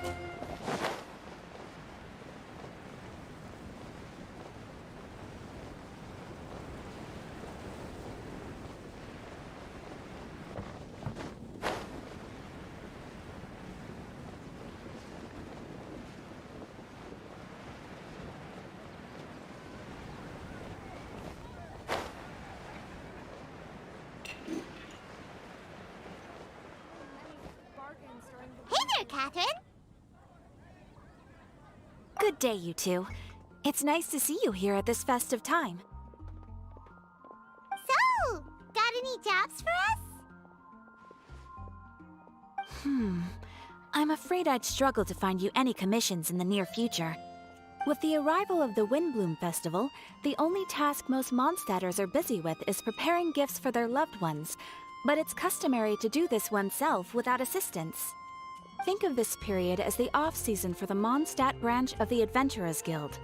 Hey there, Catherine. Good day, you two. It's nice to see you here at this festive time. So, got any jobs for us? I'm afraid I'd struggle to find you any commissions in the near future. With the arrival of the Windbloom Festival, the only task most Mondstadters are busy with is preparing gifts for their loved ones, but it's customary to do this oneself without assistance. Think of this period as the off-season for the Mondstadt branch of the Adventurers Guild.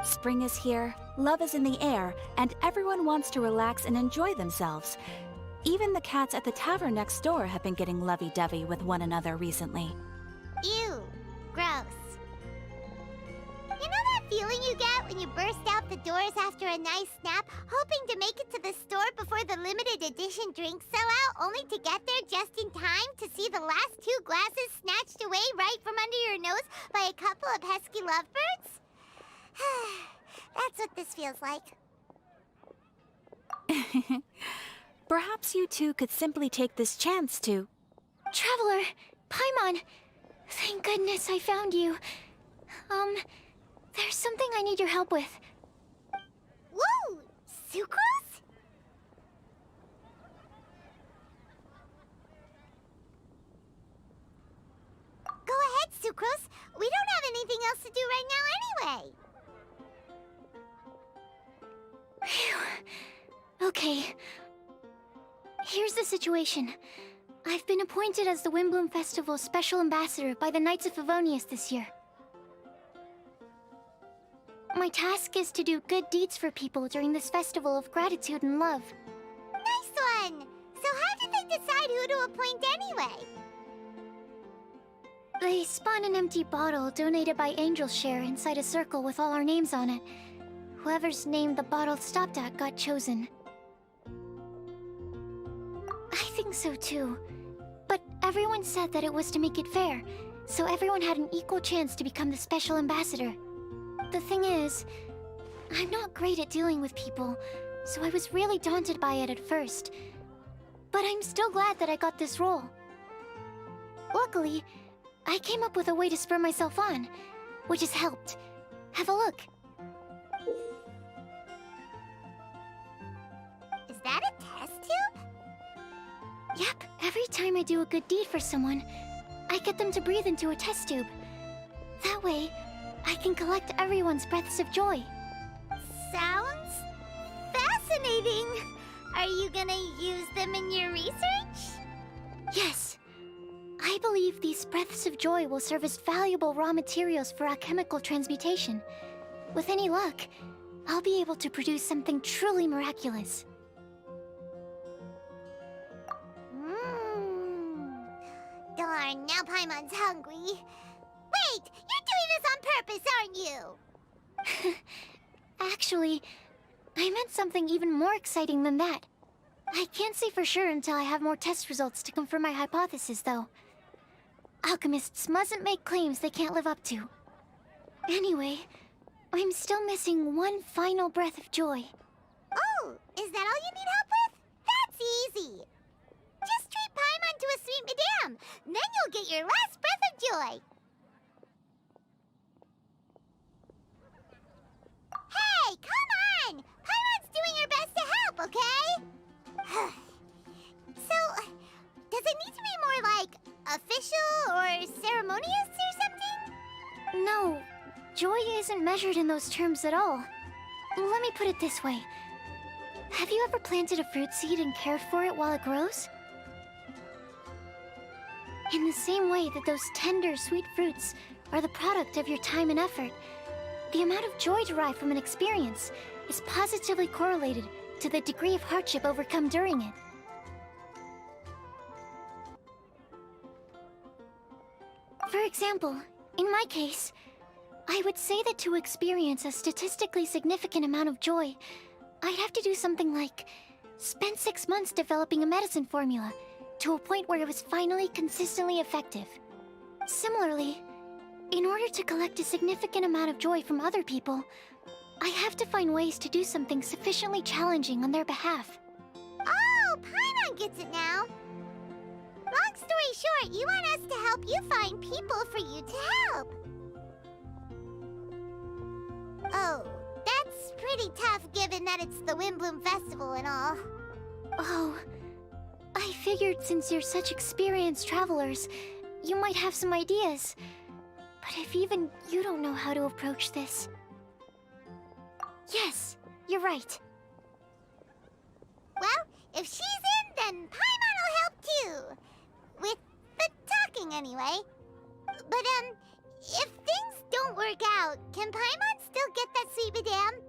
Spring is here, love is in the air, and everyone wants to relax and enjoy themselves. Even the cats at the tavern next door have been getting lovey-dovey with one another recently. Ew. Gross. You know that feeling you get when you burst out the doors after a nice nap, hoping to make it to the store before the limited edition drinks sell out, only to get there just in time to see the last 2 glasses snatched away right from under your nose by a couple of pesky lovebirds? That's what this feels like. Perhaps you two could simply take this chance to... Traveler! Paimon! Thank goodness I found you. There's something I need your help with. Woo! Sucrose? Go ahead, Sucrose. We don't have anything else to do right now anyway. Phew. Okay. Here's the situation. I've been appointed as the Windbloom Festival's special ambassador by the Knights of Favonius this year. My task is to do good deeds for people during this festival of gratitude and love. Nice one! So how did they decide who to appoint anyway? They spun an empty bottle donated by Angel's Share inside a circle with all our names on it. Whoever's name the bottle stopped at got chosen. I think so too. But everyone said that it was to make it fair, so everyone had an equal chance to become the special ambassador. The thing is, I'm not great at dealing with people, so I was really daunted by it at first. But I'm still glad that I got this role. Luckily, I came up with a way to spur myself on, which has helped. Have a look. Is that a test tube? Yep, every time I do a good deed for someone, I get them to breathe into a test tube. That way, I can collect everyone's breaths of joy. Sounds fascinating. Are you gonna use them in your research? Yes. I believe these breaths of joy will serve as valuable raw materials for alchemical transmutation. With any luck, I'll be able to produce something truly miraculous. Darn, now Paimon's hungry. Wait! You're doing this on purpose, aren't you? Actually, I meant something even more exciting than that. I can't say for sure until I have more test results to confirm my hypothesis, though. Alchemists mustn't make claims they can't live up to. Anyway, I'm still missing one final breath of joy. Oh, is that all you need help with? That's easy. Just treat Paimon to a sweet madame. Then you'll get your last breath of joy. Hey, come on! Paimon's doing her best to help, okay? So, does it need to be more like official or ceremonious or something? No, joy isn't measured in those terms at all. Let me put it this way. Have you ever planted a fruit seed and cared for it while it grows? In the same way that those tender, sweet fruits are the product of your time and effort, the amount of joy derived from an experience is positively correlated to the degree of hardship overcome during it. For example, in my case, I would say that to experience a statistically significant amount of joy, I'd have to do something like spend 6 months developing a medicine formula to a point where it was finally consistently effective. Similarly, in order to collect a significant amount of joy from other people, I have to find ways to do something sufficiently challenging on their behalf. Oh, Paimon gets it now. Long story short, you want us to help you find people for you to help. Oh, that's pretty tough given that it's the Windbloom Festival and all. Oh, I figured since you're such experienced travelers, you might have some ideas. But if even you don't know how to approach this... Yes, you're right. Well, if she's in, then Paimon will help too. With the talking anyway. But, if things don't work out, can Paimon still get that sweet madam?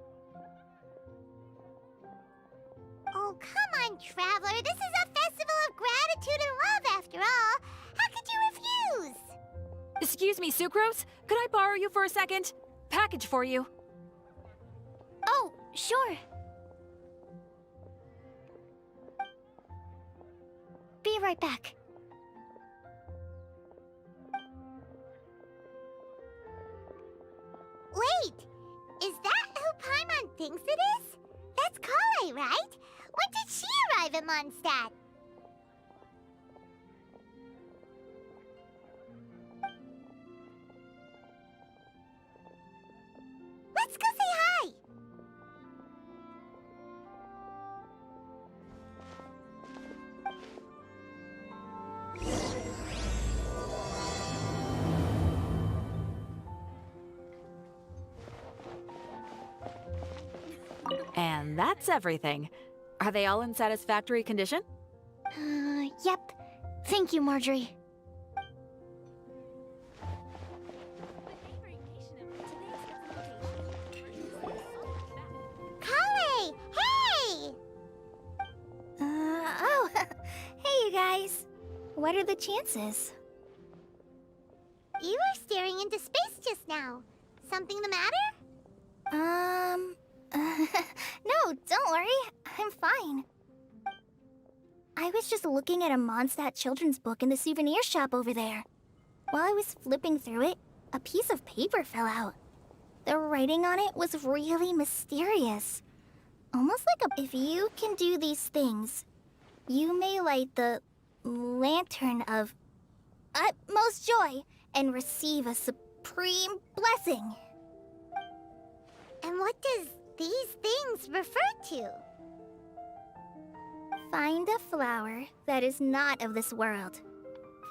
Oh, come on, Traveler. This is a festival of gratitude and love after all. How could you refuse? Excuse me, Sucrose? Could I borrow you for a second? Package for you. Oh, sure. Be right back. Wait! Is that who Paimon thinks it is? That's Kale, right? When did she arrive at Mondstadt? Let's go say hi! And that's everything. Are they all in satisfactory condition? Yep. Thank you, Marjorie. Kale! Hey! Oh, hey you guys. What are the chances? You were staring into space just now. Something the matter? No, don't worry. I'm fine. I was just looking at a Mondstadt children's book in the souvenir shop over there. While I was flipping through it, a piece of paper fell out. The writing on it was really mysterious. Almost like if you can do these things, you may light the lantern of utmost joy and receive a supreme blessing. And what does these things refer to? Find a flower that is not of this world.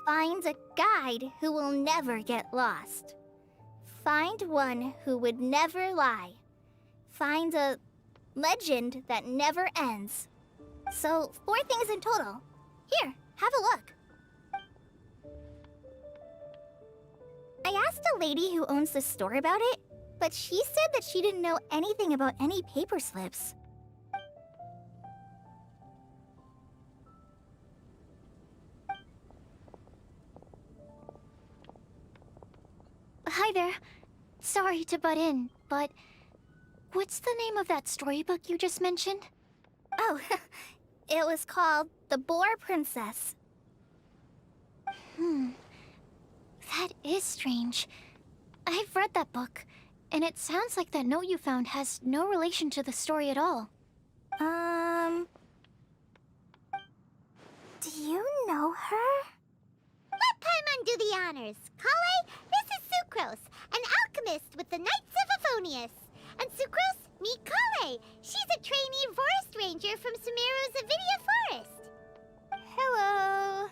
Find a guide who will never get lost. Find one who would never lie. Find a legend that never ends. So, 4 things in total. Here, have a look. I asked a lady who owns the store about it, but she said that she didn't know anything about any paper slips. Hi there. Sorry to butt in, but what's the name of that storybook you just mentioned? Oh, it was called The Boar Princess. That is strange. I've read that book, and it sounds like that note you found has no relation to the story at all. Do you know her? Let Paimon do the honors. Kale, this is Sucrose, an alchemist with the Knights of Aphonius. And Sucrose, meet Kale. She's a trainee forest ranger from Sumeru's Avidia Forest. Hello.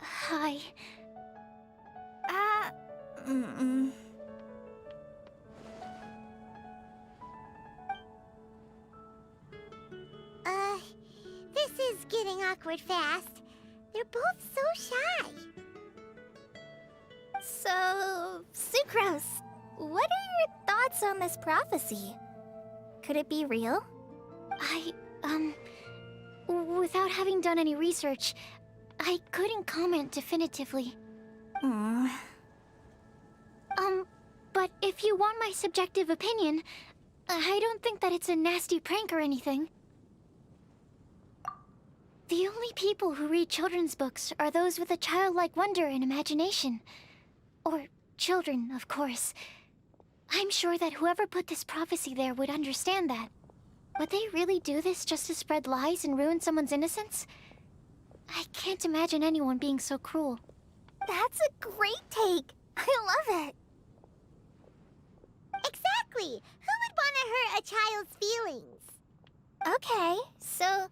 Hi. This is getting awkward fast. They're both so shy. So, Sucrose, what are your thoughts on this prophecy? Could it be real? Without having done any research, I couldn't comment definitively. Hmm. But if you want my subjective opinion, I don't think that it's a nasty prank or anything. The only people who read children's books are those with a childlike wonder and imagination. Or children, of course. I'm sure that whoever put this prophecy there would understand that. Would they really do this just to spread lies and ruin someone's innocence? I can't imagine anyone being so cruel. That's a great take. I love it. Exactly. Who would want to hurt a child's feelings? Okay, so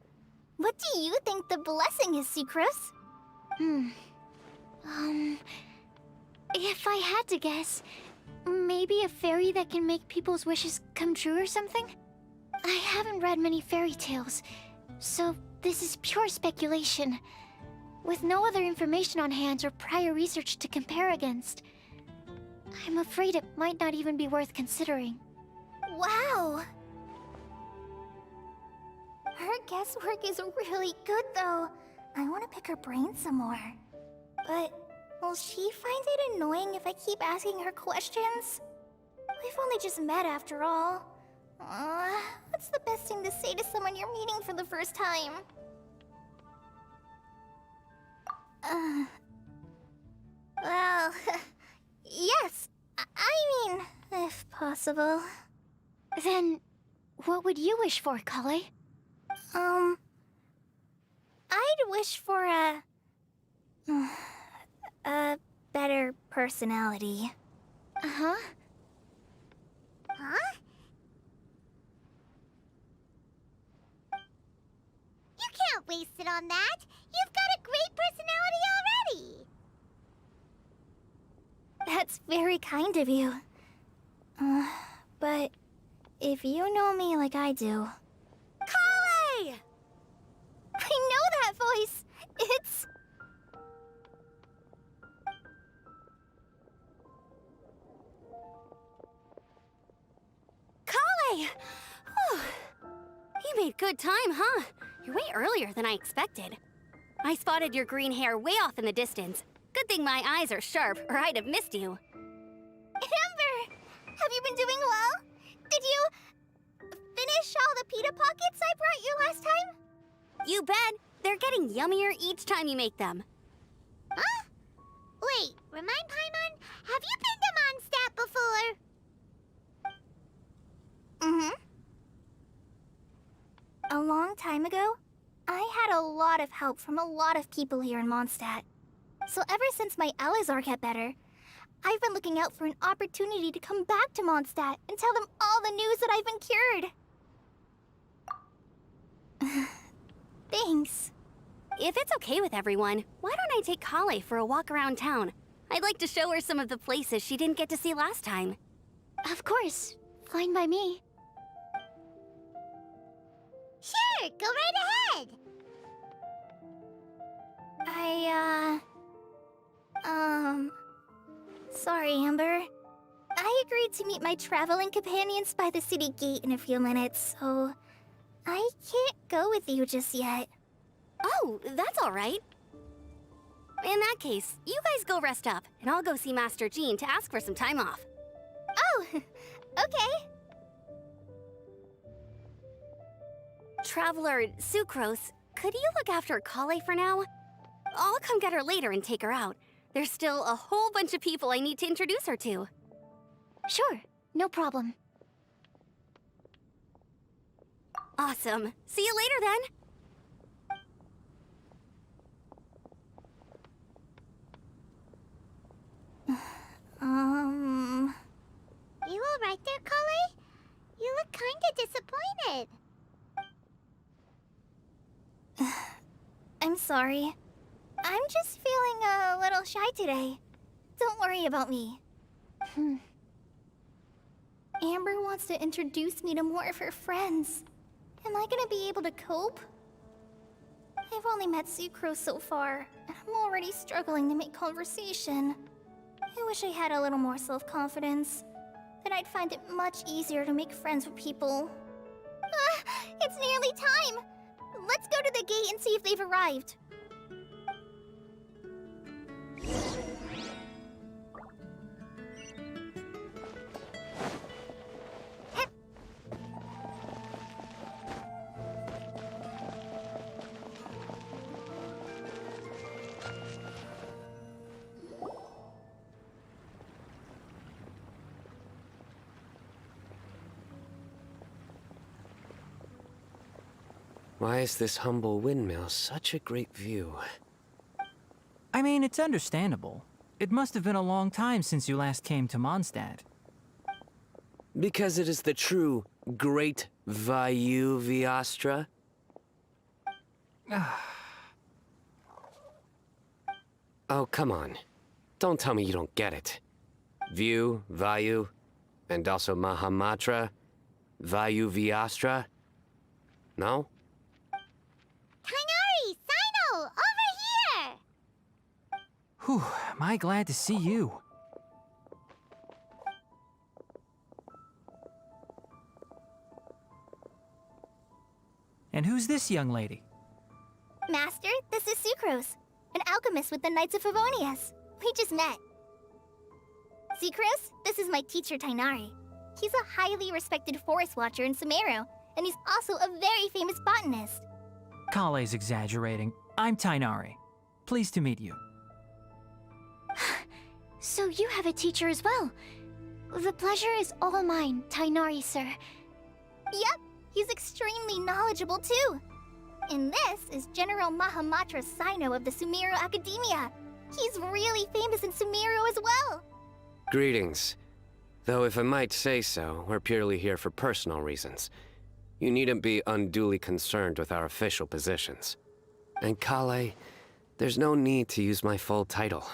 what do you think the blessing is, Sucrose? If I had to guess, maybe a fairy that can make people's wishes come true or something? I haven't read many fairy tales, so this is pure speculation. With no other information on hand or prior research to compare against, I'm afraid it might not even be worth considering. Wow! Her guesswork is really good, though. I want to pick her brain some more. But will she find it annoying if I keep asking her questions? We've only just met after all. What's the best thing to say to someone you're meeting for the first time? Well, yes. I mean, if possible. Then, what would you wish for, Kale? I'd wish for a better personality. Uh-huh. Huh? You can't waste it on that. You've got a great personality already. That's very kind of you. But if you know me like I do... Kale! I know that voice. It's... Kale! Oh, you made good time, huh? You're way earlier than I expected. I spotted your green hair way off in the distance. Good thing my eyes are sharp, or I'd have missed you. Amber! Have you been doing well? Did you finish all the pita pockets I brought you last time? You bet. They're getting yummier each time you make them. Huh? Wait, remind Paimon, have you been to Mondstadt before? A long time ago, I had a lot of help from a lot of people here in Mondstadt. So ever since my Elizar got better, I've been looking out for an opportunity to come back to Mondstadt and tell them all the news that I've been cured. Thanks. If it's okay with everyone, why don't I take Kale for a walk around town? I'd like to show her some of the places she didn't get to see last time. Of course. Fine by me. Sure, go right ahead. Sorry, Amber. I agreed to meet my traveling companions by the city gate in a few minutes, so I can't go with you just yet. Oh, that's all right. In that case, you guys go rest up, and I'll go see Master Jean to ask for some time off. Oh, okay. Traveler Sucrose, could you look after Kale for now? I'll come get her later and take her out. There's still a whole bunch of people I need to introduce her to. Sure, no problem. Awesome. See you later then. You all right there, Kale? You look kinda disappointed. I'm sorry. I'm just feeling a little shy today. Don't worry about me. Amber wants to introduce me to more of her friends. Am I gonna be able to cope? I've only met Sucrose so far, and I'm already struggling to make conversation. I wish I had a little more self-confidence. Then I'd find it much easier to make friends with people. It's nearly time! Let's go to the gate and see if they've arrived. Why is this humble windmill such a great view? I mean, it's understandable. It must have been a long time since you last came to Mondstadt. Because it is the true Great Vayu Viastra? Oh, come on. Don't tell me you don't get it. View, Vayu, and also Mahamatra, Vayu Viastra? No? Kainari! Sino! Over here! Whew, am I glad to see you. And who's this young lady? Master, this is Sucrose, an alchemist with the Knights of Favonius. We just met. Sucrose, this is my teacher Tainari. He's a highly respected forest watcher in Sumeru, and he's also a very famous botanist. Kale's exaggerating. I'm Tainari. Pleased to meet you. So you have a teacher as well. The pleasure is all mine, Tainari, sir. Yep, he's extremely knowledgeable too. And this is General Mahamatra Sino of the Sumeru Academia. He's really famous in Sumeru as well. Greetings. Though if I might say so, we're purely here for personal reasons. You needn't be unduly concerned with our official positions. And Kale, there's no need to use my full title.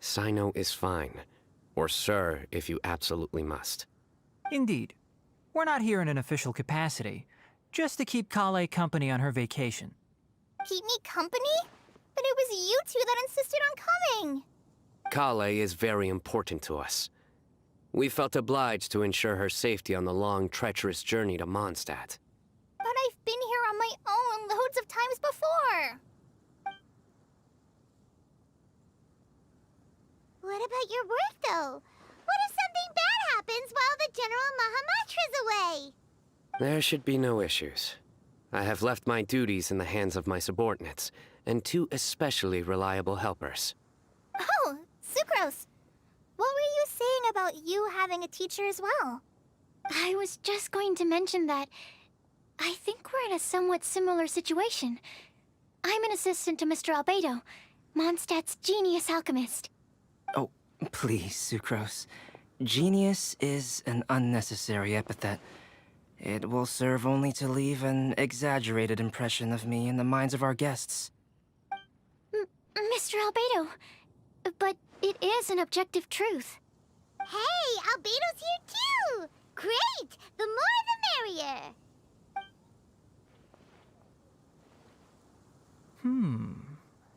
Sino is fine. Or sir, if you absolutely must. Indeed. We're not here in an official capacity, just to keep Kale company on her vacation. Keep me company? But it was you two that insisted on coming. Kale is very important to us. We felt obliged to ensure her safety on the long, treacherous journey to Mondstadt. But I've been here on my own loads of times before. What about your work, though? What if something bad happens while the General Mahamatra's away? There should be no issues. I have left my duties in the hands of my subordinates, and two especially reliable helpers. Oh, Sucrose. What were you saying about you having a teacher as well? I was just going to mention that I think we're in a somewhat similar situation. I'm an assistant to Mr. Albedo, Mondstadt's genius alchemist. Oh, please, Sucrose. Genius is an unnecessary epithet. It will serve only to leave an exaggerated impression of me in the minds of our guests. Mr. Albedo, but it is an objective truth. Hey, Albedo's here too! Great! The more the merrier!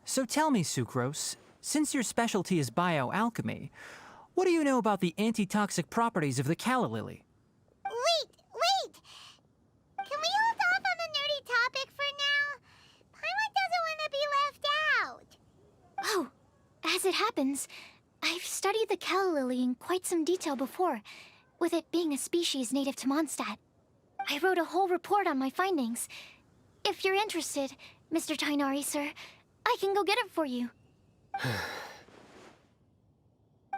So tell me, Sucrose, since your specialty is bioalchemy, what do you know about the antitoxic properties of the calla lily? Wait! Can we hold off on the nerdy topic for now? Paimon doesn't want to be left out. Oh, as it happens, I've studied the calla lily in quite some detail before, with it being a species native to Mondstadt. I wrote a whole report on my findings. If you're interested, Mr. Tainari, sir, I can go get it for you.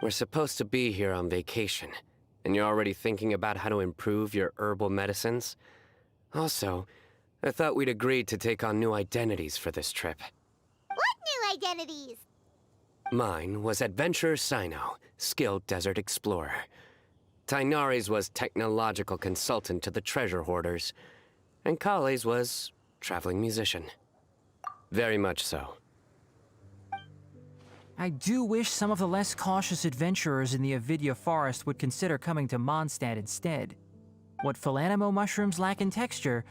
We're supposed to be here on vacation, and you're already thinking about how to improve your herbal medicines? Also, I thought we'd agreed to take on new identities for this trip. What new identities? Mine was Adventurer Sino, skilled desert explorer. Tainari's was technological consultant to the treasure hoarders, and Kale's was traveling musician. Very much so. I do wish some of the less cautious adventurers in the Avidya forest would consider coming to Mondstadt instead. What Philanimo mushrooms lack in texture,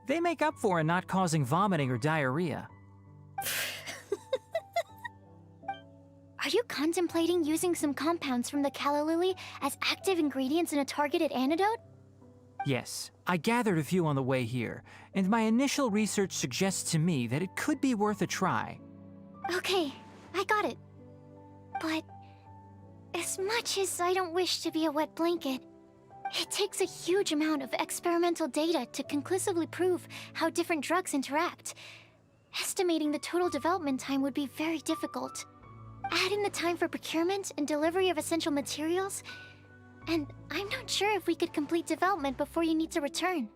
they make up for in not causing vomiting or diarrhea. Are you contemplating using some compounds from the calla lily as active ingredients in a targeted antidote? Yes, I gathered a few on the way here, and my initial research suggests to me that it could be worth a try. Okay, I got it. But as much as I don't wish to be a wet blanket, it takes a huge amount of experimental data to conclusively prove how different drugs interact. Estimating the total development time would be very difficult. Add in the time for procurement and delivery of essential materials, and I'm not sure if we could complete development before you need to return.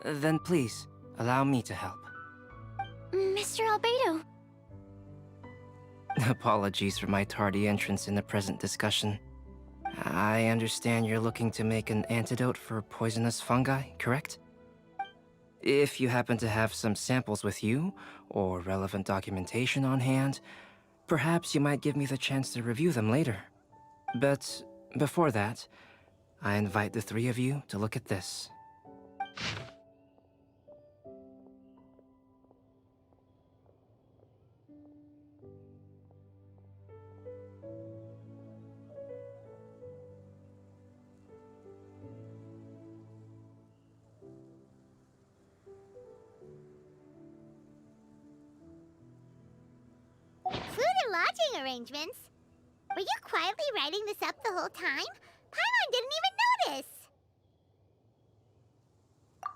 Then please, allow me to help. Mr. Albedo. Apologies for my tardy entrance in the present discussion. I understand you're looking to make an antidote for poisonous fungi, correct? If you happen to have some samples with you, or relevant documentation on hand, perhaps you might give me the chance to review them later. But before that, I invite the three of you to look at this. Food and lodging arrangements? Were you quietly writing this up the whole time? Paimon didn't even notice!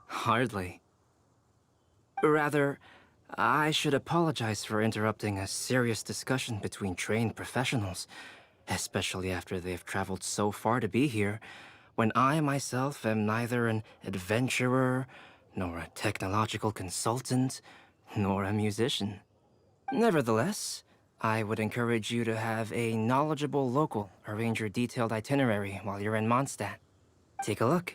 Hardly. Rather, I should apologize for interrupting a serious discussion between trained professionals, especially after they've traveled so far to be here, when I myself am neither an adventurer, nor a technological consultant, nor a musician. Nevertheless, I would encourage you to have a knowledgeable local arrange your detailed itinerary while you're in Mondstadt. Take a look,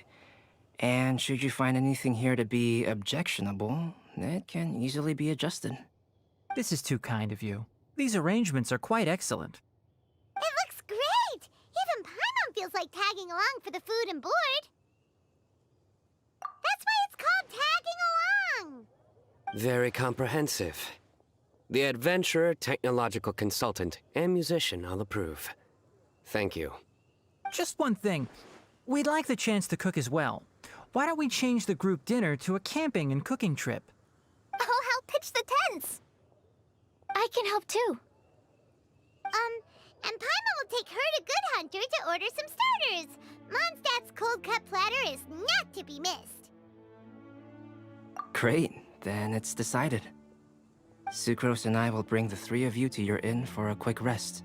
and should you find anything here to be objectionable, it can easily be adjusted. This is too kind of you. These arrangements are quite excellent. It looks great! Even Paimon feels like tagging along for the food and board. That's why it's called tagging along! Very comprehensive. The adventurer, technological consultant, and musician all approve. Thank you. Just one thing. We'd like the chance to cook as well. Why don't we change the group dinner to a camping and cooking trip? I'll help pitch the tents! I can help too. And Paimon will take her to Good Hunter to order some starters. Mondstadt's cold-cut platter is not to be missed. Great, then it's decided. Sucrose and I will bring the three of you to your inn for a quick rest.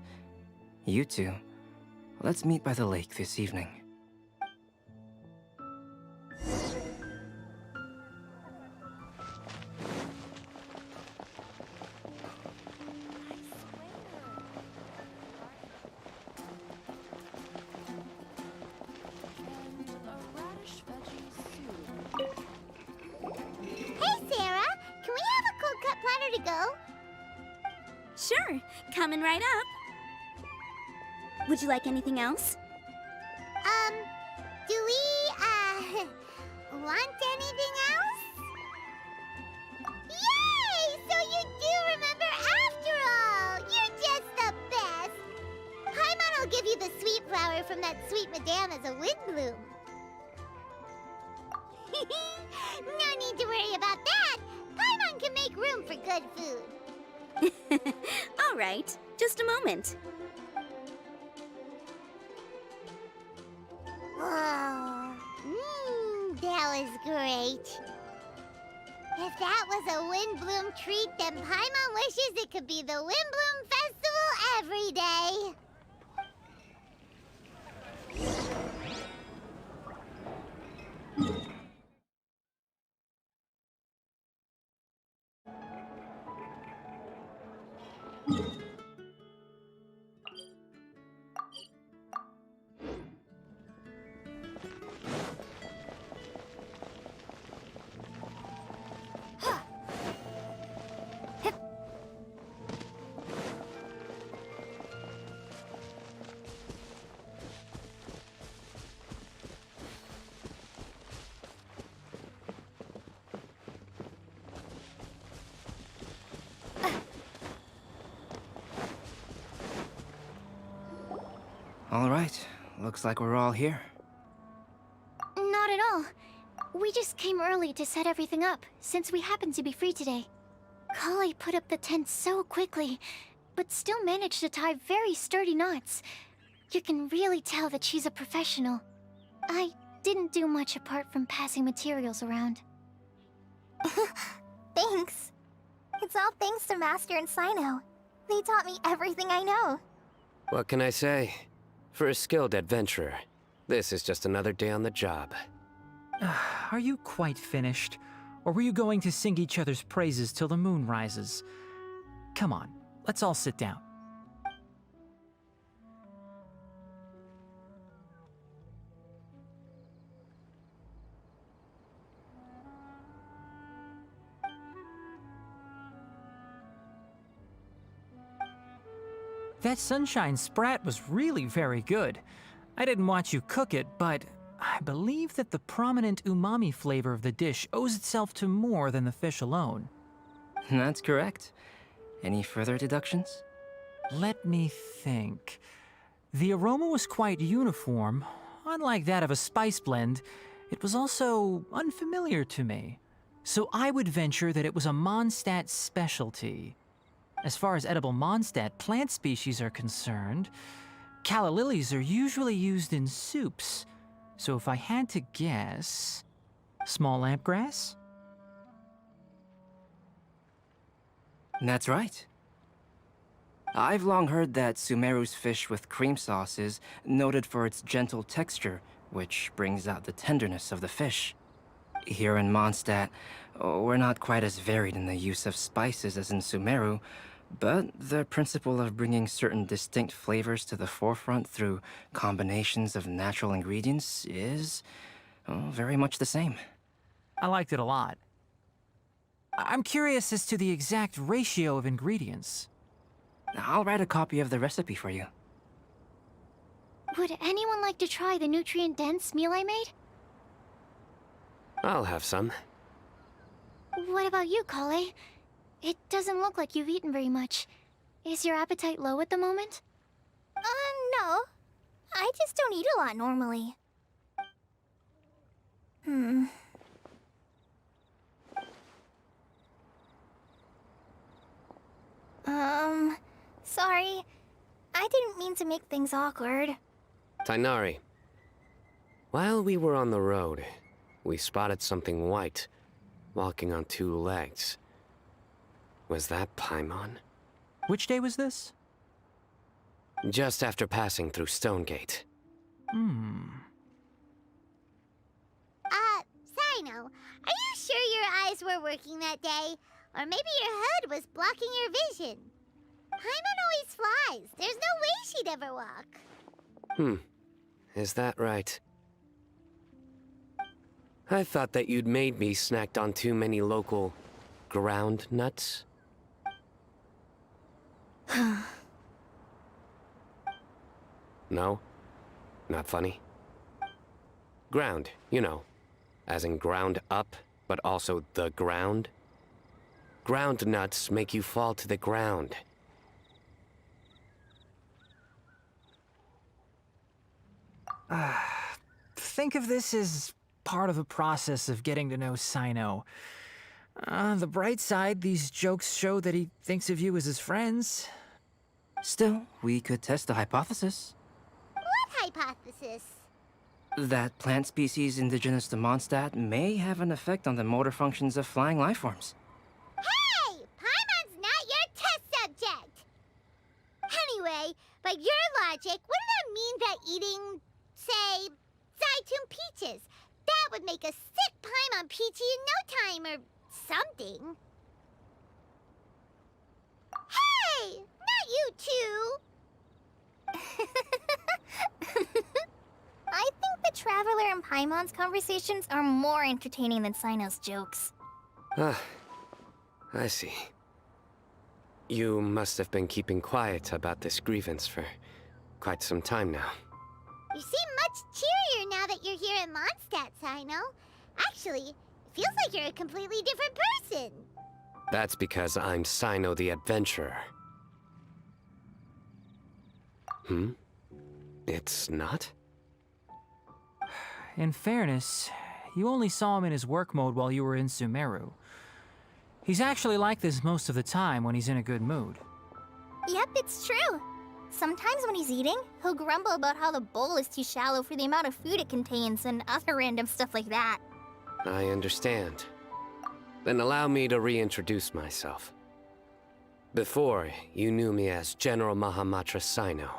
You two, let's meet by the lake this evening. Hey, Sarah! Can we have a cold-cut platter to go? Sure, coming right up. Would you like anything else? Do we, want anything else? Yay! So you do remember after all! You're just the best! Paimon will give you the sweet flower from that sweet madame as a windbloom. No need to worry about that! Paimon can make room for good food. All right, just a moment. Whoa. That was great. If that was a windbloom treat, then Paimon wishes it could be the Windbloom Festival every day. All right, looks like we're all here. Not at all. We just came early to set everything up, since we happen to be free today. Kale put up the tent so quickly, but still managed to tie very sturdy knots. You can really tell that she's a professional. I didn't do much apart from passing materials around. Thanks. It's all thanks to Master and Sino. They taught me everything I know. What can I say? For a skilled adventurer, this is just another day on the job. Are you quite finished? Or were you going to sing each other's praises till the moon rises? Come on, let's all sit down. That sunshine sprat was really very good. I didn't watch you cook it, but I believe that the prominent umami flavor of the dish owes itself to more than the fish alone. That's correct. Any further deductions? Let me think. The aroma was quite uniform. Unlike that of a spice blend, it was also unfamiliar to me. So I would venture that it was a Mondstadt specialty. As far as edible Mondstadt plant species are concerned, calla lilies are usually used in soups. So if I had to guess, small lampgrass? That's right. I've long heard that Sumeru's fish with cream sauce is noted for its gentle texture, which brings out the tenderness of the fish. Here in Mondstadt, we're not quite as varied in the use of spices as in Sumeru, but the principle of bringing certain distinct flavors to the forefront through combinations of natural ingredients is very much the same. I liked it a lot. I'm curious as to the exact ratio of ingredients. I'll write a copy of the recipe for you. Would anyone like to try the nutrient-dense meal I made? I'll have some. What about you, Kale? It doesn't look like you've eaten very much. Is your appetite low at the moment? No. I just don't eat a lot normally. Sorry. I didn't mean to make things awkward. Tainari, while we were on the road, we spotted something white, walking on two legs. Was that Paimon? Which day was this? Just after passing through Stonegate. Sino, are you sure your eyes were working that day? Or maybe your hood was blocking your vision? Paimon always flies. There's no way she'd ever walk. Is that right? I thought that you'd made me snacked on too many local ground nuts. No? Not funny? Ground, you know. As in ground up, but also the ground. Ground nuts make you fall to the ground. Think of this as part of the process of getting to know Sino. On the bright side, these jokes show that he thinks of you as his friends. Still, we could test the hypothesis. What hypothesis? That plant species indigenous to Mondstadt may have an effect on the motor functions of flying lifeforms. Hey! Paimon's not your test subject! Anyway, by your logic, wouldn't that mean that eating, say, Zaitun peaches, that would make a sick Paimon peachy in no time or something? Hey! Not you two! I think the Traveler and Paimon's conversations are more entertaining than Sino's jokes. I see. You must have been keeping quiet about this grievance for quite some time now. You seem much cheerier now that you're here in Mondstadt, Sino. Actually, it feels like you're a completely different person. That's because I'm Sino the Adventurer. It's not? In fairness, you only saw him in his work mode while you were in Sumeru. He's actually like this most of the time when he's in a good mood. Yep, it's true. Sometimes when he's eating, he'll grumble about how the bowl is too shallow for the amount of food it contains and other random stuff like that. I understand. Then allow me to reintroduce myself. Before, you knew me as General Mahamatra Sino.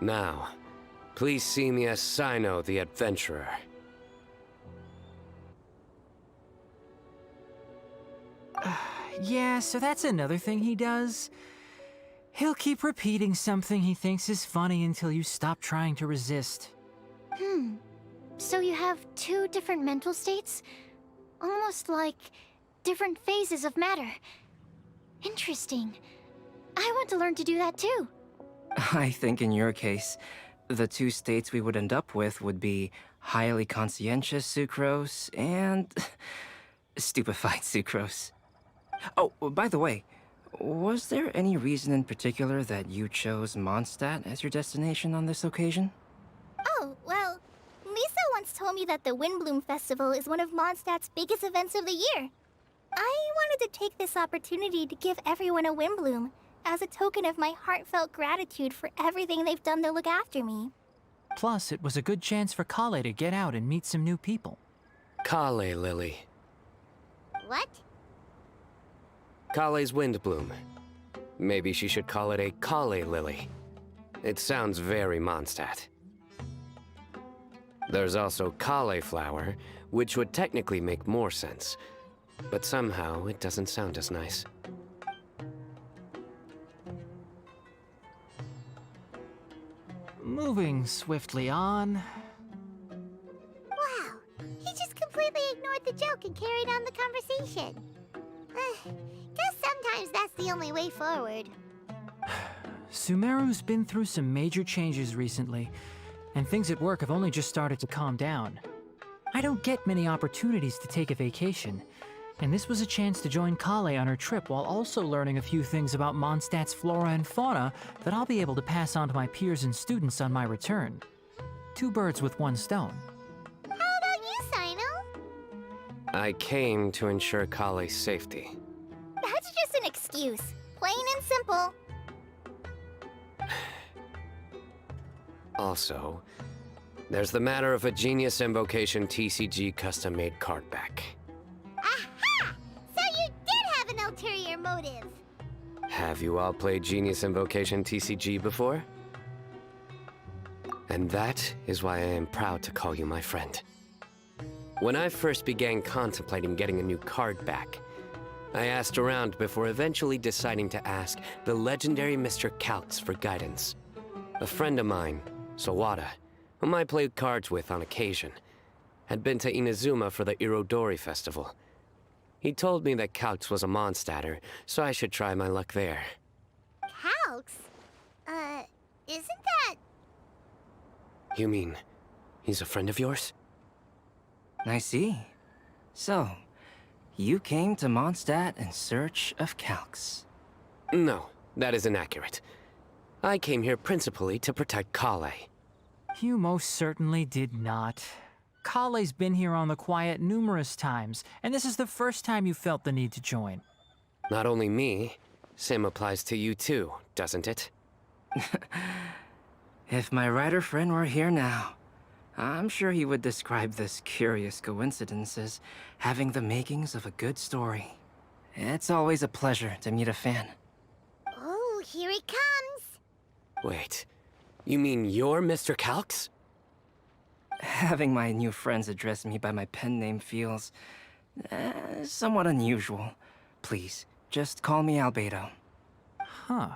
Now, please see me as Sino the Adventurer. Yeah, so that's another thing he does. He'll keep repeating something he thinks is funny until you stop trying to resist. So you have two different mental states? Almost like different phases of matter. Interesting. I want to learn to do that too. I think in your case, the two states we would end up with would be highly conscientious sucrose and stupefied sucrose. Oh, by the way, was there any reason in particular that you chose Mondstadt as your destination on this occasion? Oh, well, Lisa once told me that the Windbloom Festival is one of Mondstadt's biggest events of the year. I wanted to take this opportunity to give everyone a Windbloom as a token of my heartfelt gratitude for everything they've done to look after me. Plus, it was a good chance for Kale to get out and meet some new people. Kale Lily. What? Kale's Windbloom. Maybe she should call it a Kale Lily. It sounds very Mondstadt. There's also cauliflower, which would technically make more sense, but somehow it doesn't sound as nice. Moving swiftly on. Wow, he just completely ignored the joke and carried on the conversation. Guess sometimes that's the only way forward. Sumeru's been through some major changes recently, and things at work have only just started to calm down. I don't get many opportunities to take a vacation, and this was a chance to join Kale on her trip while also learning a few things about Mondstadt's flora and fauna that I'll be able to pass on to my peers and students on my return. Two birds with one stone. How about you, Sino? I came to ensure Kale's safety. That's just an excuse. Plain and simple. Also, there's the matter of a Genius Invocation TCG custom-made card back. Aha! So you did have an ulterior motive. Have you all played Genius Invocation TCG before? And that is why I am proud to call you my friend. When I first began contemplating getting a new card back, I asked around before eventually deciding to ask the legendary Mr. Calx for guidance. A friend of mine, Sawada, whom I played cards with on occasion, had been to Inazuma for the Irodori festival. He told me that Calx was a Mondstadter, so I should try my luck there. Calx? Isn't that... You mean, he's a friend of yours? I see. So, you came to Mondstadt in search of Calx. No, that is inaccurate. I came here principally to protect Kale. You most certainly did not. Kale's been here on the quiet numerous times, and this is the first time you felt the need to join. Not only me, same applies to you too, doesn't it? If my writer friend were here now, I'm sure he would describe this curious coincidence as having the makings of a good story. It's always a pleasure to meet a fan. Oh, here he comes. Wait, you mean you're Mr. Calx? Having my new friends address me by my pen name feels somewhat unusual. Please, just call me Albedo. Huh.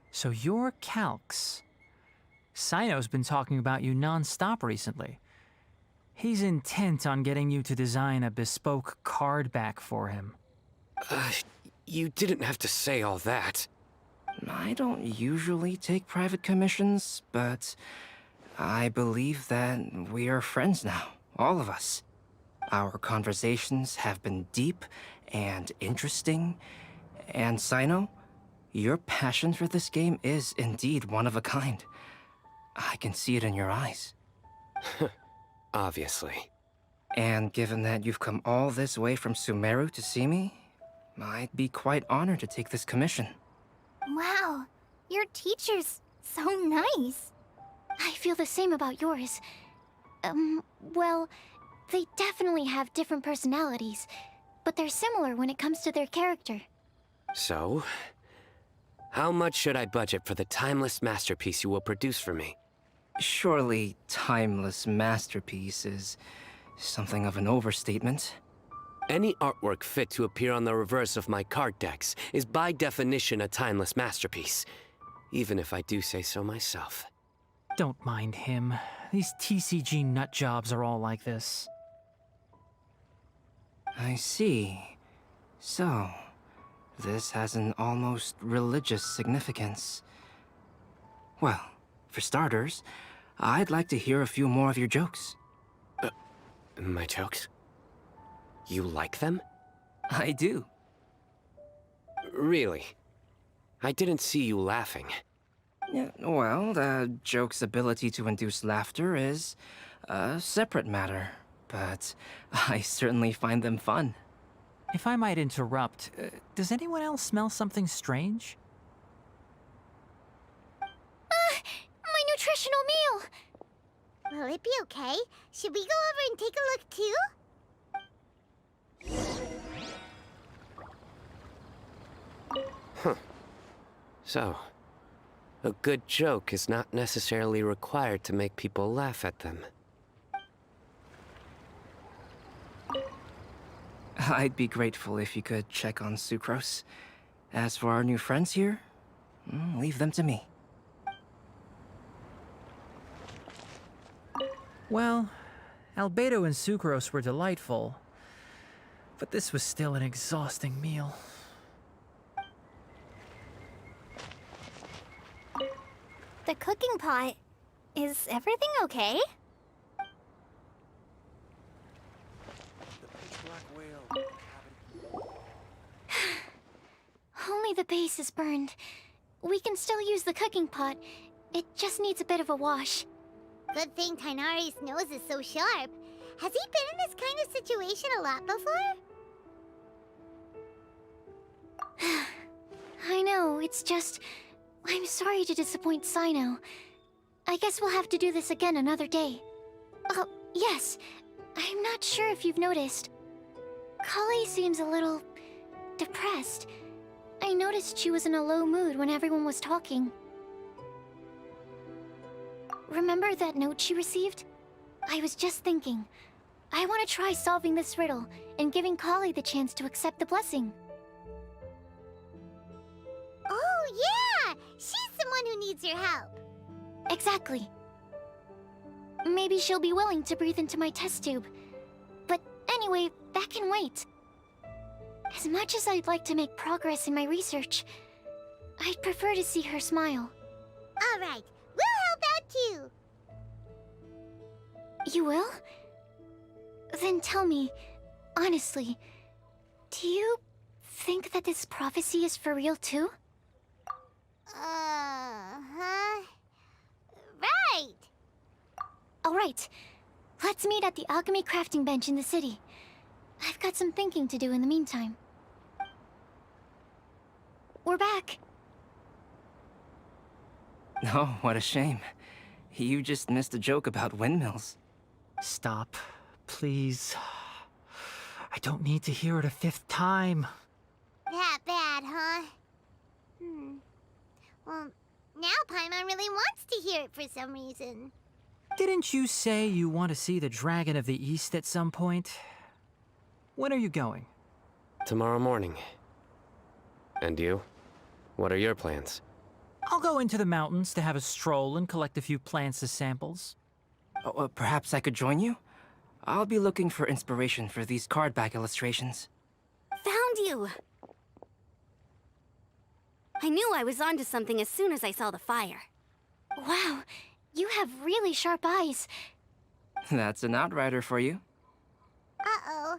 So you're Calx. Sino's been talking about you non-stop recently. He's intent on getting you to design a bespoke card back for him. You didn't have to say all that. I don't usually take private commissions, but I believe that we are friends now, all of us. Our conversations have been deep and interesting, and Sino, your passion for this game is indeed one of a kind. I can see it in your eyes. Obviously. And given that you've come all this way from Sumeru to see me, I'd be quite honored to take this commission. Wow, your teacher's so nice. I feel the same about yours. Well, they definitely have different personalities, but they're similar when it comes to their character. So, how much should I budget for the timeless masterpiece you will produce for me? Surely, timeless masterpiece is something of an overstatement. Any artwork fit to appear on the reverse of my card decks is by definition a timeless masterpiece, even if I do say so myself. Don't mind him. These TCG nut jobs are all like this. I see. So, this has an almost religious significance. Well, for starters, I'd like to hear a few more of your jokes. My jokes? You like them? I do. Really? I didn't see you laughing. Yeah, well, the joke's ability to induce laughter is a separate matter, but I certainly find them fun. If I might interrupt, does anyone else smell something strange? My nutritional meal! Will it be okay? Should we go over and take a look too? So, a good joke is not necessarily required to make people laugh at them. I'd be grateful if you could check on Sucrose. As for our new friends here, leave them to me. Well, Albedo and Sucrose were delightful, but this was still an exhausting meal. The cooking pot. Is everything okay? Only the base is burned. We can still use the cooking pot. It just needs a bit of a wash. Good thing Tainari's nose is so sharp. Has he been in this kind of situation a lot before? I know, it's just... I'm sorry to disappoint Sino. I guess we'll have to do this again another day. Oh, yes. I'm not sure if you've noticed. Kali seems a little... depressed. I noticed she was in a low mood when everyone was talking. Remember that note she received? I was just thinking. I want to try solving this riddle and giving Kali the chance to accept the blessing. Oh, yeah! She's the one who needs your help. Exactly. Maybe she'll be willing to breathe into my test tube. But anyway, that can wait. As much as I'd like to make progress in my research, I'd prefer to see her smile. All right, we'll help out too. You will? Then tell me, honestly, do you think that this prophecy is for real too? Uh-huh. Right. All right. Let's meet at the alchemy crafting bench in the city. I've got some thinking to do in the meantime. We're back. Oh, what a shame. You just missed a joke about windmills. Stop, please. I don't need to hear it a fifth time. That bad, huh? Well, now Paimon really wants to hear it for some reason. Didn't you say you want to see the Dragon of the East at some point? When are you going? Tomorrow morning. And you? What are your plans? I'll go into the mountains to have a stroll and collect a few plants as samples. Oh, perhaps I could join you? I'll be looking for inspiration for these card back illustrations. Found you! I knew I was onto something as soon as I saw the fire. Wow, you have really sharp eyes. That's an outrider for you. Uh-oh.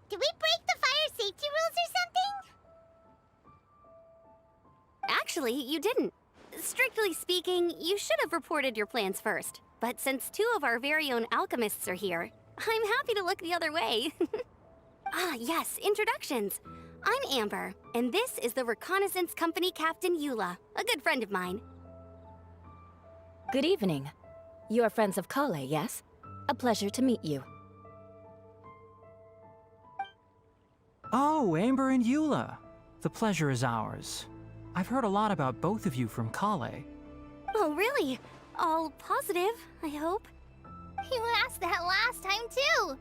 Did we break the fire safety rules or something? Actually, you didn't. Strictly speaking, you should have reported your plans first. But since two of our very own alchemists are here, I'm happy to look the other way. Ah, yes, introductions. I'm Amber, and this is the Reconnaissance Company Captain Eula, a good friend of mine. Good evening. You are friends of Kale, yes? A pleasure to meet you. Oh, Amber and Eula. The pleasure is ours. I've heard a lot about both of you from Kale. Oh, really? All positive, I hope. You asked that last time, too.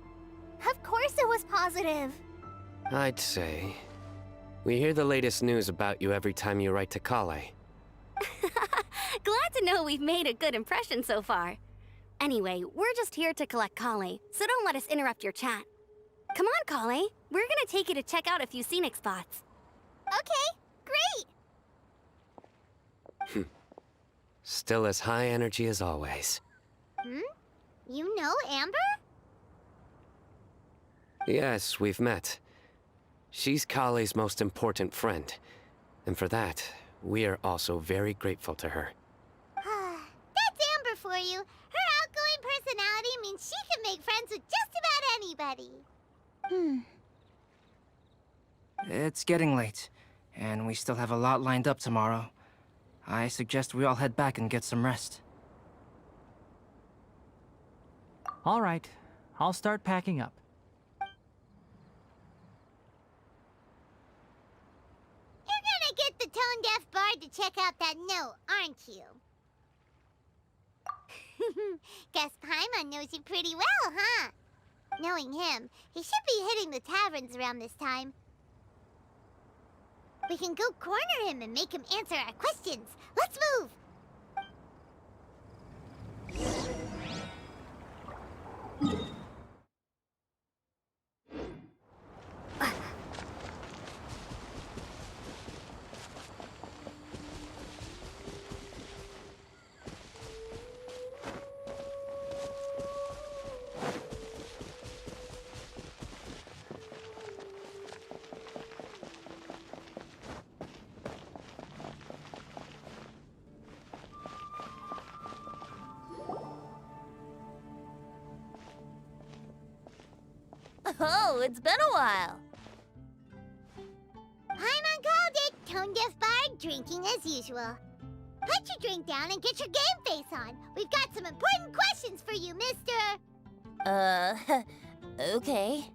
Of course it was positive. I'd say. We hear the latest news about you every time you write to Kale. Glad to know we've made a good impression so far. Anyway, we're just here to collect Kale, so don't let us interrupt your chat. Come on, Kale. We're gonna take you to check out a few scenic spots. Okay, great! Still as high energy as always. You know Amber? Yes, we've met. She's Kale's most important friend. And for that, we are also very grateful to her. That's Amber for you. Her outgoing personality means she can make friends with just about anybody. It's getting late, and we still have a lot lined up tomorrow. I suggest we all head back and get some rest. All right, I'll start packing up. You're gonna get the tone-deaf bard to check out that note, aren't you? Guess Paimon knows you pretty well, huh? Knowing him, he should be hitting the taverns around this time. We can go corner him and make him answer our questions. Let's move! Oh, it's been a while. Paimon called it, tone-deaf bard drinking as usual. Put your drink down and get your game face on. We've got some important questions for you, mister. Okay.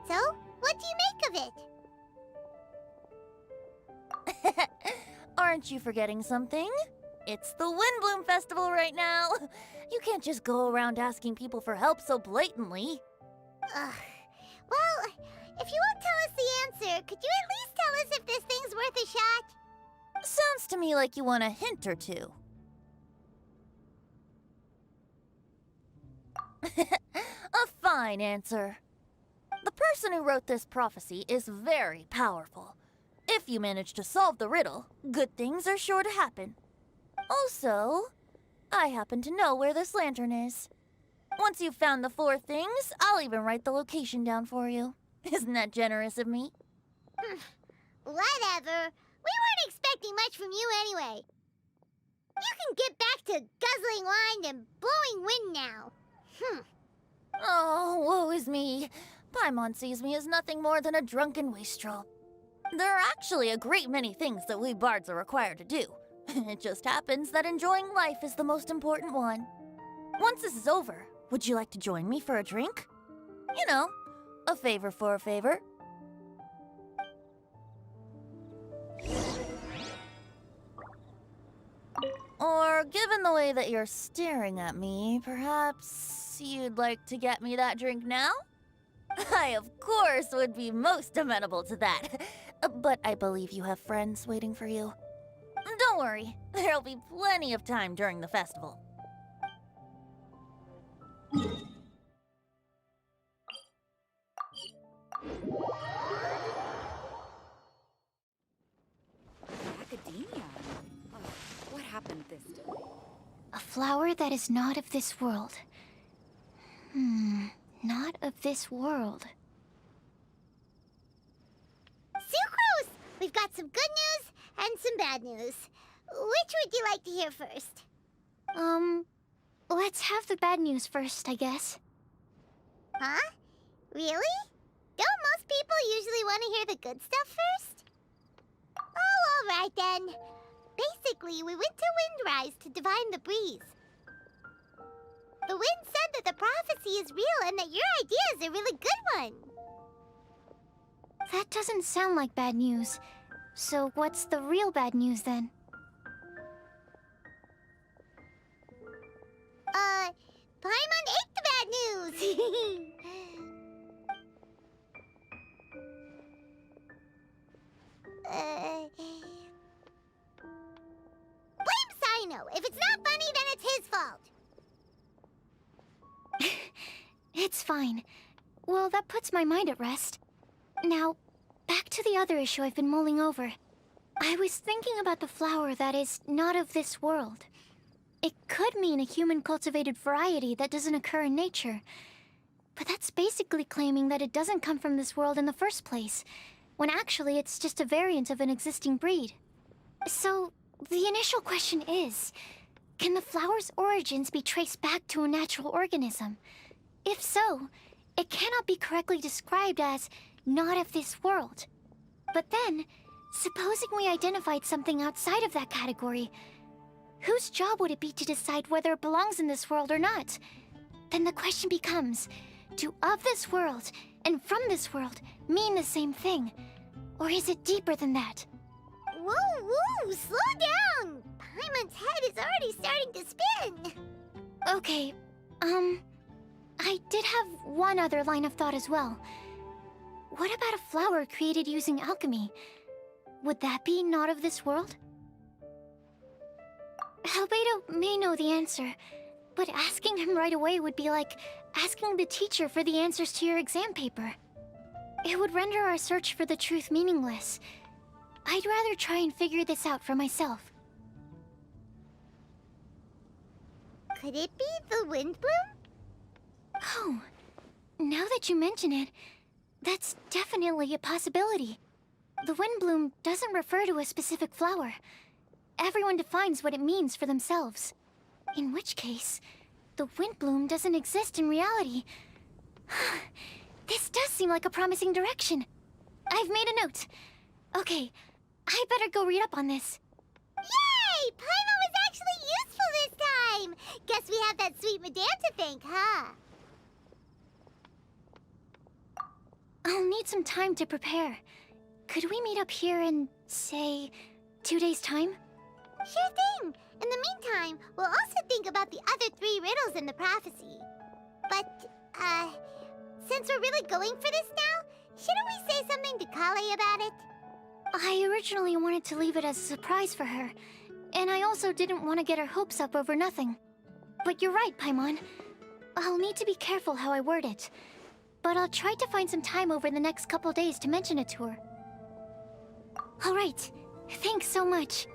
So, what do you make of it? Aren't you forgetting something? It's the Windbloom Festival right now. You can't just go around asking people for help so blatantly. Ugh. Well, if you won't tell us the answer, could you at least tell us if this thing's worth a shot? Sounds to me like you want a hint or two. A fine answer. The person who wrote this prophecy is very powerful. If you manage to solve the riddle, good things are sure to happen. Also, I happen to know where this lantern is. Once you've found the 4 things, I'll even write the location down for you. Isn't that generous of me? Whatever. We weren't expecting much from you anyway. You can get back to guzzling wine and blowing wind now. Oh, woe is me. Paimon sees me as nothing more than a drunken wastrel. There are actually a great many things that we bards are required to do. It just happens that enjoying life is the most important one. Once this is over, would you like to join me for a drink? You know, a favor for a favor. Or given the way that you're staring at me, perhaps you'd like to get me that drink now? I, of course, would be most amenable to that. But I believe you have friends waiting for you. Don't worry, there'll be plenty of time during the festival. Academia? Oh, what happened this time? A flower that is not of this world. Not of this world. Sucrose! We've got some good news and some bad news. Which would you like to hear first? Let's have the bad news first, I guess. Huh? Really? Don't most people usually want to hear the good stuff first? Oh, all right then. Basically, we went to Windrise to divine the breeze. The wind said that the prophecy is real and that your idea is a really good one. That doesn't sound like bad news. So what's the real bad news then? Paimon ate the bad news. Blame Sino. If it's not funny, then it's his fault. It's fine. Well, that puts my mind at rest. Now, back to the other issue I've been mulling over. I was thinking about the flower that is not of this world. It could mean a human-cultivated variety that doesn't occur in nature. But that's basically claiming that it doesn't come from this world in the first place, when actually it's just a variant of an existing breed. So, the initial question is, can the flower's origins be traced back to a natural organism? If so, it cannot be correctly described as not of this world. But then, supposing we identified something outside of that category, whose job would it be to decide whether it belongs in this world or not? Then the question becomes, do of this world and from this world mean the same thing? Or is it deeper than that? Whoa, whoa, slow down! Paimon's head is already starting to spin. Okay, I did have one other line of thought as well. What about a flower created using alchemy? Would that be not of this world? Albedo may know the answer, but asking him right away would be like asking the teacher for the answers to your exam paper. It would render our search for the truth meaningless. I'd rather try and figure this out for myself. Could it be the wind bloom? Oh, now that you mention it, that's definitely a possibility. The wind bloom doesn't refer to a specific flower. Everyone defines what it means for themselves. In which case, the wind bloom doesn't exist in reality. This does seem like a promising direction. I've made a note. Okay, I better go read up on this. Yay! Paimon was actually useful this time! Guess we have that sweet madame to thank, huh? I'll need some time to prepare. Could we meet up here in, say, 2 days' time? Sure thing! In the meantime, we'll also think about the other 3 riddles in the prophecy. But, since we're really going for this now, shouldn't we say something to Kale about it? I originally wanted to leave it as a surprise for her, and I also didn't want to get her hopes up over nothing. But you're right, Paimon. I'll need to be careful how I word it. But I'll try to find some time over the next couple days to mention it to her. Alright, thanks so much.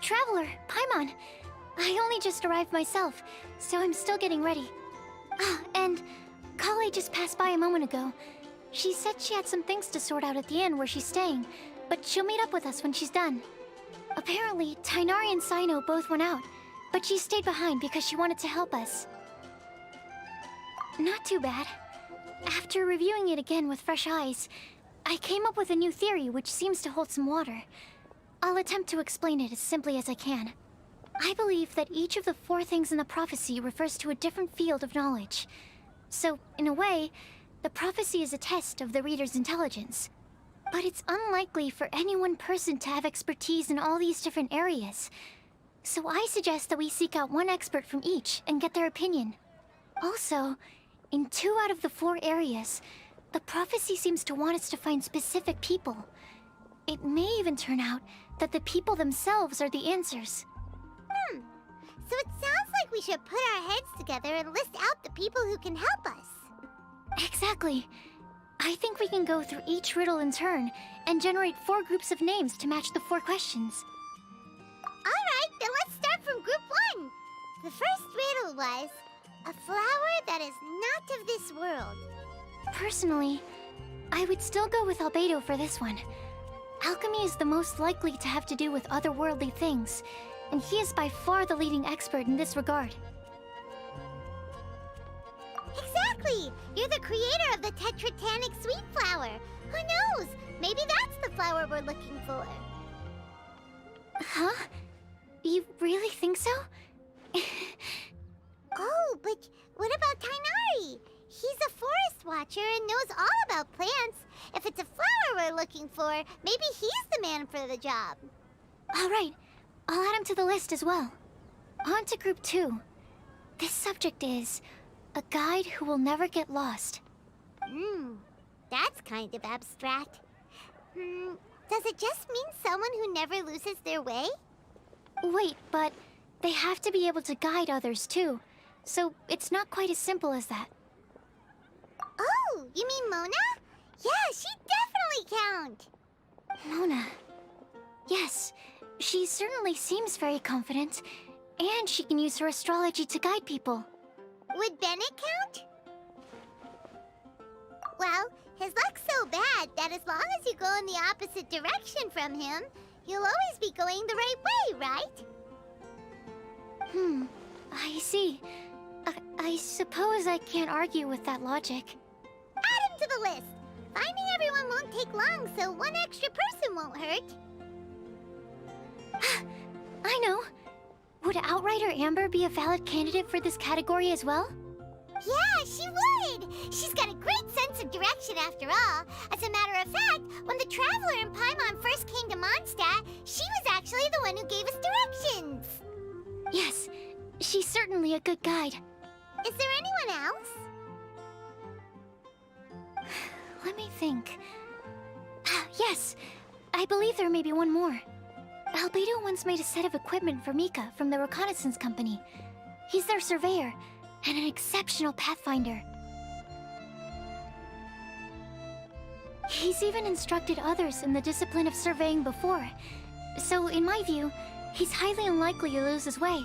Traveler, Paimon. I only just arrived myself, so I'm still getting ready. Ah, and Kale just passed by a moment ago. She said she had some things to sort out at the inn where she's staying, but she'll meet up with us when she's done. Apparently, Tainari and Sino both went out, but she stayed behind because she wanted to help us. Not too bad. After reviewing it again with fresh eyes, I came up with a new theory which seems to hold some water. I'll attempt to explain it as simply as I can. I believe that each of the 4 things in the prophecy refers to a different field of knowledge. So, in a way, the prophecy is a test of the reader's intelligence. But it's unlikely for any one person to have expertise in all these different areas. So I suggest that we seek out one expert from each and get their opinion. Also, in 2 out of the 4 areas, the prophecy seems to want us to find specific people. It may even turn out that the people themselves are the answers. So it sounds like we should put our heads together and list out the people who can help us. Exactly. I think we can go through each riddle in turn and generate 4 groups of names to match the 4 questions. Alright, then let's start from group 1. The first riddle was, a flower that is not of this world. Personally, I would still go with Albedo for this one. Alchemy is the most likely to have to do with otherworldly things, and he is by far the leading expert in this regard. Exactly! You're the creator of the tetratanic sweet flower. Who knows? Maybe that's the flower we're looking for. Huh? You really think so? Oh, but what about Tainari? He's a forest watcher and knows all about plants. If it's a flower we're looking for, maybe he's the man for the job. All right, I'll add him to the list as well. On to group 2. This subject is a guide who will never get lost. That's kind of abstract. Does it just mean someone who never loses their way? Wait, but they have to be able to guide others too, so it's not quite as simple as that. Oh, you mean Mona? Yeah, she definitely count. Mona. Yes, she certainly seems very confident, and she can use her astrology to guide people. Would Bennett count? Well, his luck's so bad that as long as you go in the opposite direction from him, you'll always be going the right way, right? I see. I suppose I can't argue with that logic. Add him to the list. Finding everyone won't take long, so one extra person won't hurt. I know. Would Outrider Amber be a valid candidate for this category as well? Yeah, she would! She's got a great sense of direction after all. As a matter of fact, when the Traveler and Paimon first came to Mondstadt, she was actually the one who gave us directions. Yes, she's certainly a good guide. Is there anyone else? Let me think. Yes, I believe there may be one more. Albedo once made a set of equipment for Mika from the reconnaissance company. He's their surveyor and an exceptional pathfinder. He's even instructed others in the discipline of surveying before. So, in my view, he's highly unlikely to lose his way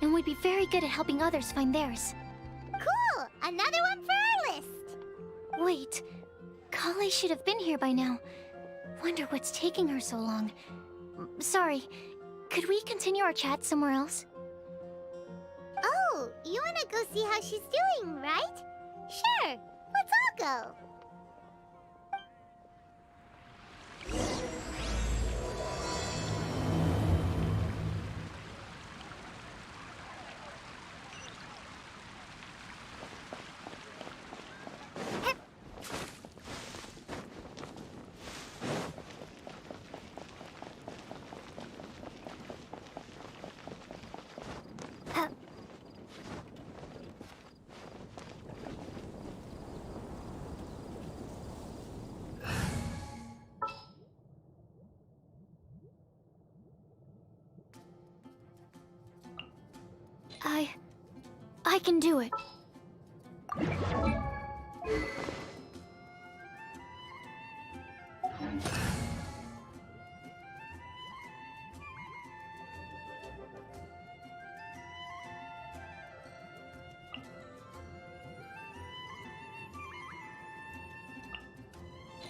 and would be very good at helping others find theirs. Cool! Another one for our list! Wait, Kale should have been here by now. Wonder what's taking her so long. Sorry, could we continue our chat somewhere else? Oh, you wanna go see how she's doing, right? Sure, let's all go. I can do it.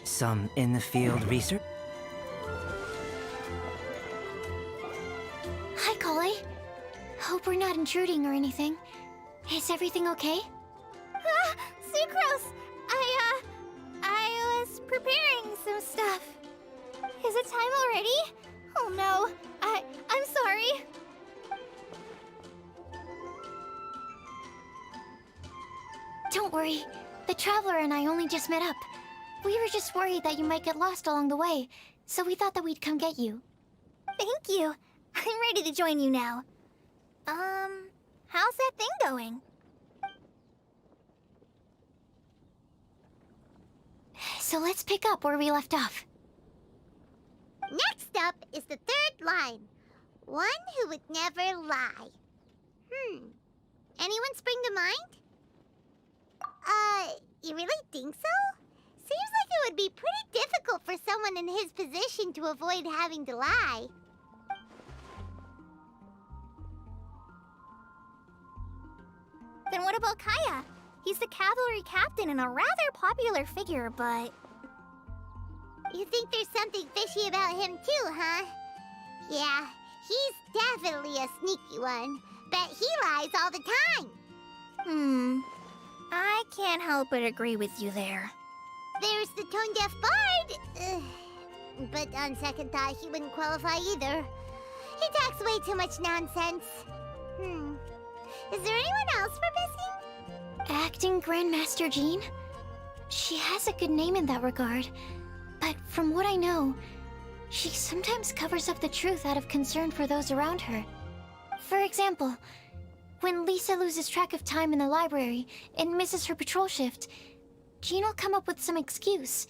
Some in-the-field research? Hi, Kale. Hope we're not intruding or anything. Is everything okay? Sucrose! I was preparing some stuff. Is it time already? Oh no, I'm sorry. Don't worry. The Traveler and I only just met up. We were just worried that you might get lost along the way, so we thought that we'd come get you. Thank you. I'm ready to join you now. How's that thing going? So let's pick up where we left off. Next up is the third line. One who would never lie. Anyone spring to mind? You really think so? Seems like it would be pretty difficult for someone in his position to avoid having to lie. Then what about Kaya? He's the cavalry captain and a rather popular figure, but... You think there's something fishy about him too, huh? Yeah, he's definitely a sneaky one. Bet he lies all the time. I can't help but agree with you there. There's the tone-deaf bard. But on second thought, he wouldn't qualify either. He talks way too much nonsense. Is there anyone else we're missing? Acting Grandmaster Jean? She has a good name in that regard. But from what I know, she sometimes covers up the truth out of concern for those around her. For example, when Lisa loses track of time in the library and misses her patrol shift, Jean will come up with some excuse,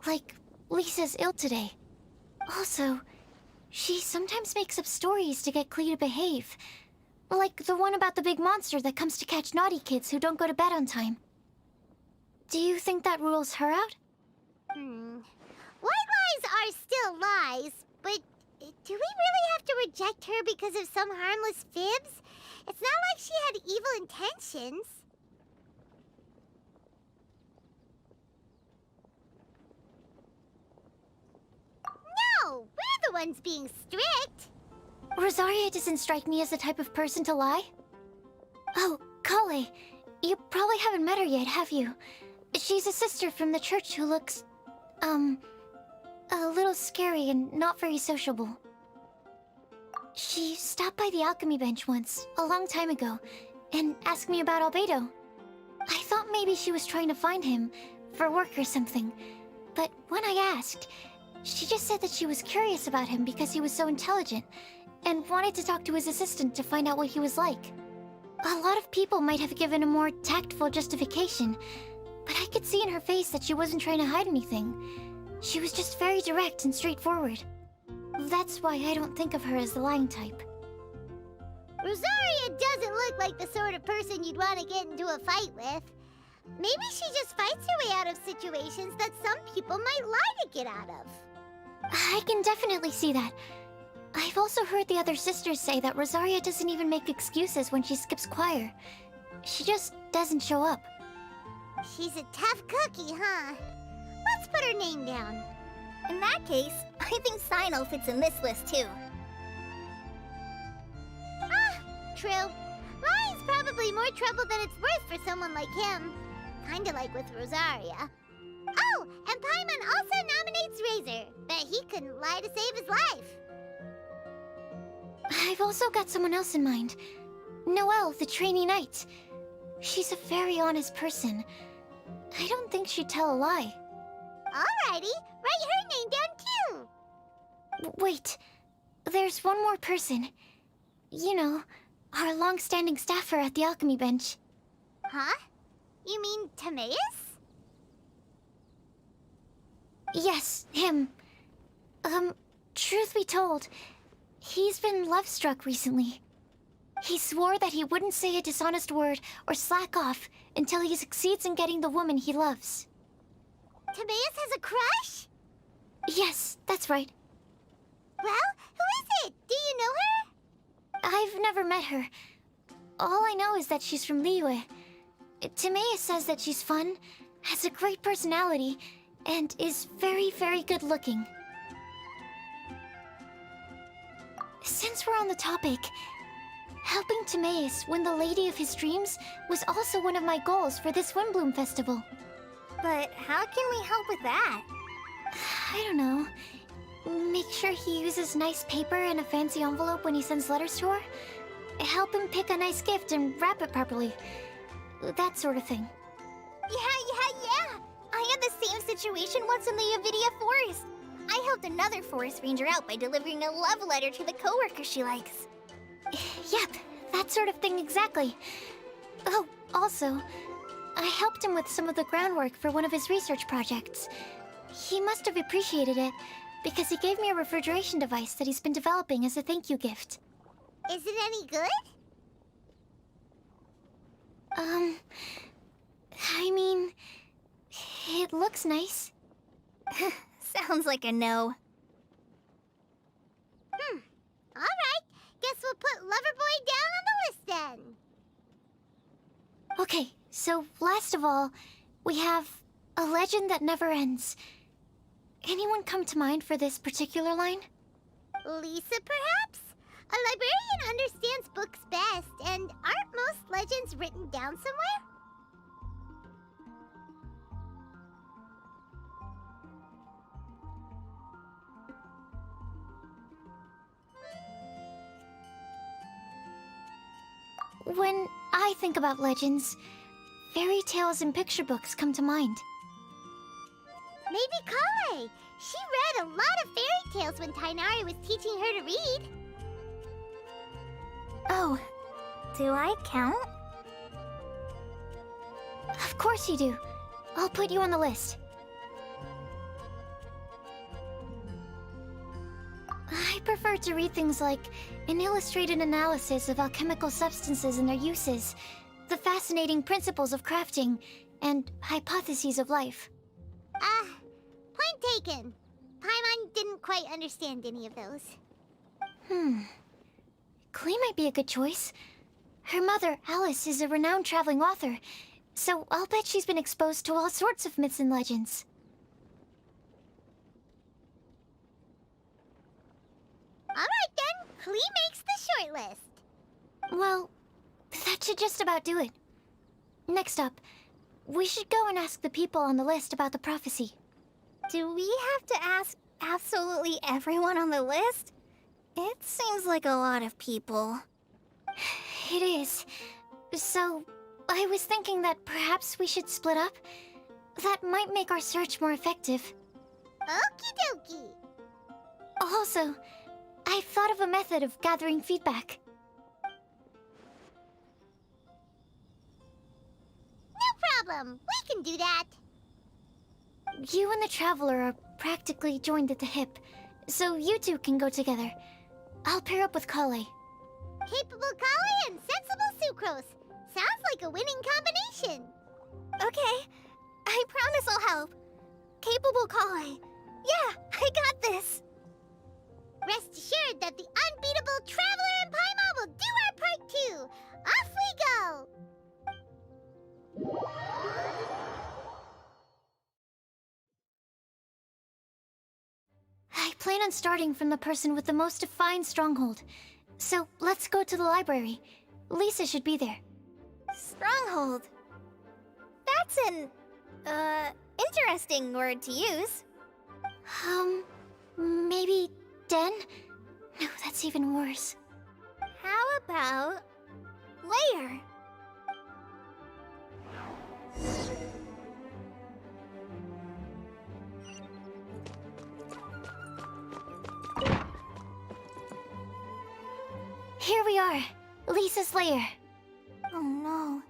like Lisa's ill today. Also, she sometimes makes up stories to get Clea to behave, like the one about the big monster that comes to catch naughty kids who don't go to bed on time. Do you think that rules her out? White lies are still lies, but do we really have to reject her because of some harmless fibs? It's not like she had evil intentions. No, we're the ones being strict. Rosaria doesn't strike me as the type of person to lie. Oh, Kale, you probably haven't met her yet, have you? She's a sister from the church who looks, a little scary and not very sociable. She stopped by the alchemy bench once, a long time ago, and asked me about Albedo. I thought maybe she was trying to find him, for work or something. But when I asked, she just said that she was curious about him because he was so intelligent, and wanted to talk to his assistant to find out what he was like. A lot of people might have given a more tactful justification, but I could see in her face that she wasn't trying to hide anything. She was just very direct and straightforward. That's why I don't think of her as the lying type. Rosaria doesn't look like the sort of person you'd want to get into a fight with. Maybe she just fights her way out of situations that some people might lie to get out of. I can definitely see that. I've also heard the other sisters say that Rosaria doesn't even make excuses when she skips choir. She just doesn't show up. She's a tough cookie, huh? Let's put her name down. In that case, I think Sino fits in this list too. True. Lying's probably more trouble than it's worth for someone like him. Kinda like with Rosaria. Oh, and Paimon also nominates Razor. Bet he couldn't lie to save his life. I've also got someone else in mind. Noelle, the trainee knight. She's a very honest person. I don't think she'd tell a lie. Alrighty, write her name down too. Wait, there's one more person. You know, our long-standing staffer at the alchemy bench. Huh? You mean Timaeus? Yes, him. Truth be told, he's been love-struck recently. He swore that he wouldn't say a dishonest word or slack off until he succeeds in getting the woman he loves. Timaeus has a crush? Yes, that's right. Well, who is it? Do you know her? I've never met her. All I know is that she's from Liyue. Timaeus says that she's fun, has a great personality, and is very, very good-looking. Since we're on the topic, helping Timaeus win the lady of his dreams was also one of my goals for this Windbloom Festival. But how can we help with that? I don't know. Make sure he uses nice paper and a fancy envelope when he sends letters to her. Help him pick a nice gift and wrap it properly. That sort of thing. situation once in the Avidia Forest. I helped another forest ranger out by delivering a love letter to the coworker she likes. Yep, that sort of thing exactly. Oh, also, I helped him with some of the groundwork for one of his research projects. He must have appreciated it, because he gave me a refrigeration device that he's been developing as a thank you gift. Is it any good? I mean, it looks nice. Sounds like a no. Alright, guess we'll put Loverboy down on the list then. Okay, so last of all, we have a legend that never ends. Anyone come to mind for this particular line? Lisa, perhaps? A librarian understands books best, and aren't most legends written down somewhere? When I think about legends, fairy tales and picture books come to mind. Maybe Kale. She read a lot of fairy tales when Tainari was teaching her to read. Oh, Do I count? of course you do. I'll put you on the list. I prefer to read things like an illustrated analysis of alchemical substances and their uses, the fascinating principles of crafting, and hypotheses of life. Point taken. Paimon didn't quite understand any of those. Klee might be a good choice. Her mother, Alice, is a renowned traveling author, so I'll bet she's been exposed to all sorts of myths and legends. Alright then, Klee makes the shortlist. Well, that should just about do it. Next up, we should go and ask the people on the list about the prophecy. Do we have to ask absolutely everyone on the list? It seems like a lot of people. It is. So, I was thinking that perhaps we should split up. That might make our search more effective. Okie dokie. Also, I've thought of a method of gathering feedback. No problem. We can do that. You and the Traveler are practically joined at the hip, so you two can go together. I'll pair up with Kale. Capable Kale and sensible Sucrose. Sounds like a winning combination. Okay. I promise I'll help. Capable Kale. Yeah, I got this. Rest assured that the unbeatable Traveler and Paimon will do our part too. Off we go. I plan on starting from the person with the most defined stronghold. So let's go to the library. Lisa should be there. Stronghold. That's an, interesting word to use. Maybe den? No, that's even worse. How about layer? Here we are, Lisa's lair. Oh no,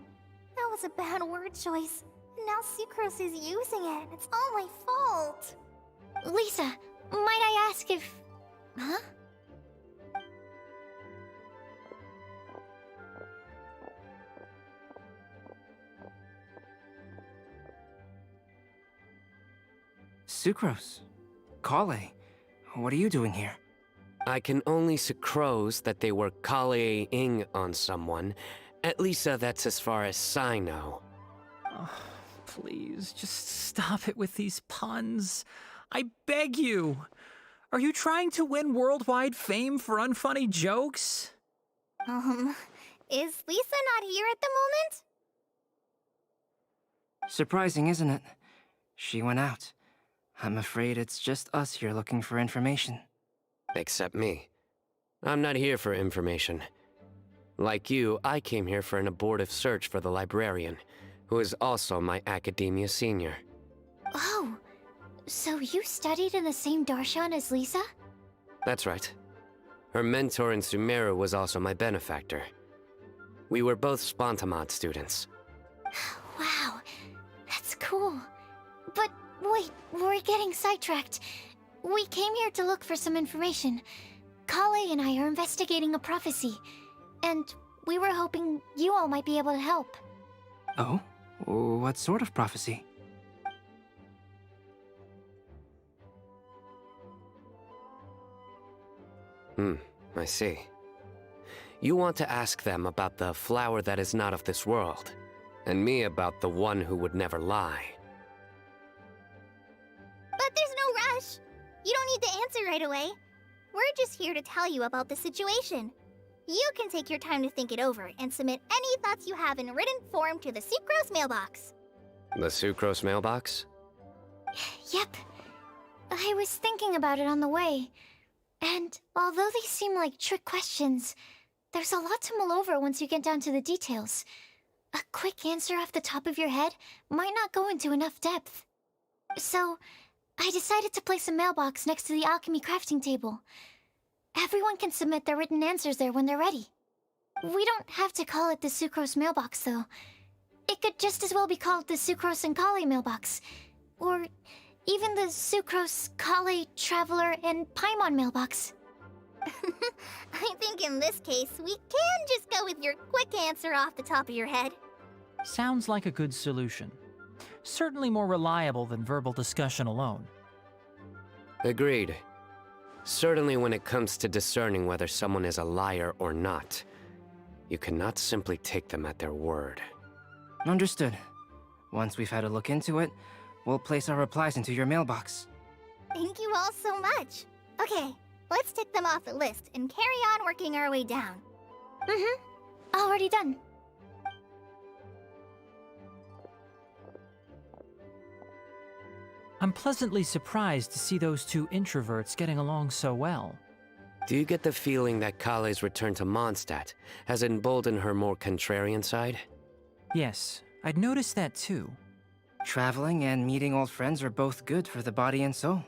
that was a bad word choice. Now Sucrose is using it. It's all my fault. Lisa, might I ask if... Huh? Sucrose. Kale. What are you doing here? I can only sucrose that they were Kale-ing on someone. At least that's as far as I know. Oh, please, just stop it with these puns. I beg you. Are you trying to win worldwide fame for unfunny jokes? Is Lisa not here at the moment? Surprising, isn't it? She went out. I'm afraid it's just us here looking for information. Except me. I'm not here for information. Like you, I came here for an abortive search for the librarian, who is also my academia senior. Oh, So you studied in the same darshan as Lisa? That's right. Her mentor in Sumeru was also my benefactor. We were both Spontamod students. Wow, that's cool. But wait, we're getting sidetracked. We came here to look for some information. Kale and I are investigating a prophecy, and we were hoping you all might be able to help. Oh? What sort of prophecy? I see. You want to ask them about the flower that is not of this world, and me about the one who would never lie. But there's no rush. You don't need to answer right away. We're just here to tell you about the situation. You can take your time to think it over and submit any thoughts you have in written form to the Sucrose mailbox. The Sucrose mailbox? Yep. I was thinking about it on the way. And although they seem like trick questions, there's a lot to mull over once you get down to the details. A quick answer off the top of your head might not go into enough depth. So, I decided to place a mailbox next to the alchemy crafting table. Everyone can submit their written answers there when they're ready. We don't have to call it the Sucrose mailbox, though. It could just as well be called the Sucrose and Kale mailbox. Or even the Sucrose, Kale, Traveler, and Paimon mailbox. I think in this case, we can just go with your quick answer off the top of your head. Sounds like a good solution. Certainly more reliable than verbal discussion alone. Agreed. Certainly when it comes to discerning whether someone is a liar or not, you cannot simply take them at their word. Understood. Once we've had a look into it, we'll place our replies into your mailbox. Thank you all so much. Okay, let's tick them off the list and carry on working our way down. Already done. I'm pleasantly surprised to see those two introverts getting along so well. Do you get the feeling that Kale's return to Mondstadt has emboldened her more contrarian side? Yes, I'd noticed that too. Traveling and meeting old friends are both good for the body and soul.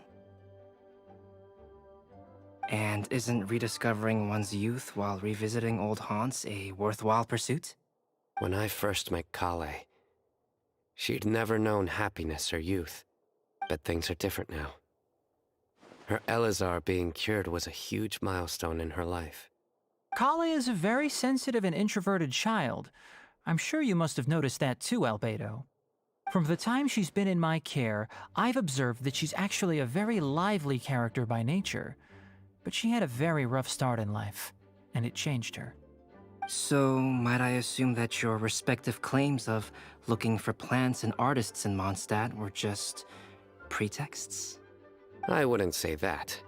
And isn't rediscovering one's youth while revisiting old haunts a worthwhile pursuit? When I first met Kale, she'd never known happiness or youth. But things are different now. Her Elazar being cured was a huge milestone in her life. Kale is a very sensitive and introverted child. I'm sure you must have noticed that too, Albedo. From the time she's been in my care, I've observed that she's actually a very lively character by nature. But she had a very rough start in life, and it changed her. So, might I assume that your respective claims of looking for plants and artists in Mondstadt were just pretexts? I wouldn't say that.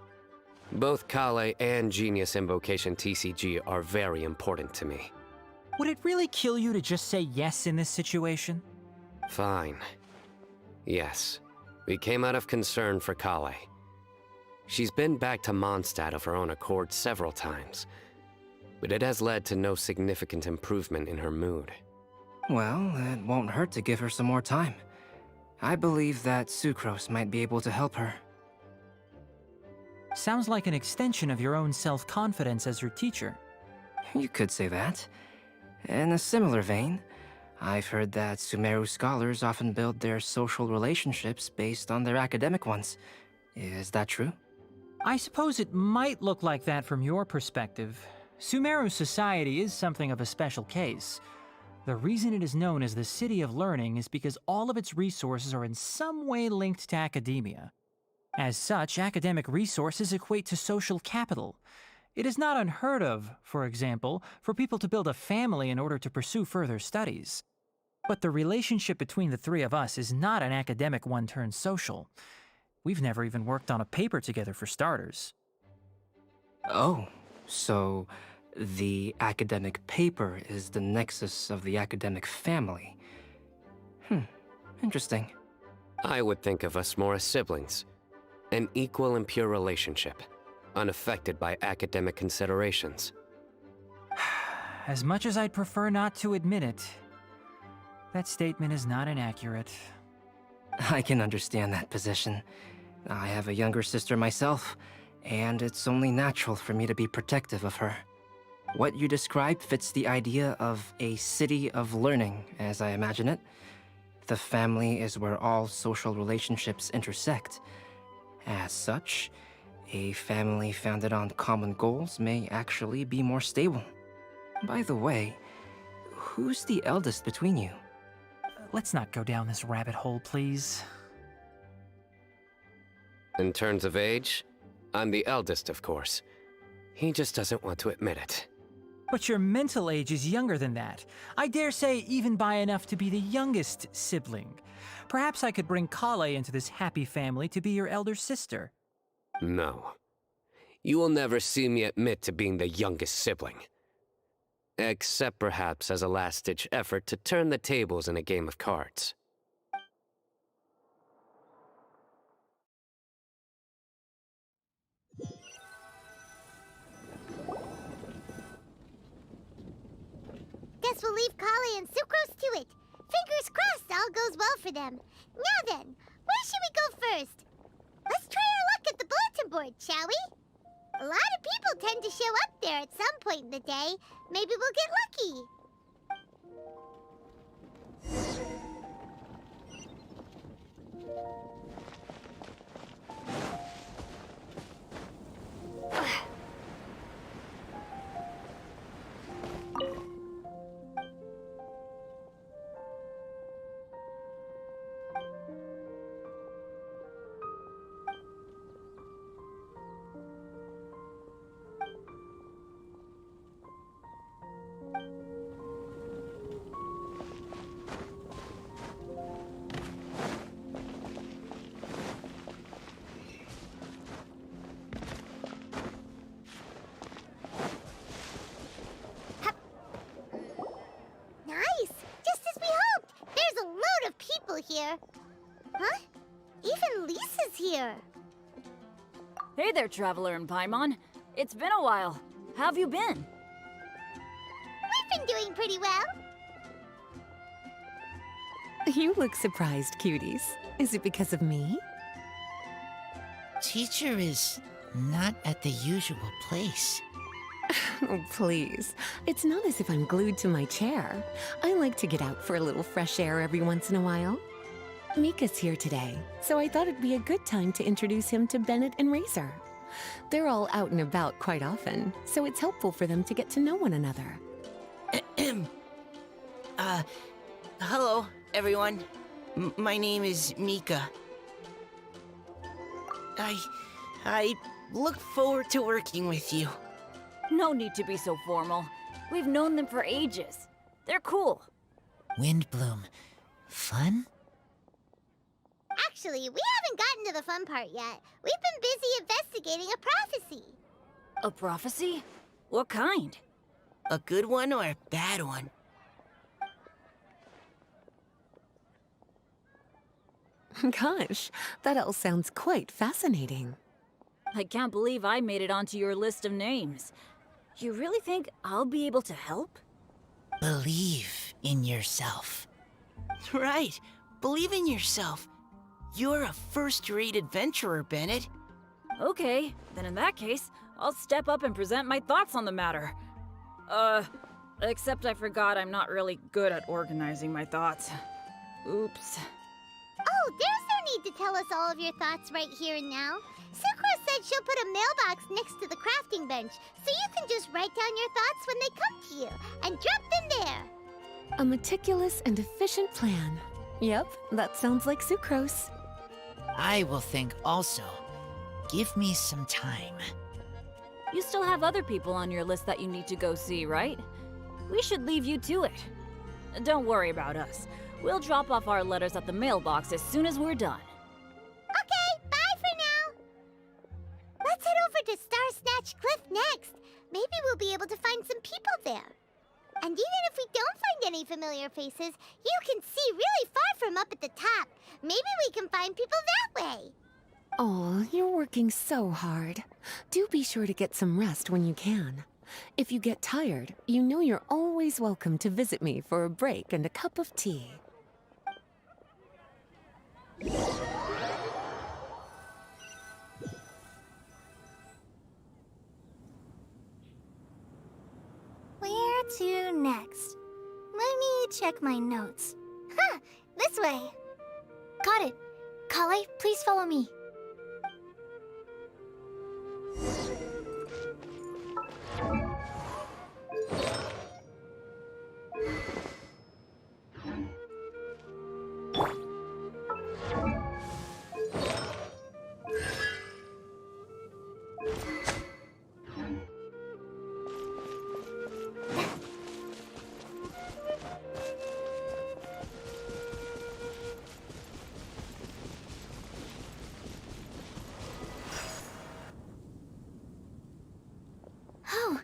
Both Kale and Genius Invocation TCG are very important to me. Would it really kill you to just say yes in this situation? Fine. Yes, we came out of concern for Kale. She's been back to Mondstadt of her own accord several times, but it has led to no significant improvement in her mood. Well, it won't hurt to give her some more time. I believe that Sucrose might be able to help her. Sounds like an extension of your own self-confidence as her teacher. You could say that. In a similar vein, I've heard that Sumeru scholars often build their social relationships based on their academic ones. Is that true? I suppose it might look like that from your perspective. Sumeru society is something of a special case. The reason it is known as the City of Learning is because all of its resources are in some way linked to academia. As such, academic resources equate to social capital. It is not unheard of, for example, for people to build a family in order to pursue further studies. But the relationship between the three of us is not an academic one turned social. We've never even worked on a paper together for starters. Oh, so the academic paper is the nexus of the academic family. Interesting. I would think of us more as siblings. An equal and pure relationship, unaffected by academic considerations. As much as I'd prefer not to admit it, that statement is not inaccurate. I can understand that position. I have a younger sister myself, and it's only natural for me to be protective of her. What you described fits the idea of a city of learning, as I imagine it. The family is where all social relationships intersect. As such, a family founded on common goals may actually be more stable. By the way, who's the eldest between you? Let's not go down this rabbit hole, please. In terms of age, I'm the eldest, of course. He just doesn't want to admit it. But your mental age is younger than that. I dare say even by enough to be the youngest sibling. Perhaps I could bring Kale into this happy family to be your elder sister. No. You will never see me admit to being the youngest sibling. Except perhaps as a last-ditch effort to turn the tables in a game of cards. Guess we'll leave Kale and Sucrose to it. Fingers crossed all goes well for them. Now then, where should we go first? Let's try our luck at the bulletin board, shall we? A lot of people tend to show up there at some point in the day. Maybe we'll get lucky. Here. Huh? Even Lisa's here. Hey there, Traveler and Paimon. It's been a while. How have you been? We've been doing pretty well. You look surprised, cuties. Is it because of me? Teacher is not at the usual place. Oh, please. It's not as if I'm glued to my chair. I like to get out for a little fresh air every once in a while. Mika's here today, so I thought it'd be a good time to introduce him to Bennett and Razor. They're all out and about quite often, so it's helpful for them to get to know one another. Hello, everyone. My name is Mika. I look forward to working with you. No need to be so formal. We've known them for ages. They're cool. Windbloom. Fun? Actually, we haven't gotten to the fun part yet. We've been busy investigating a prophecy. A prophecy? What kind? A good one or a bad one? Gosh, that all sounds quite fascinating. I can't believe I made it onto your list of names. You really think I'll be able to help? Believe in yourself. Right. Believe in yourself. You're a first-rate adventurer, Bennett. Okay, then in that case, I'll step up and present my thoughts on the matter. Except I forgot I'm not really good at organizing my thoughts. Oops. Oh, there's no need to tell us all of your thoughts right here and now. Sucrose said she'll put a mailbox next to the crafting bench, so you can just write down your thoughts when they come to you, and drop them there. A meticulous and efficient plan. Yep, that sounds like Sucrose. I will think also. Give me some time. You still have other people on your list that you need to go see, right? We should leave you to it. Don't worry about us. We'll drop off our letters at the mailbox as soon as we're done. Okay, bye for now. Let's head over to Star Snatch Cliff next. Maybe we'll be able to find some people there. And even if we don't find any familiar faces, you can see really far from up at the top. Maybe we can find people that way. Oh, you're working so hard. Do be sure to get some rest when you can. If you get tired, you know you're always welcome to visit me for a break and a cup of tea. to next? Let me check my notes. Huh, this way. Got it. Kale, please follow me. Oh,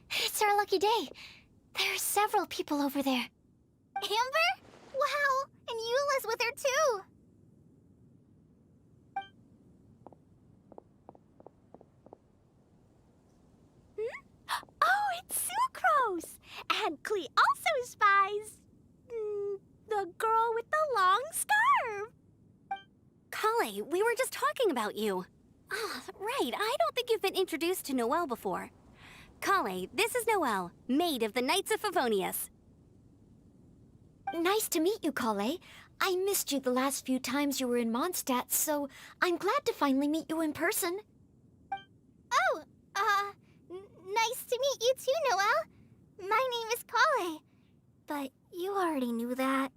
it's our lucky day. There are several people over there. Amber? Wow, and Eula's with her too. Oh, it's Sucrose! And Klee also spies the girl with the long scarf. Kale, we were just talking about you. Ah, right, I don't think you've been introduced to Noelle before. Kale, this is Noelle, maid of the Knights of Favonius. Nice to meet you, Kale. I missed you the last few times you were in Mondstadt, so I'm glad to finally meet you in person. Oh, nice to meet you too, Noelle. My name is Kale. But you already knew that.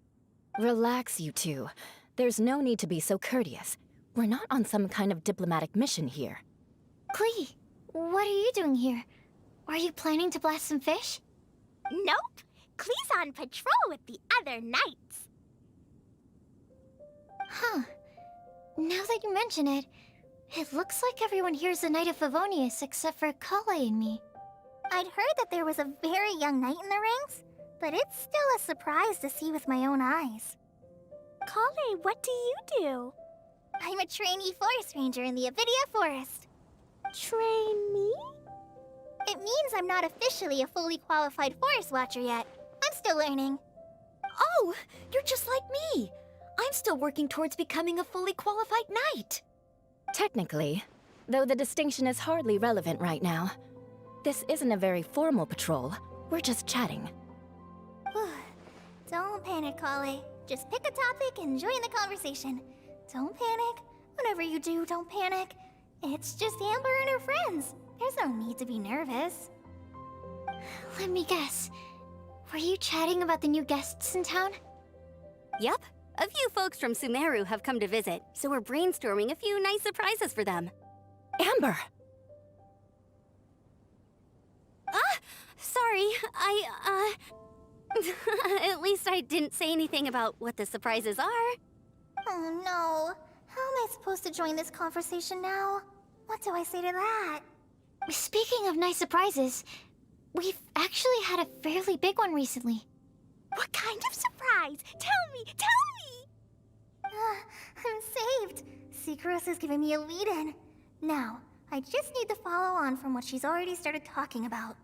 Relax, you two. There's no need to be so courteous. We're not on some kind of diplomatic mission here. Klee, what are you doing here? Are you planning to blast some fish? Nope. Klee's on patrol with the other knights. Huh. Now that you mention it, it looks like everyone here is a Knight of Favonius except for Kale and me. I'd heard that there was a very young knight in the ranks, but it's still a surprise to see with my own eyes. Kale, what do you do? I'm a trainee forest ranger in the Avidia Forest. Trainee? It means I'm not officially a fully qualified forest watcher yet. I'm still learning. Oh, you're just like me. I'm still working towards becoming a fully qualified knight. Technically, though the distinction is hardly relevant right now. This isn't a very formal patrol. We're just chatting. Don't panic, Kale. Just pick a topic and join the conversation. Don't panic. Whatever you do, don't panic. It's just Amber and her friends. There's no need to be nervous. Let me guess. Were you chatting about the new guests in town? Yup. A few folks from Sumeru have come to visit, so we're brainstorming a few nice surprises for them. Amber! Sorry, At least I didn't say anything about what the surprises are. Oh no. How am I supposed to join this conversation now? What do I say to that? Speaking of nice surprises, we've actually had a fairly big one recently. What kind of surprise? Tell me! I'm saved. Sucrose is giving me a lead-in. Now, I just need to follow on from what she's already started talking about.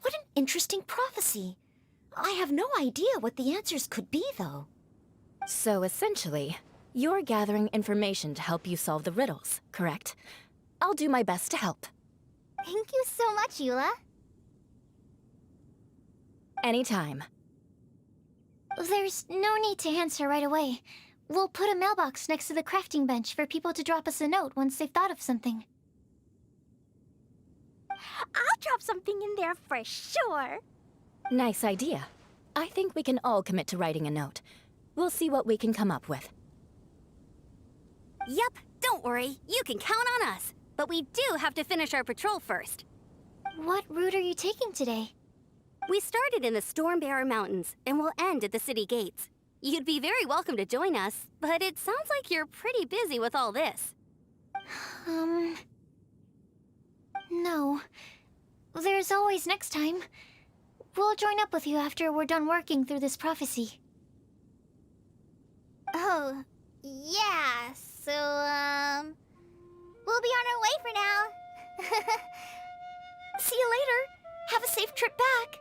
What an interesting prophecy. I have no idea what the answers could be, though. So essentially, you're gathering information to help you solve the riddles, correct? I'll do my best to help. Thank you so much, Eula. Anytime. There's no need to answer right away. We'll put a mailbox next to the crafting bench for people to drop us a note once they've thought of something. I'll drop something in there for sure. Nice idea. I think we can all commit to writing a note. We'll see what we can come up with. Yup, don't worry. You can count on us. But we do have to finish our patrol first. What route are you taking today? We started in the Stormbearer Mountains, and we'll end at the city gates. You'd be very welcome to join us, but it sounds like you're pretty busy with all this. No. There's always next time. We'll join up with you after we're done working through this prophecy. Oh, yeah, so, we'll be on our way for now. See you later. Have a safe trip back.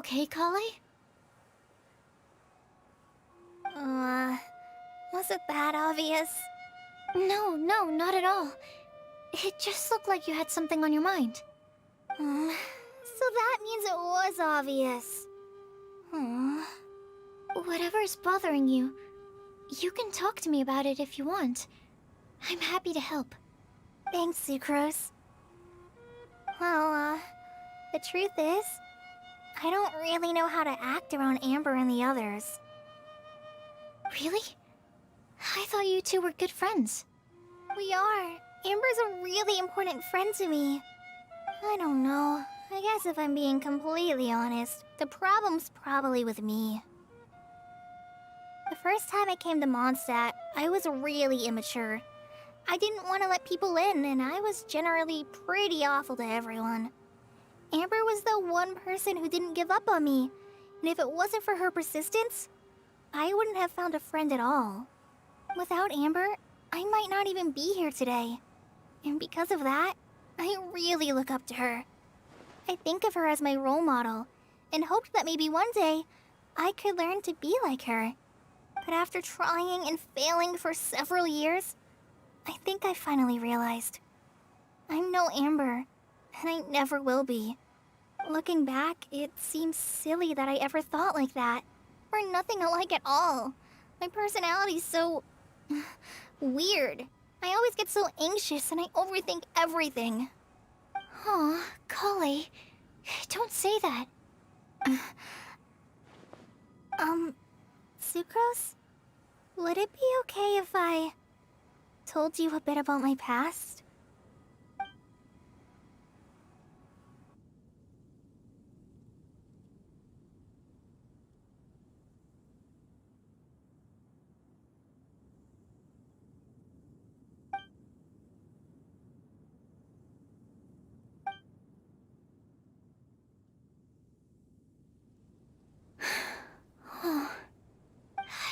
okay, Kale? Was it that obvious? No, not at all. It just looked like you had something on your mind. So that means it was obvious. Whatever's bothering you, you can talk to me about it if you want. I'm happy to help. Thanks, Sucrose. Well, the truth is, I don't really know how to act around Amber and the others. Really? I thought you two were good friends. We are. Amber's a really important friend to me. I don't know. I guess if I'm being completely honest, the problem's probably with me. The first time I came to Mondstadt, I was really immature. I didn't want to let people in, and I was generally pretty awful to everyone. Amber was the one person who didn't give up on me, and if it wasn't for her persistence, I wouldn't have found a friend at all. Without Amber, I might not even be here today. And because of that, I really look up to her. I think of her as my role model, and hoped that maybe one day, I could learn to be like her. But after trying and failing for several years, I think I finally realized. I'm no Amber, and I never will be. Looking back, it seems silly that I ever thought like that. We're nothing alike at all. My personality's so... weird. I always get so anxious and I overthink everything. Aw, Kale, don't say that. Sucrose? Would it be okay if I told you a bit about my past?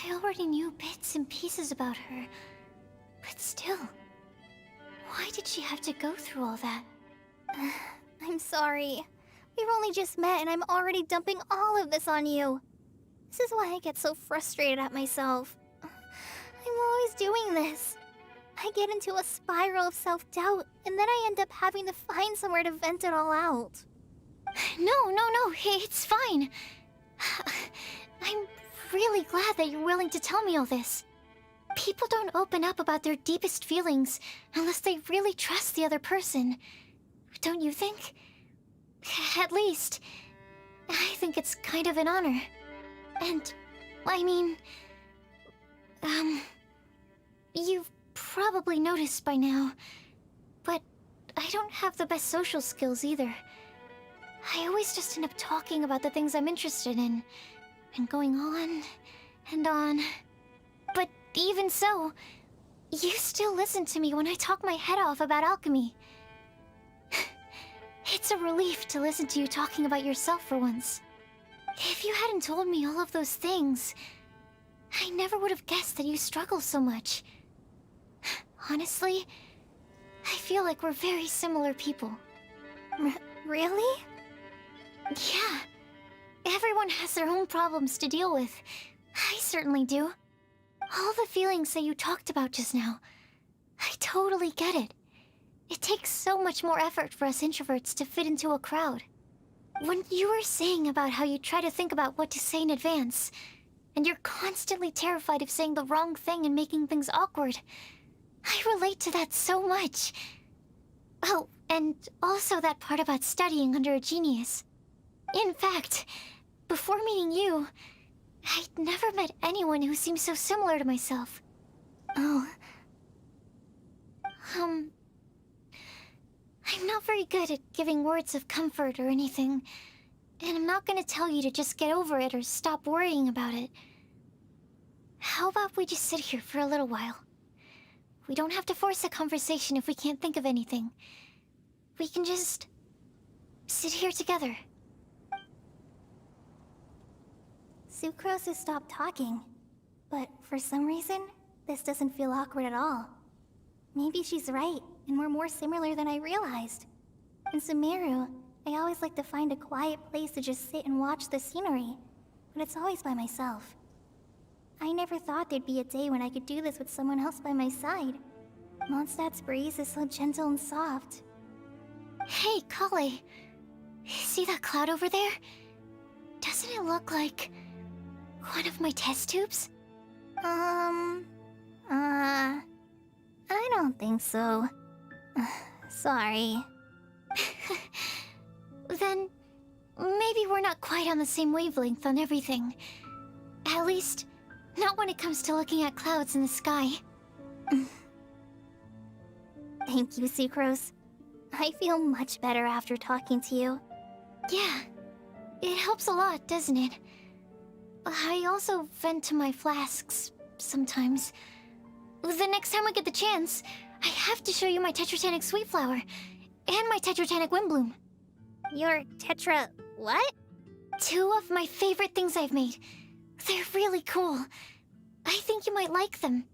I already knew bits and pieces about her, but still, why did she have to go through all that? I'm sorry. We've only just met and I'm already dumping all of this on you. This is why I get so frustrated at myself. I'm always doing this. I get into a spiral of self-doubt, and then I end up having to find somewhere to vent it all out. No, it's fine. I'm really glad that you're willing to tell me all this. People don't open up about their deepest feelings unless they really trust the other person. Don't you think? At least, I think it's kind of an honor. And, I mean... You've probably noticed by now, but I don't have the best social skills either. I always just end up talking about the things I'm interested in, and going on and on. But even so, you still listen to me when I talk my head off about alchemy. It's a relief to listen to you talking about yourself for once. If you hadn't told me all of those things, I never would have guessed that you struggle so much. Honestly, I feel like we're very similar people. Really? Yeah. Everyone has their own problems to deal with. I certainly do. All the feelings that you talked about just now, I totally get it. It takes so much more effort for us introverts to fit into a crowd. When you were saying about how you try to think about what to say in advance, and you're constantly terrified of saying the wrong thing and making things awkward, I relate to that so much. Oh, and also that part about studying under a genius. In fact, before meeting you, I'd never met anyone who seemed so similar to myself. Oh. I'm not very good at giving words of comfort or anything, and I'm not gonna tell you to just get over it or stop worrying about it. How about we just sit here for a little while? We don't have to force a conversation if we can't think of anything. We can just sit here together. Sucrose has stopped talking, but for some reason, this doesn't feel awkward at all. Maybe she's right, and we're more similar than I realized. And Sumeru, I always like to find a quiet place to just sit and watch the scenery, but it's always by myself. I never thought there'd be a day when I could do this with someone else by my side. Mondstadt's breeze is so gentle and soft. Hey, Kale. See that cloud over there? Doesn't it look like one of my test tubes? I don't think so. Sorry. Then maybe we're not quite on the same wavelength on everything. At least, not when it comes to looking at clouds in the sky. Thank you, Sucrose. I feel much better after talking to you. Yeah, it helps a lot, doesn't it? I also vent to my flasks sometimes. The next time we get the chance, I have to show you my Tetratanic Sweet Flower and my Tetratanic Windbloom. Your Tetra... what? 2 of my favorite things I've made. They're really cool. I think you might like them.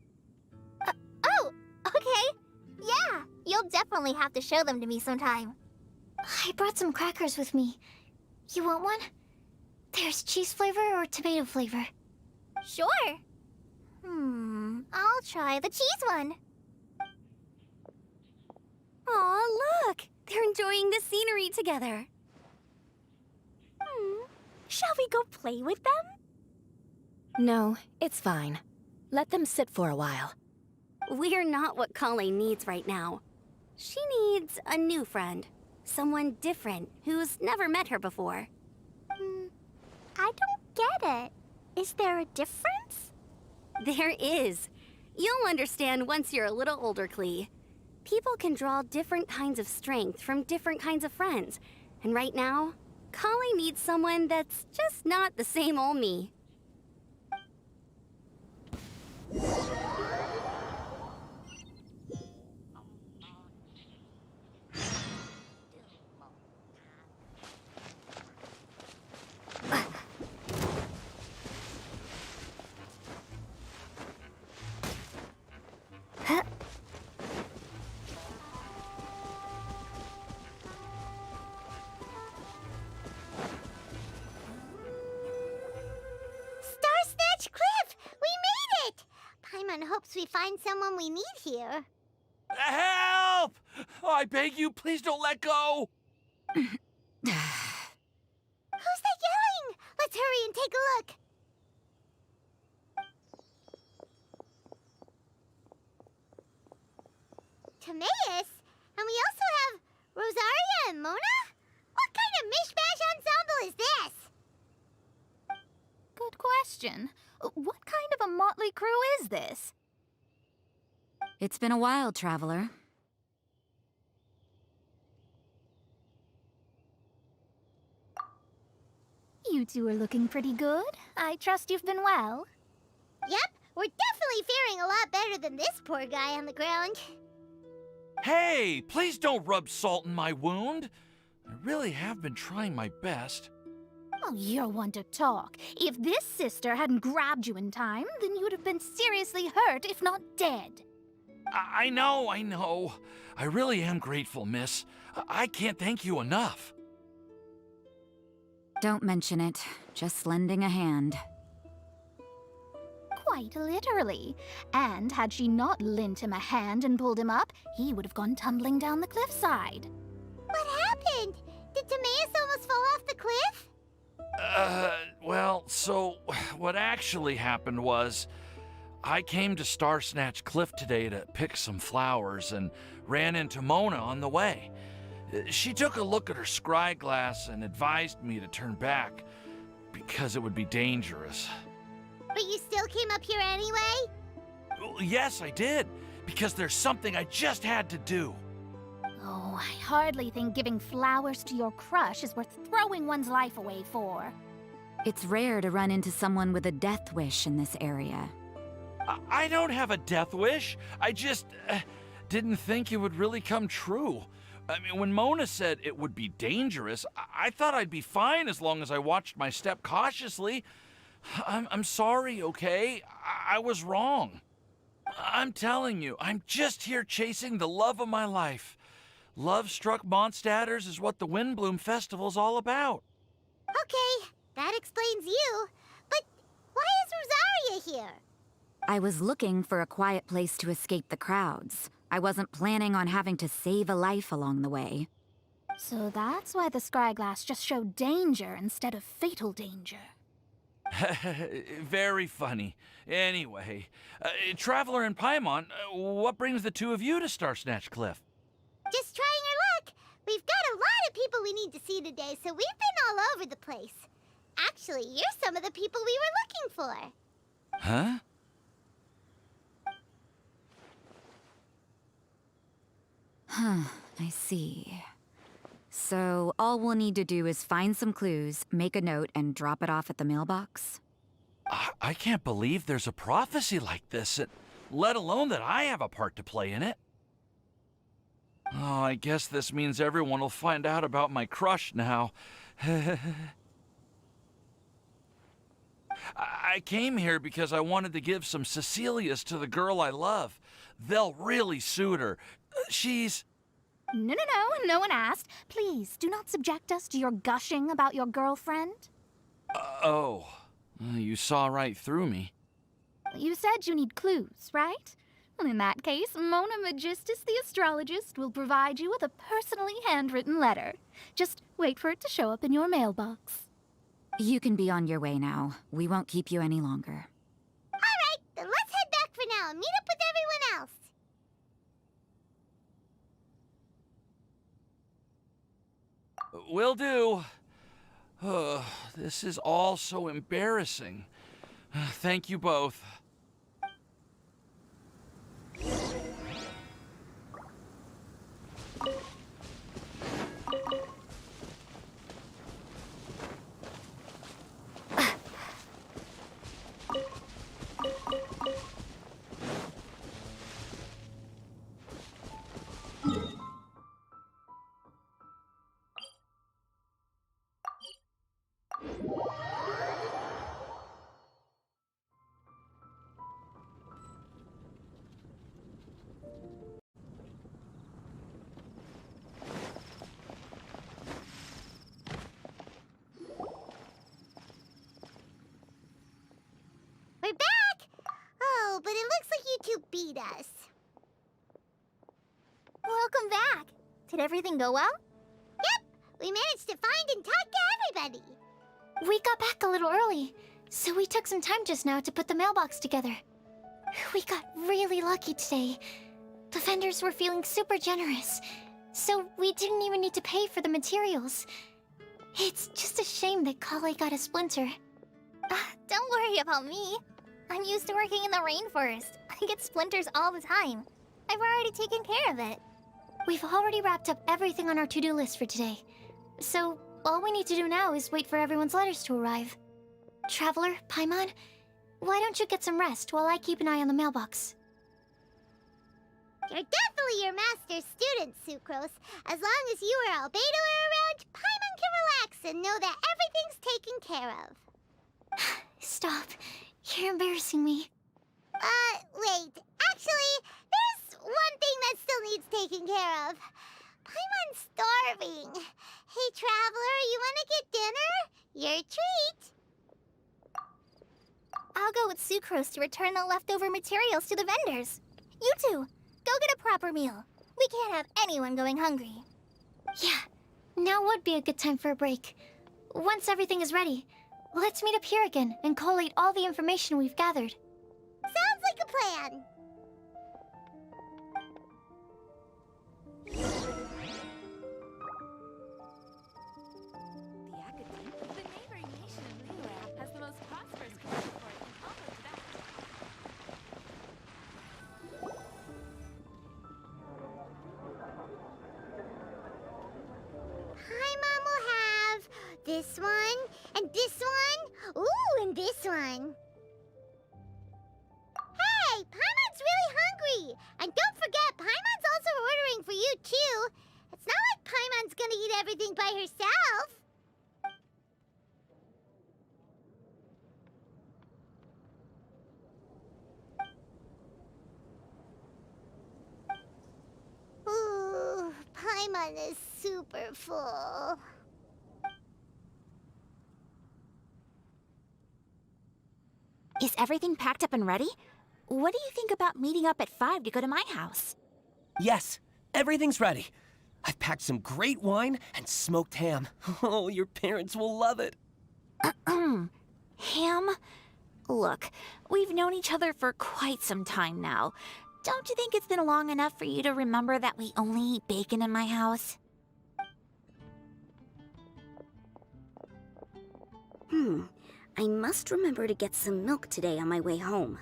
Oh, okay. Yeah, you'll definitely have to show them to me sometime. I brought some crackers with me. You want one? There's cheese flavor or tomato flavor. Sure. I'll try the cheese one. Aw, look! They're enjoying the scenery together. Shall we go play with them? No, it's fine. Let them sit for a while. We're not what Kale needs right now. She needs a new friend. Someone different who's never met her before. I don't get it. Is there a difference? There is. You'll understand once you're a little older, Klee. People can draw different kinds of strength from different kinds of friends. And right now, Kale needs someone that's just not the same old me. Hopes we find someone we need here. Help! I beg you, please don't let go! Who's that yelling? Let's hurry and take a look. Timaeus? And we also have Rosaria and Mona? What kind of mishmash ensemble is this? Good question. What kind of a motley crew is this? It's been a while, traveler. You two are looking pretty good. I trust you've been well. Yep, we're definitely faring a lot better than this poor guy on the ground. Hey, please don't rub salt in my wound. I really have been trying my best. Oh, you're one to talk. If this sister hadn't grabbed you in time, then you'd have been seriously hurt, if not dead. I know. I really am grateful, miss. I can't thank you enough. Don't mention it. Just lending a hand. Quite literally. And had she not lent him a hand and pulled him up, he would have gone tumbling down the cliffside. What happened? Did Timaeus almost fall off the cliff? Well, so what actually happened was I came to Star Snatch Cliff today to pick some flowers and ran into Mona on the way. She took a look at her scry glass and advised me to turn back because it would be dangerous. But you still came up here anyway? Yes, I did, because there's something I just had to do. Oh, I hardly think giving flowers to your crush is worth throwing one's life away for. It's rare to run into someone with a death wish in this area. I don't have a death wish. I just didn't think it would really come true. I mean, when Mona said it would be dangerous, I thought I'd be fine as long as I watched my step cautiously. I'm sorry, okay? I was wrong. I'm telling you, I'm just here chasing the love of my life. Love-struck Mondstadters is what the Windbloom Festival's all about. Okay, that explains you. But why is Rosaria here? I was looking for a quiet place to escape the crowds. I wasn't planning on having to save a life along the way. So that's why the Scryglass just showed danger instead of fatal danger. Very funny. Anyway, Traveler and Paimon, what brings the two of you to Star Snatch Cliff? Just trying our luck. We've got a lot of people we need to see today, so we've been all over the place. Actually, you're some of the people we were looking for. Huh? I see. So, all we'll need to do is find some clues, make a note, and drop it off at the mailbox? I can't believe there's a prophecy like this, let alone that I have a part to play in it. Oh, I guess this means everyone will find out about my crush now. I came here because I wanted to give some Cecilias to the girl I love. They'll really suit her. She's... No, no one asked. Please, do not subject us to your gushing about your girlfriend. Oh, you saw right through me. You said you need clues, right? Well, in that case, Mona Magistus the astrologist will provide you with a personally handwritten letter. Just wait for it to show up in your mailbox. You can be on your way now. We won't keep you any longer. All right, then let's head back for now and meet up with everyone else. Will do. This is all so embarrassing. Thank you both. We're back! Oh, but it looks like you two beat us. Welcome back. Did everything go well? Yep, we managed to find and talk to everybody. We got back a little early, so we took some time just now to put the mailbox together. We got really lucky today. The vendors were feeling super generous, so we didn't even need to pay for the materials. It's just a shame that Kale got a splinter. Don't worry about me. I'm used to working in the rainforest. I get splinters all the time. I've already taken care of it. We've already wrapped up everything on our to-do list for today. So, all we need to do now is wait for everyone's letters to arrive. Traveler, Paimon, why don't you get some rest while I keep an eye on the mailbox? You're definitely your master's student, Sucrose. As long as you or Albedo are around, Paimon can relax and know that everything's taken care of. Stop. You're embarrassing me. Wait. Actually, there's one thing that still needs taking care of. Paimon's starving. Hey, Traveler, you want to get dinner? Your treat. I'll go with Sucrose to return the leftover materials to the vendors. You two, go get a proper meal. We can't have anyone going hungry. Yeah, now would be a good time for a break. Once everything is ready, let's meet up here again and collate all the information we've gathered. Sounds like a plan. The neighboring nation of Liyue has the most prosperous commercial port in all of Tibet. Paimon will have this one, and this one, ooh, and this one. Hey, Paimon's really hungry! And don't forget, Paimon's also ordering for you, too. It's not like Paimon's gonna eat everything by herself. Ooh, Paimon Paimon is super full. Is everything packed up and ready? What do you think about meeting up at 5 to go to my house? Yes, everything's ready. I've packed some great wine and smoked ham. Oh, your parents will love it. Ham? Look, we've known each other for quite some time now. Don't you think it's been long enough for you to remember that we only eat bacon in my house? I must remember to get some milk today on my way home.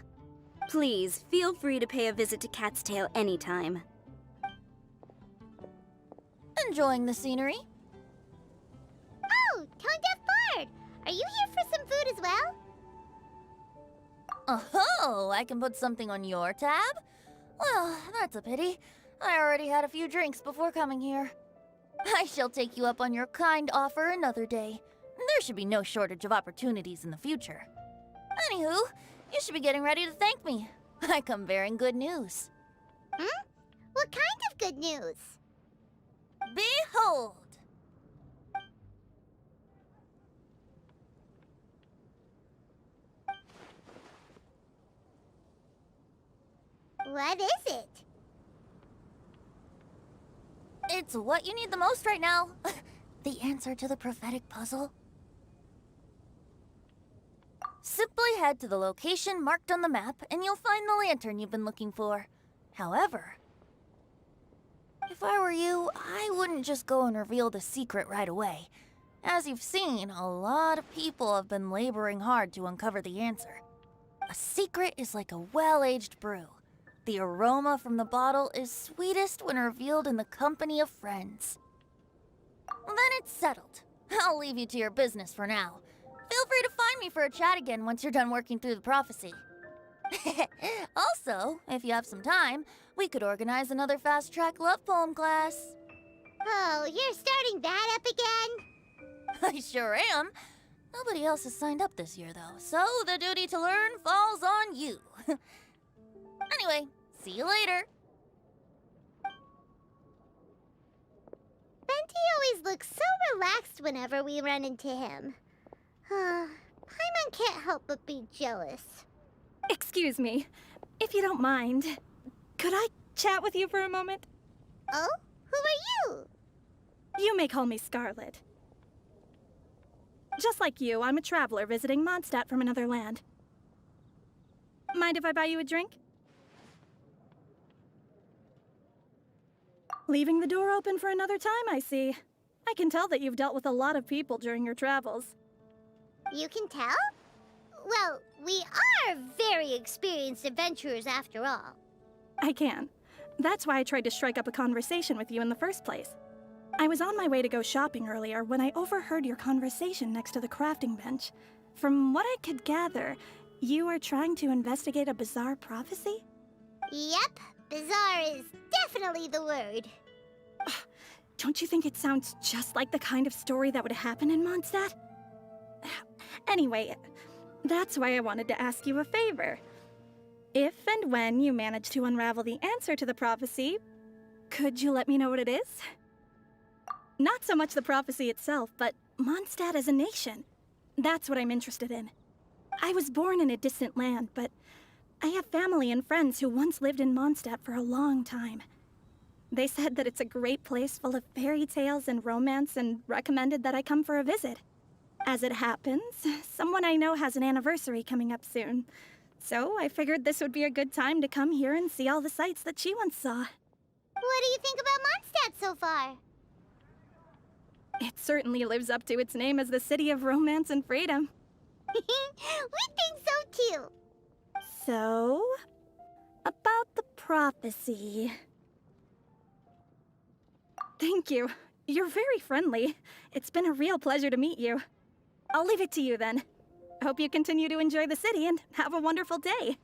Please, feel free to pay a visit to Cat's Tail anytime. Enjoying the scenery? Oh, Tone Deaf Bard! Are you here for some food as well? Oh, I can put something on your tab? Well, that's a pity. I already had a few drinks before coming here. I shall take you up on your kind offer another day. There should be no shortage of opportunities in the future. Anywho, you should be getting ready to thank me. I come bearing good news. What kind of good news? Behold! What is it? It's what you need the most right now. The answer to the prophetic puzzle. Simply head to the location marked on the map and you'll find the lantern you've been looking for. However, if I were you, I wouldn't just go and reveal the secret right away. As you've seen, a lot of people have been laboring hard to uncover the answer. A secret is like a well-aged brew. The aroma from the bottle is sweetest when revealed in the company of friends. Then it's settled. I'll leave you to your business for now. Feel free to find me for a chat again once you're done working through the prophecy. Also, if you have some time, we could organize another fast-track love poem class. Oh, you're starting that up again? I sure am. Nobody else has signed up this year, though, so the duty to learn falls on you. Anyway, see you later. Benti always looks so relaxed whenever we run into him. Paimon can't help but be jealous. Excuse me, if you don't mind, could I chat with you for a moment? Oh? Who are you? You may call me Scarlet. Just like you, I'm a traveler visiting Mondstadt from another land. Mind if I buy you a drink? Leaving the door open for another time, I see. I can tell that you've dealt with a lot of people during your travels. You can tell? Well, we are very experienced adventurers after all. I can. That's why I tried to strike up a conversation with you in the first place. I was on my way to go shopping earlier when I overheard your conversation next to the crafting bench. From what I could gather, you are trying to investigate a bizarre prophecy? Yep, bizarre is definitely the word. Don't you think it sounds just like the kind of story that would happen in Mondstadt? Anyway, that's why I wanted to ask you a favor. If and when you manage to unravel the answer to the prophecy, could you let me know what it is? Not so much the prophecy itself, but Mondstadt as a nation. That's what I'm interested in. I was born in a distant land, but I have family and friends who once lived in Mondstadt for a long time. They said that it's a great place full of fairy tales and romance and recommended that I come for a visit. As it happens, someone I know has an anniversary coming up soon. So I figured this would be a good time to come here and see all the sights that she once saw. What do you think about Mondstadt so far? It certainly lives up to its name as the city of romance and freedom. We think so too. So, about the prophecy. Thank you. You're very friendly. It's been a real pleasure to meet you. I'll leave it to you then. Hope you continue to enjoy the city and have a wonderful day.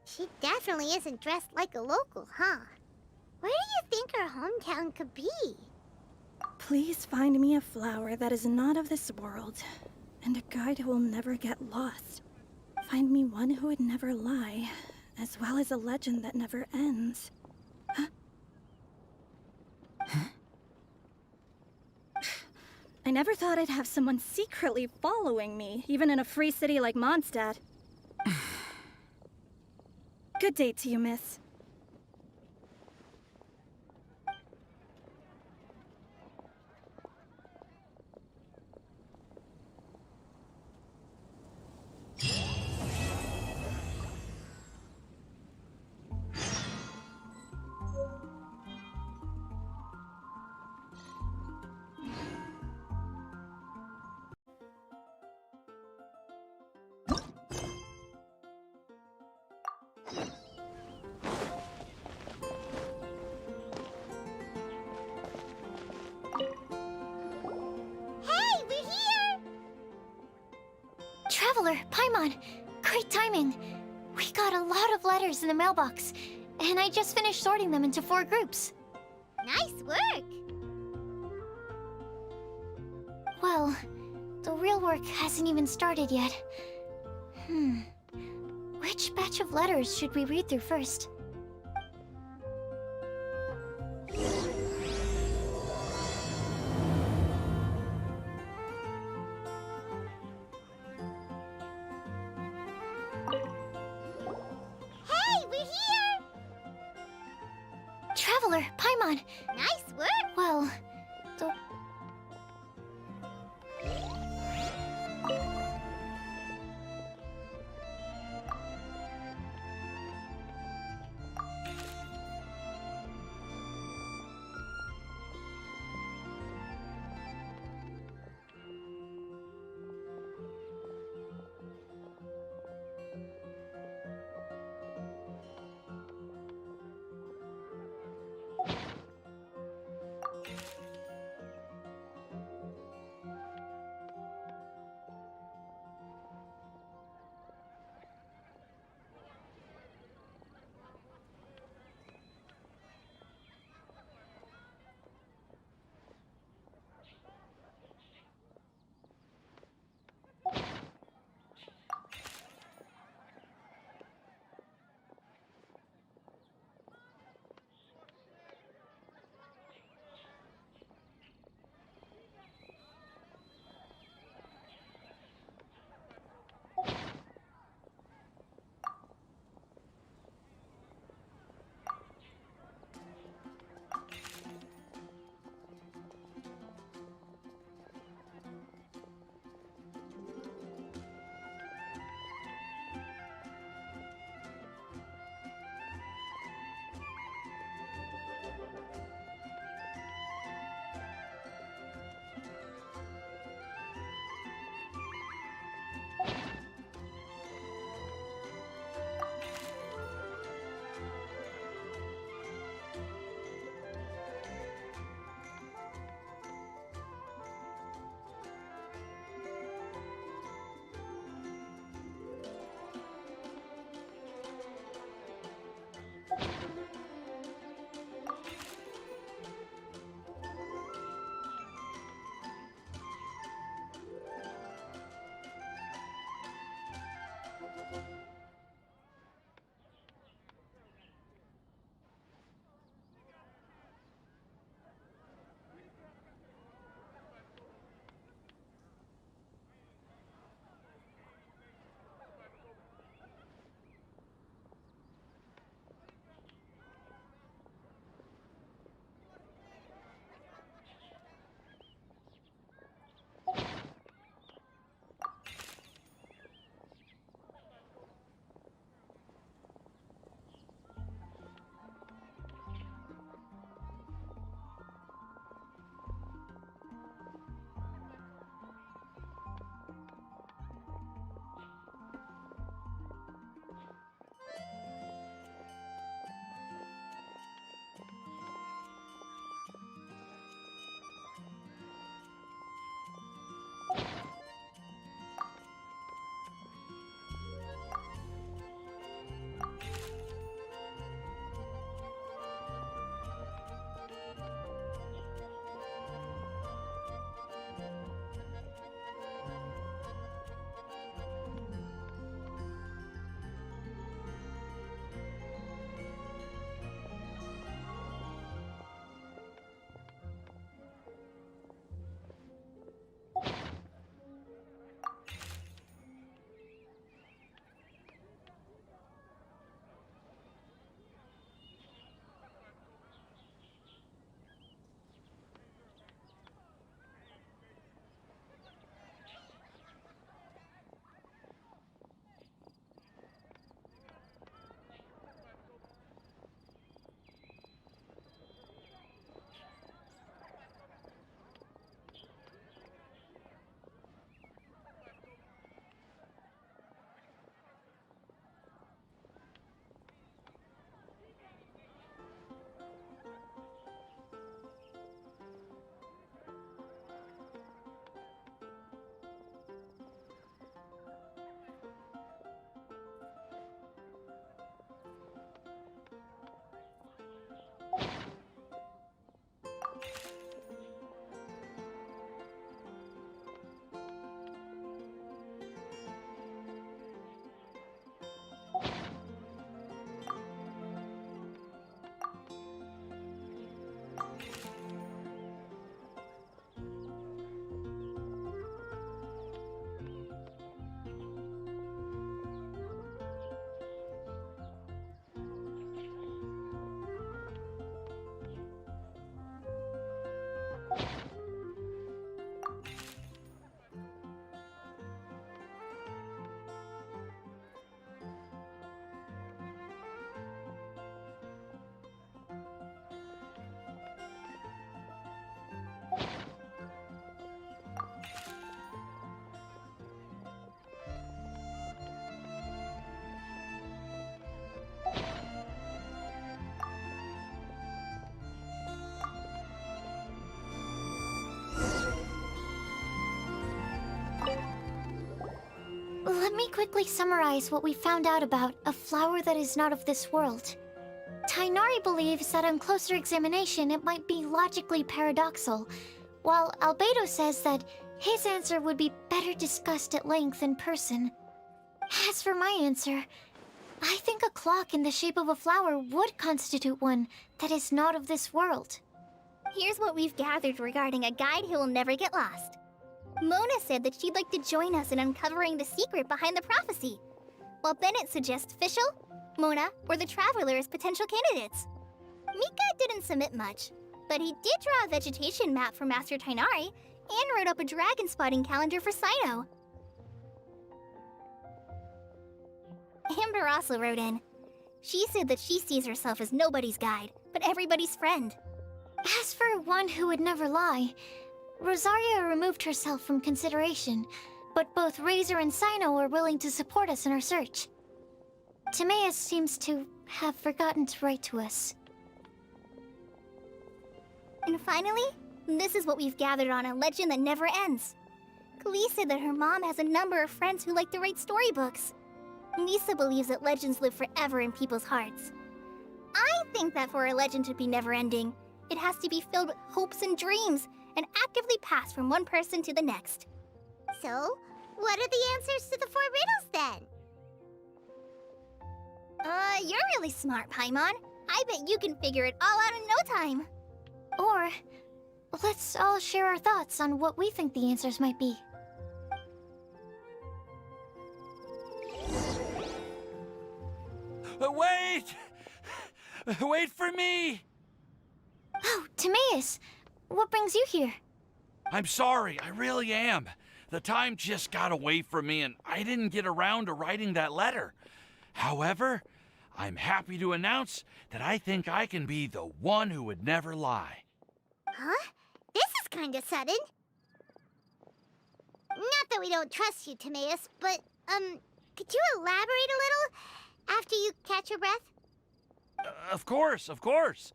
She definitely isn't dressed like a local, huh? Where do you think her hometown could be? Please find me a flower that is not of this world, and a guide who will never get lost. Find me one who would never lie, as well as a legend that never ends. Huh? I never thought I'd have someone secretly following me, even in a free city like Mondstadt. Good day to you, miss. Hey, we're here! Traveler, Paimon, great timing. We got a lot of letters in the mailbox, and I just finished sorting them into 4 groups. Nice work! Well, the real work hasn't even started yet. Which batch of letters should we read through first? Hey, we're here! Traveler, Paimon, Nice work! well, the... quickly summarize what we found out about a flower that is not of this world. Tainari believes that on closer examination it might be logically paradoxal, while Albedo says that his answer would be better discussed at length in person. As for my answer, I think a clock in the shape of a flower would constitute one that is not of this world. Here's what we've gathered regarding a guide who will never get lost. Mona said that she'd like to join us in uncovering the secret behind the prophecy, while Bennett suggests Fischl, Mona, or the Traveler as potential candidates. Mika didn't submit much, but he did draw a vegetation map for Master Tainari and wrote up a dragon spotting calendar for Sino. Amber also wrote in. She said that she sees herself as nobody's guide, but everybody's friend. As for one who would never lie, Rosaria removed herself from consideration, but both Razor and Sino are willing to support us in our search. Timaeus seems to have forgotten to write to us. And finally, this is what we've gathered on a legend that never ends. Klee said that her mom has a number of friends who like to write storybooks. Lisa believes that legends live forever in people's hearts. I think that for a legend to be never-ending, it has to be filled with hopes and dreams, and actively passed from one person to the next. So, what are the answers to the 4 riddles then? You're really smart, Paimon. I bet you can figure it all out in no time. Or, let's all share our thoughts on what we think the answers might be. Wait! Wait for me! Oh, Timaeus! What brings you here? I'm sorry, I really am. The time just got away from me and I didn't get around to writing that letter. However, I'm happy to announce that I think I can be the one who would never lie. Huh? This is kinda sudden. Not that we don't trust you, Timaeus, but, could you elaborate a little after you catch your breath? Of course, of course.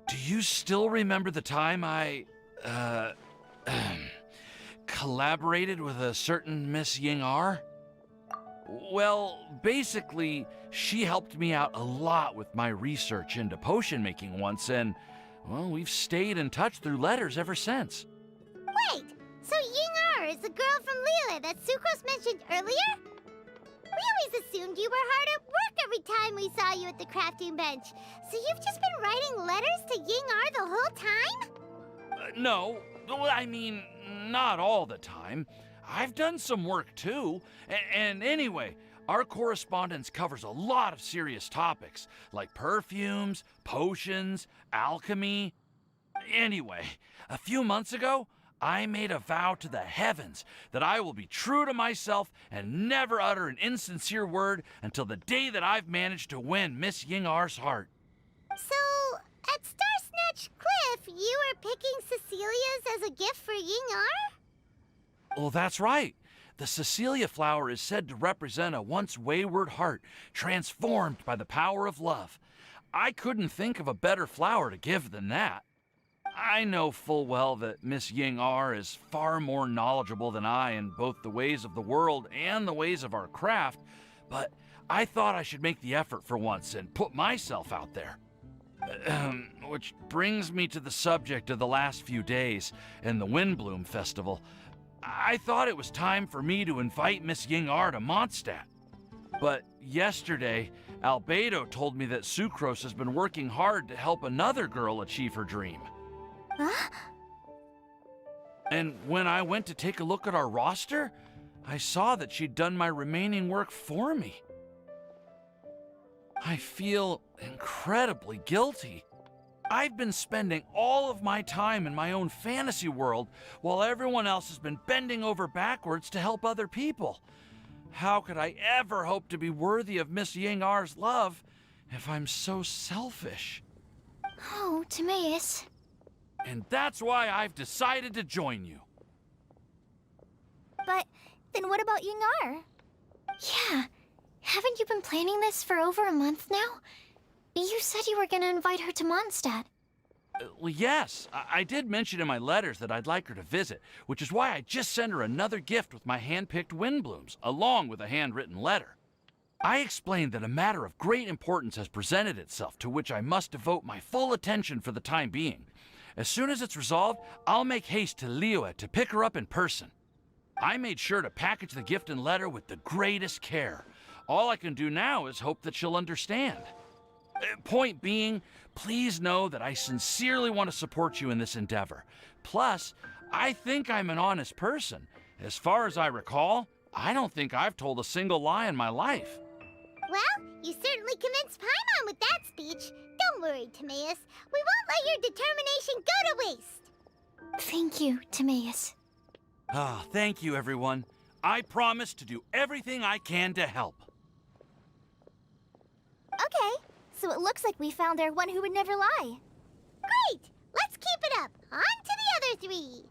Do you still remember the time I, collaborated with a certain Miss Ying-ar? Well, basically, she helped me out a lot with my research into potion making once, and, well, we've stayed in touch through letters ever since. Wait, so Ying-ar is the girl from Liyue that Sucrose mentioned earlier? We always assumed you were hard at work every time we saw you at the crafting bench. So you've just been writing letters to Ying-ar the whole time? No, I mean, not all the time. I've done some work too. And anyway, our correspondence covers a lot of serious topics, like perfumes, potions, alchemy. Anyway, a few months ago, I made a vow to the heavens that I will be true to myself and never utter an insincere word until the day that I've managed to win Miss Ying-ar's heart. So, at Star Snatch Cliff, you were picking Cecilia's as a gift for Ying-ar? Well, that's right. The Cecilia flower is said to represent a once wayward heart transformed by the power of love. I couldn't think of a better flower to give than that. I know full well that Miss Ying-ar is far more knowledgeable than I in both the ways of the world and the ways of our craft, but I thought I should make the effort for once and put myself out there. Which brings me to the subject of the last few days and the Windbloom Festival. I thought it was time for me to invite Miss Ying-ar to Mondstadt. But yesterday, Albedo told me that Sucrose has been working hard to help another girl achieve her dream. Huh? And when I went to take a look at our roster, I saw that she'd done my remaining work for me. I feel incredibly guilty. I've been spending all of my time in my own fantasy world while everyone else has been bending over backwards to help other people. How could I ever hope to be worthy of Miss Ying-ar's love if I'm so selfish? Oh, Timaeus. And that's why I've decided to join you. But then what about Ying-ar? Yeah. Haven't you been planning this for over a month now? You said you were gonna invite her to Mondstadt. Well, yes, I did mention in my letters that I'd like her to visit, which is why I just sent her another gift with my hand-picked wind blooms, along with a handwritten letter. I explained that a matter of great importance has presented itself to which I must devote my full attention for the time being. As soon as it's resolved, I'll make haste to Liyue to pick her up in person. I made sure to package the gift and letter with the greatest care. All I can do now is hope that she'll understand. Point being, please know that I sincerely want to support you in this endeavor. Plus, I think I'm an honest person. As far as I recall, I don't think I've told a single lie in my life. Well, you certainly convinced Paimon with that speech. Don't worry, Timaeus. We won't let your determination go to waste. Thank you, Timaeus. Ah, thank you, everyone. I promise to do everything I can to help. Okay, so it looks like we found our one who would never lie. Great! Let's keep it up. On to the other three.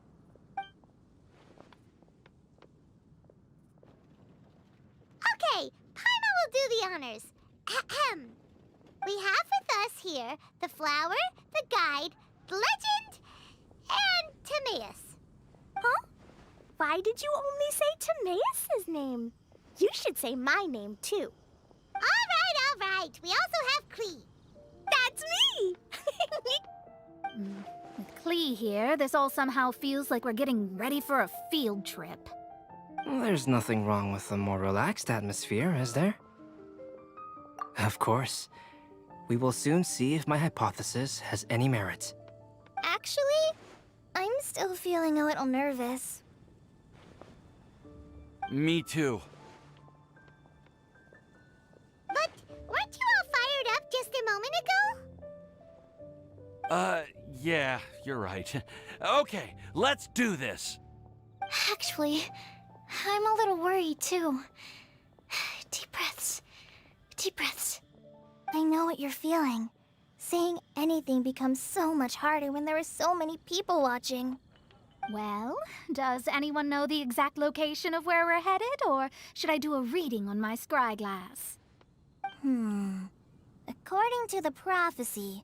Okay, Paimon will do the honors. Ahem. We have with us here the flower, the guide, the legend, and Timaeus. Huh? Why did you only say Timaeus' name? You should say my name, too. All right. We also have Klee. That's me! With Klee here, this all somehow feels like we're getting ready for a field trip. There's nothing wrong with a more relaxed atmosphere, is there? Of course. We will soon see if my hypothesis has any merit. Actually, I'm still feeling a little nervous. Me too. But weren't you all fired up just a moment ago? Yeah, you're right. Okay, let's do this. Actually, I'm a little worried too. Deep breaths. Deep breaths. I know what you're feeling. Saying anything becomes so much harder when there are so many people watching. Well, does anyone know the exact location of where we're headed, or should I do a reading on my scry glass? According to the prophecy,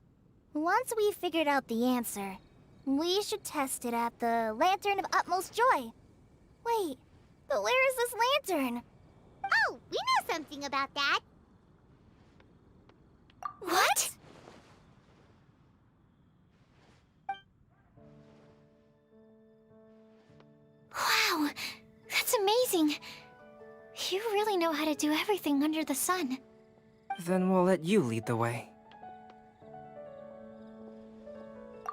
once we've figured out the answer, we should test it at the Lantern of Utmost Joy. Wait, but where is this lantern? Oh, we know something about that. What? Wow, that's amazing. You really know how to do everything under the sun. Then we'll let you lead the way.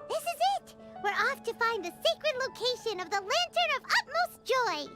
This is it! We're off to find the sacred location of the Lantern of Utmost Joy!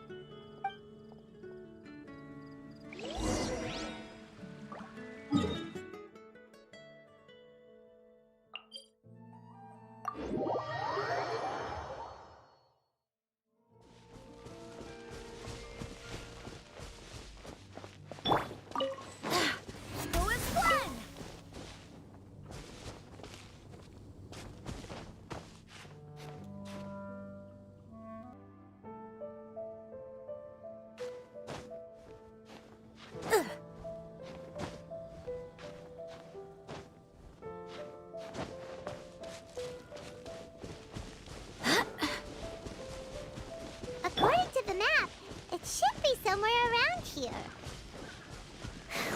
According to the map, it should be somewhere around here.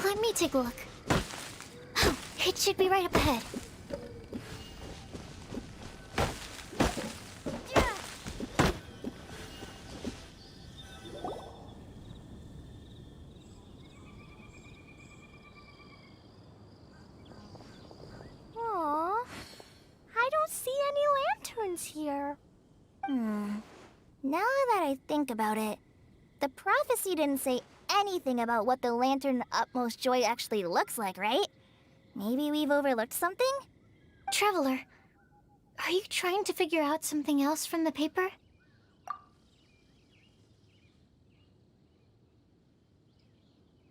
Let me take a look. Oh, it should be right up ahead. Aww, I don't see any lanterns here. Now that I think about it, the prophecy didn't say anything about what the Lantern of Utmost Joy actually looks like, right? Maybe we've overlooked something? Traveler, are you trying to figure out something else from the paper?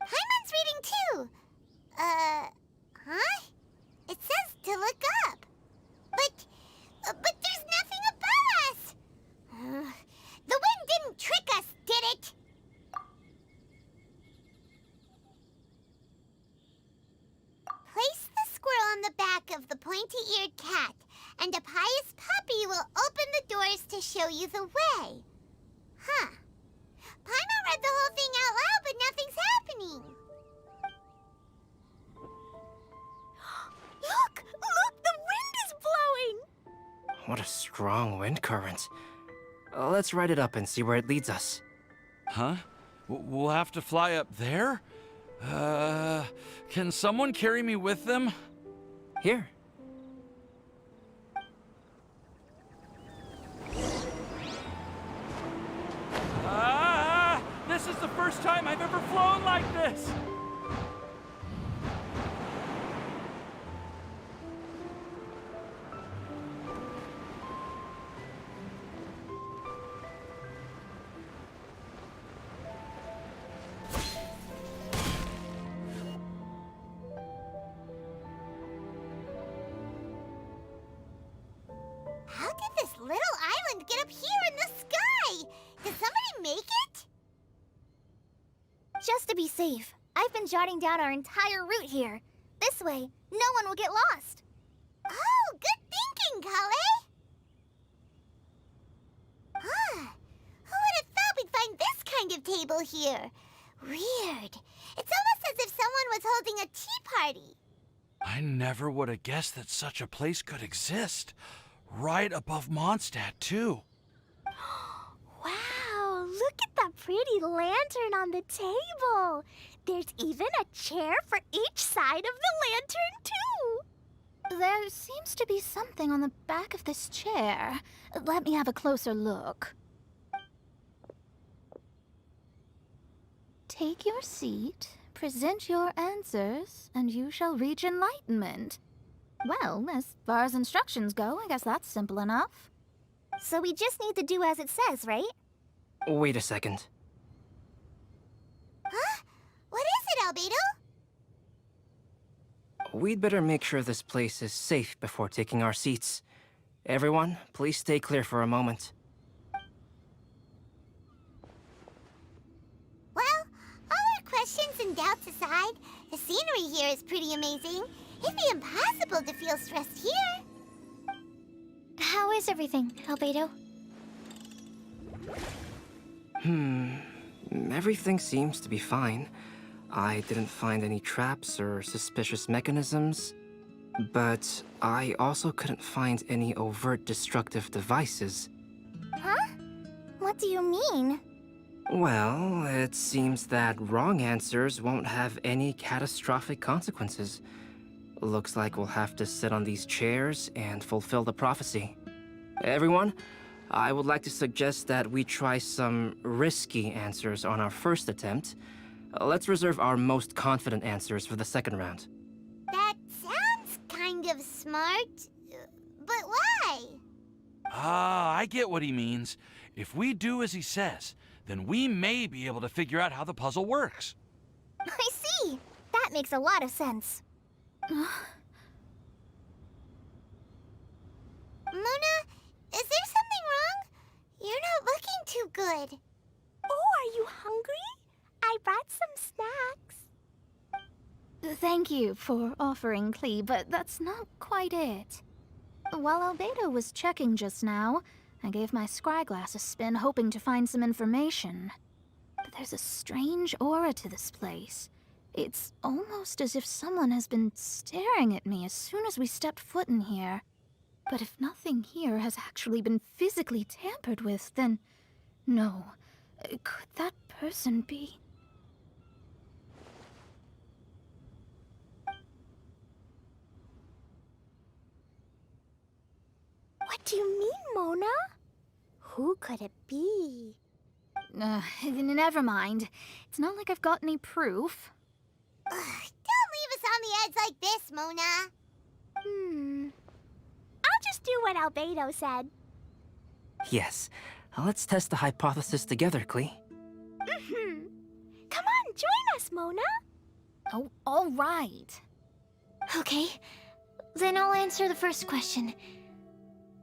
Paimon's reading too! Huh? It says to look up. But there's nothing above us! The wind didn't trick us, did it? Place the squirrel on the back of the pointy-eared cat and a pious puppy will open the doors to show you the way. Huh. Paimon read the whole thing out loud, but nothing's happening. Look! Look! The wind is blowing! What a strong wind current. Let's ride it up and see where it leads us. Huh? We'll have to fly up there? Can someone carry me with them? Here. This is the first time I've ever flown like this! How did this little island get up here in the sky? Did somebody make it? Just to be safe, I've been jotting down our entire route here. This way, no one will get lost. Oh, good thinking, Kale. Who would have thought we'd find this kind of table here? Weird. It's almost as if someone was holding a tea party. I never would have guessed that such a place could exist. Right above Mondstadt, too. Wow, look at that pretty lantern on the table. There's even a chair for each side of the lantern, too. There seems to be something on the back of this chair. Let me have a closer look. Take your seat, present your answers, and you shall reach enlightenment. Well, as far as instructions go, I guess that's simple enough. So we just need to do as it says, right? Wait a second. Huh? What is it, Albedo? We'd better make sure this place is safe before taking our seats. Everyone, please stay clear for a moment. Well, all our questions and doubts aside, the scenery here is pretty amazing. It'd be impossible to feel stressed here. How is everything, Albedo? Everything seems to be fine. I didn't find any traps or suspicious mechanisms, but I also couldn't find any overt destructive devices. Huh? What do you mean? Well, it seems that wrong answers won't have any catastrophic consequences. Looks like we'll have to sit on these chairs and fulfill the prophecy. Everyone, I would like to suggest that we try some risky answers on our first attempt. Let's reserve our most confident answers for the second round. That sounds kind of smart, but why? I get what he means. If we do as he says, then we may be able to figure out how the puzzle works. I see. That makes a lot of sense. Mona, is there something wrong? You're not looking too good. Oh, are you hungry? I brought some snacks. Thank you for offering, Klee, but that's not quite it. While Albedo was checking just now, I gave my scryglass a spin hoping to find some information. But there's a strange aura to this place. It's almost as if someone has been staring at me as soon as we stepped foot in here. But if nothing here has actually been physically tampered with, then... no. Could that person be... What do you mean, Mona? Who could it be? Never mind. It's not like I've got any proof. Don't leave us on the edge like this, Mona. I'll just do what Albedo said. Yes, let's test the hypothesis together, Klee. Come on, join us, Mona. Oh, all right. Okay, then I'll answer the first question.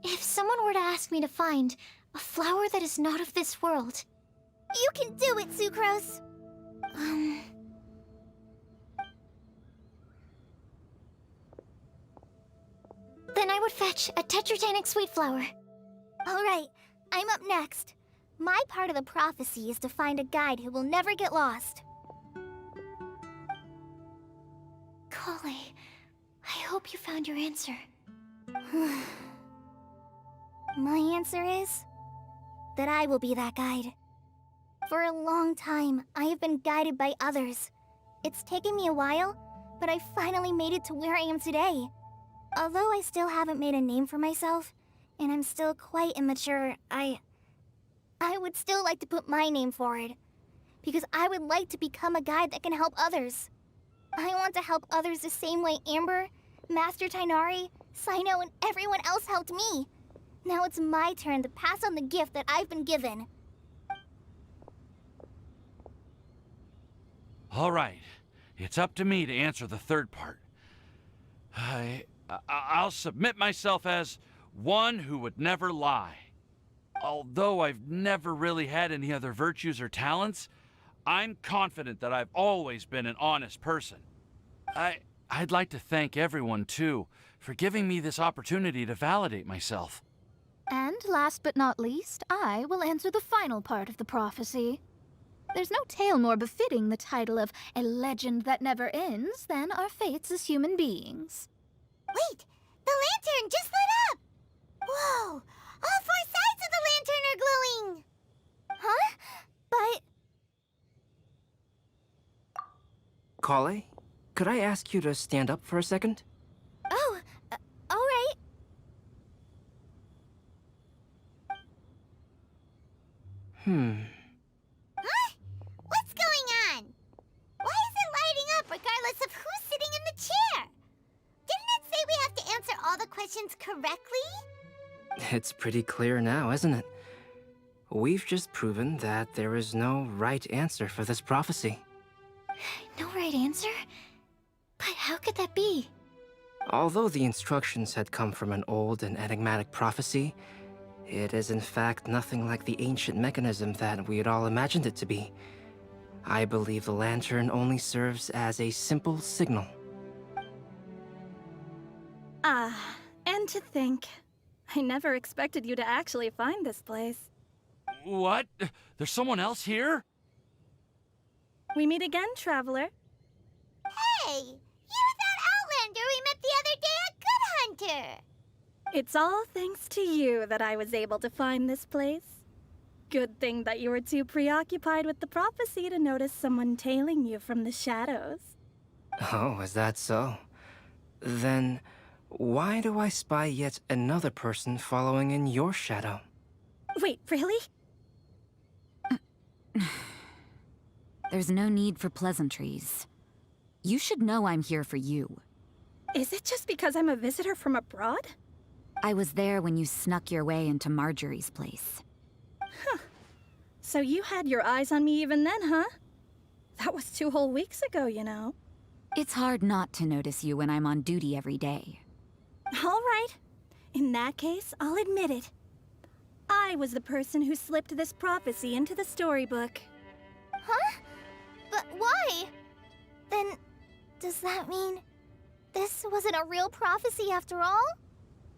If someone were to ask me to find a flower that is not of this world... You can do it, Sucrose. Then I would fetch a tetragenic sweet flower. Alright, I'm up next. My part of the prophecy is to find a guide who will never get lost. Kale, I hope you found your answer. My answer is that I will be that guide. For a long time, I have been guided by others. It's taken me a while, but I finally made it to where I am today. Although I still haven't made a name for myself, and I'm still quite immature, I would still like to put my name forward. Because I would like to become a guide that can help others. I want to help others the same way Amber, Master Tainari, Sino, and everyone else helped me. Now it's my turn to pass on the gift that I've been given. All right. It's up to me to answer the third part. I'll submit myself as one who would never lie. Although I've never really had any other virtues or talents, I'm confident that I've always been an honest person. I'd like to thank everyone, too, for giving me this opportunity to validate myself. And last but not least, I will answer the final part of the prophecy. There's no tale more befitting the title of a legend that never ends than our fates as human beings. Wait! The lantern just lit up! Whoa! All four sides of the lantern are glowing! Huh? But... Kale, could I ask you to stand up for a second? Oh, alright. Huh? What's going on? Why is it lighting up regardless of who's sitting in the chair? Didn't it say we have to answer all the questions correctly? It's pretty clear now, isn't it? We've just proven that there is no right answer for this prophecy. No right answer? But how could that be? Although the instructions had come from an old and enigmatic prophecy, it is in fact nothing like the ancient mechanism that we had all imagined it to be. I believe the lantern only serves as a simple signal. Ah, and to think, I never expected you to actually find this place. What? There's someone else here? We meet again, traveler. Hey! You're that Outlander we met the other day at Good Hunter! It's all thanks to you that I was able to find this place. Good thing that you were too preoccupied with the prophecy to notice someone tailing you from the shadows. Oh, is that so? Then, why do I spy yet another person following in your shadow? Wait, really? There's no need for pleasantries. You should know I'm here for you. Is it just because I'm a visitor from abroad? I was there when you snuck your way into Marjorie's place. Huh. So you had your eyes on me even then, huh? That was 2 whole weeks ago, you know. It's hard not to notice you when I'm on duty every day. All right. In that case, I'll admit it. I was the person who slipped this prophecy into the storybook. Huh? But why? Then, does that mean this wasn't a real prophecy after all?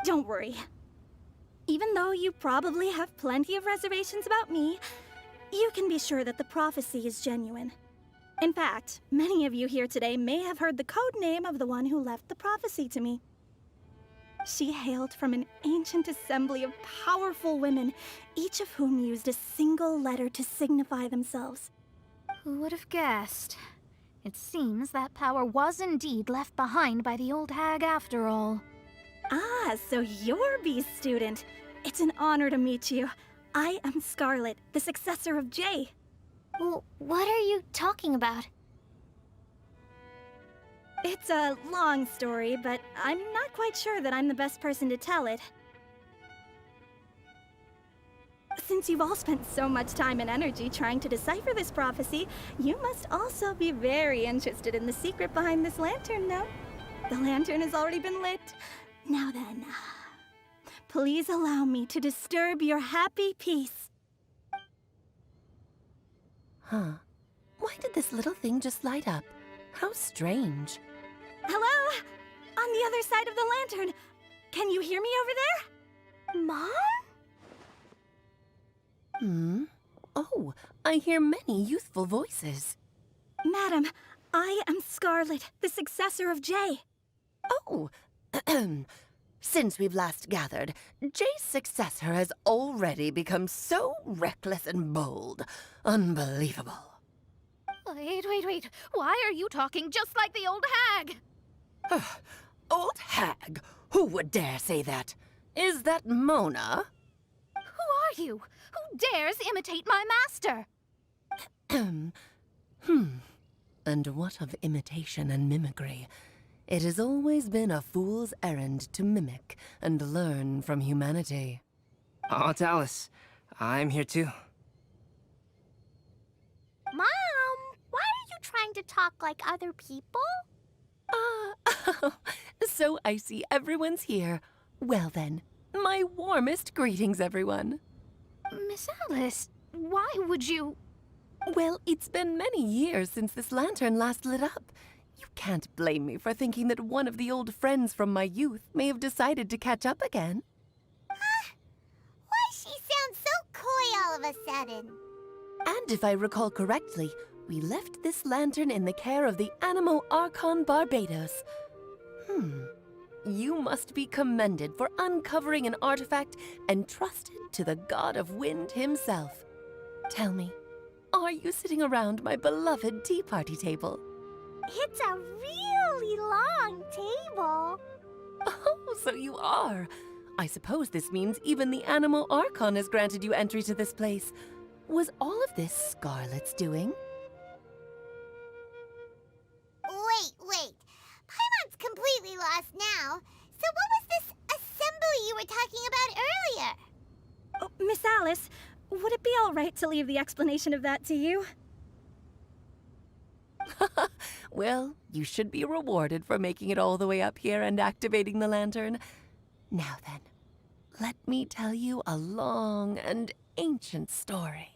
Don't worry. Even though you probably have plenty of reservations about me, you can be sure that the prophecy is genuine. In fact, many of you here today may have heard the code name of the one who left the prophecy to me. She hailed from an ancient assembly of powerful women, each of whom used a single letter to signify themselves. Who would have guessed? It seems that power was indeed left behind by the old hag after all. Ah, so you're B's student. It's an honor to meet you. I am Scarlet, the successor of Jay. Well, what are you talking about? It's a long story, but I'm not quite sure that I'm the best person to tell it. Since you've all spent so much time and energy trying to decipher this prophecy, you must also be very interested in the secret behind this lantern, no? The lantern has already been lit. Now then, please allow me to disturb your happy peace. Huh. Why did this little thing just light up? How strange. Hello? On the other side of the lantern. Can you hear me over there? Mom? Oh, I hear many youthful voices. Madam, I am Scarlet, the successor of Jay. Oh, since we've last gathered, Jay's successor has already become so reckless and bold. Unbelievable. Wait. Why are you talking just like the old hag? Old hag? Who would dare say that? Is that Mona? Who are you? Who dares imitate my master? And what of imitation and mimicry? It has always been a fool's errand to mimic and learn from humanity. Aunt Alice, I'm here too. Mom, why are you trying to talk like other people? So I see everyone's here. Well then, my warmest greetings, everyone. Miss Alice, why would you... Well, it's been many years since this lantern last lit up. You can't blame me for thinking that one of the old friends from my youth may have decided to catch up again. Why she sounds so coy all of a sudden? And if I recall correctly, we left this lantern in the care of the Animo Archon Barbados. You must be commended for uncovering an artifact entrusted to the god of wind himself. Tell me, are you sitting around my beloved tea party table? It's a really long table. Oh, so you are. I suppose this means even the Animo Archon has granted you entry to this place. Was all of this Scarlet's doing? Wait. Paimon's completely lost now. So what was this assembly you were talking about earlier? Oh, Miss Alice, would it be all right to leave the explanation of that to you? Well, you should be rewarded for making it all the way up here and activating the lantern. Now then, let me tell you a long and ancient story.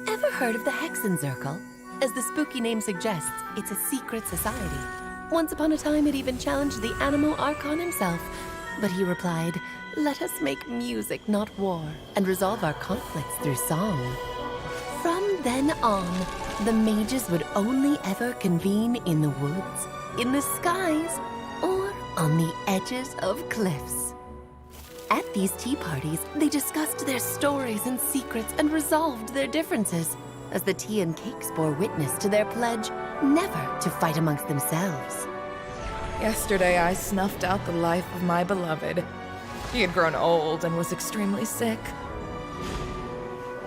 Ever heard of the Hexenzirkel? As the spooky name suggests, it's a secret society. Once upon a time, it even challenged the Animo Archon himself. But he replied, "Let us make music, not war, and resolve our conflicts through song." From then on, the mages would only ever convene in the woods, in the skies, or on the edges of cliffs. At these tea parties, they discussed their stories and secrets and resolved their differences, as the tea and cakes bore witness to their pledge never to fight amongst themselves. Yesterday, I snuffed out the life of my beloved. He had grown old and was extremely sick.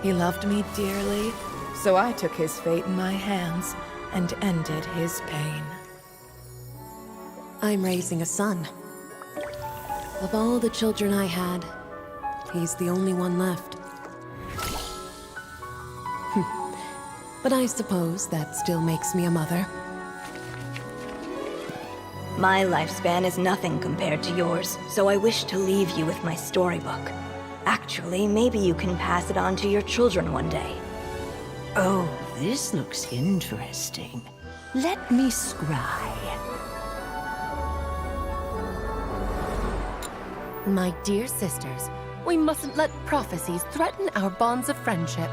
He loved me dearly, so I took his fate in my hands and ended his pain. I'm raising a son. Of all the children I had, he's the only one left. But I suppose that still makes me a mother. My lifespan is nothing compared to yours, so I wish to leave you with my storybook. Actually, maybe you can pass it on to your children one day. Oh, this looks interesting. Let me scry. My dear sisters, we mustn't let prophecies threaten our bonds of friendship.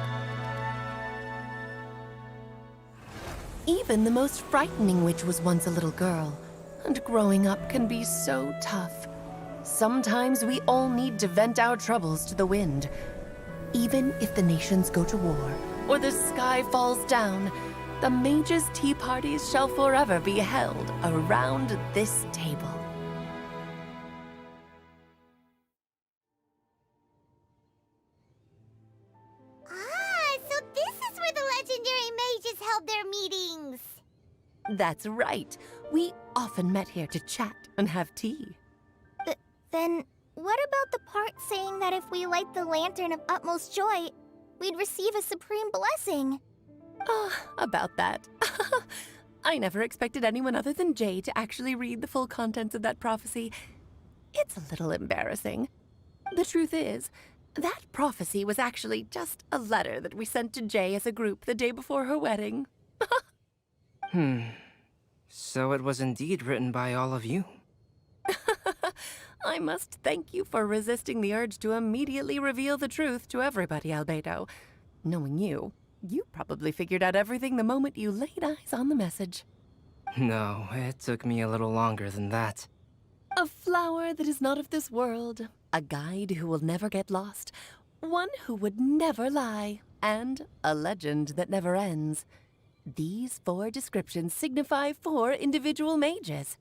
Even the most frightening witch was once a little girl, and growing up can be so tough. Sometimes we all need to vent our troubles to the wind. Even if the nations go to war, or the sky falls down, the mages' tea parties shall forever be held around this table. So this is where the legendary mages held their meetings. That's right. We often met here to chat and have tea. Then, what about the part saying that if we light the lantern of utmost joy, we'd receive a supreme blessing? About that. I never expected anyone other than Jay to actually read the full contents of that prophecy. It's a little embarrassing. The truth is, that prophecy was actually just a letter that we sent to Jay as a group the day before her wedding. So it was indeed written by all of you. I must thank you for resisting the urge to immediately reveal the truth to everybody, Albedo. Knowing you, you probably figured out everything the moment you laid eyes on the message. No, it took me a little longer than that. A flower that is not of this world, a guide who will never get lost, one who would never lie, and a legend that never ends. These 4 descriptions signify 4 individual mages.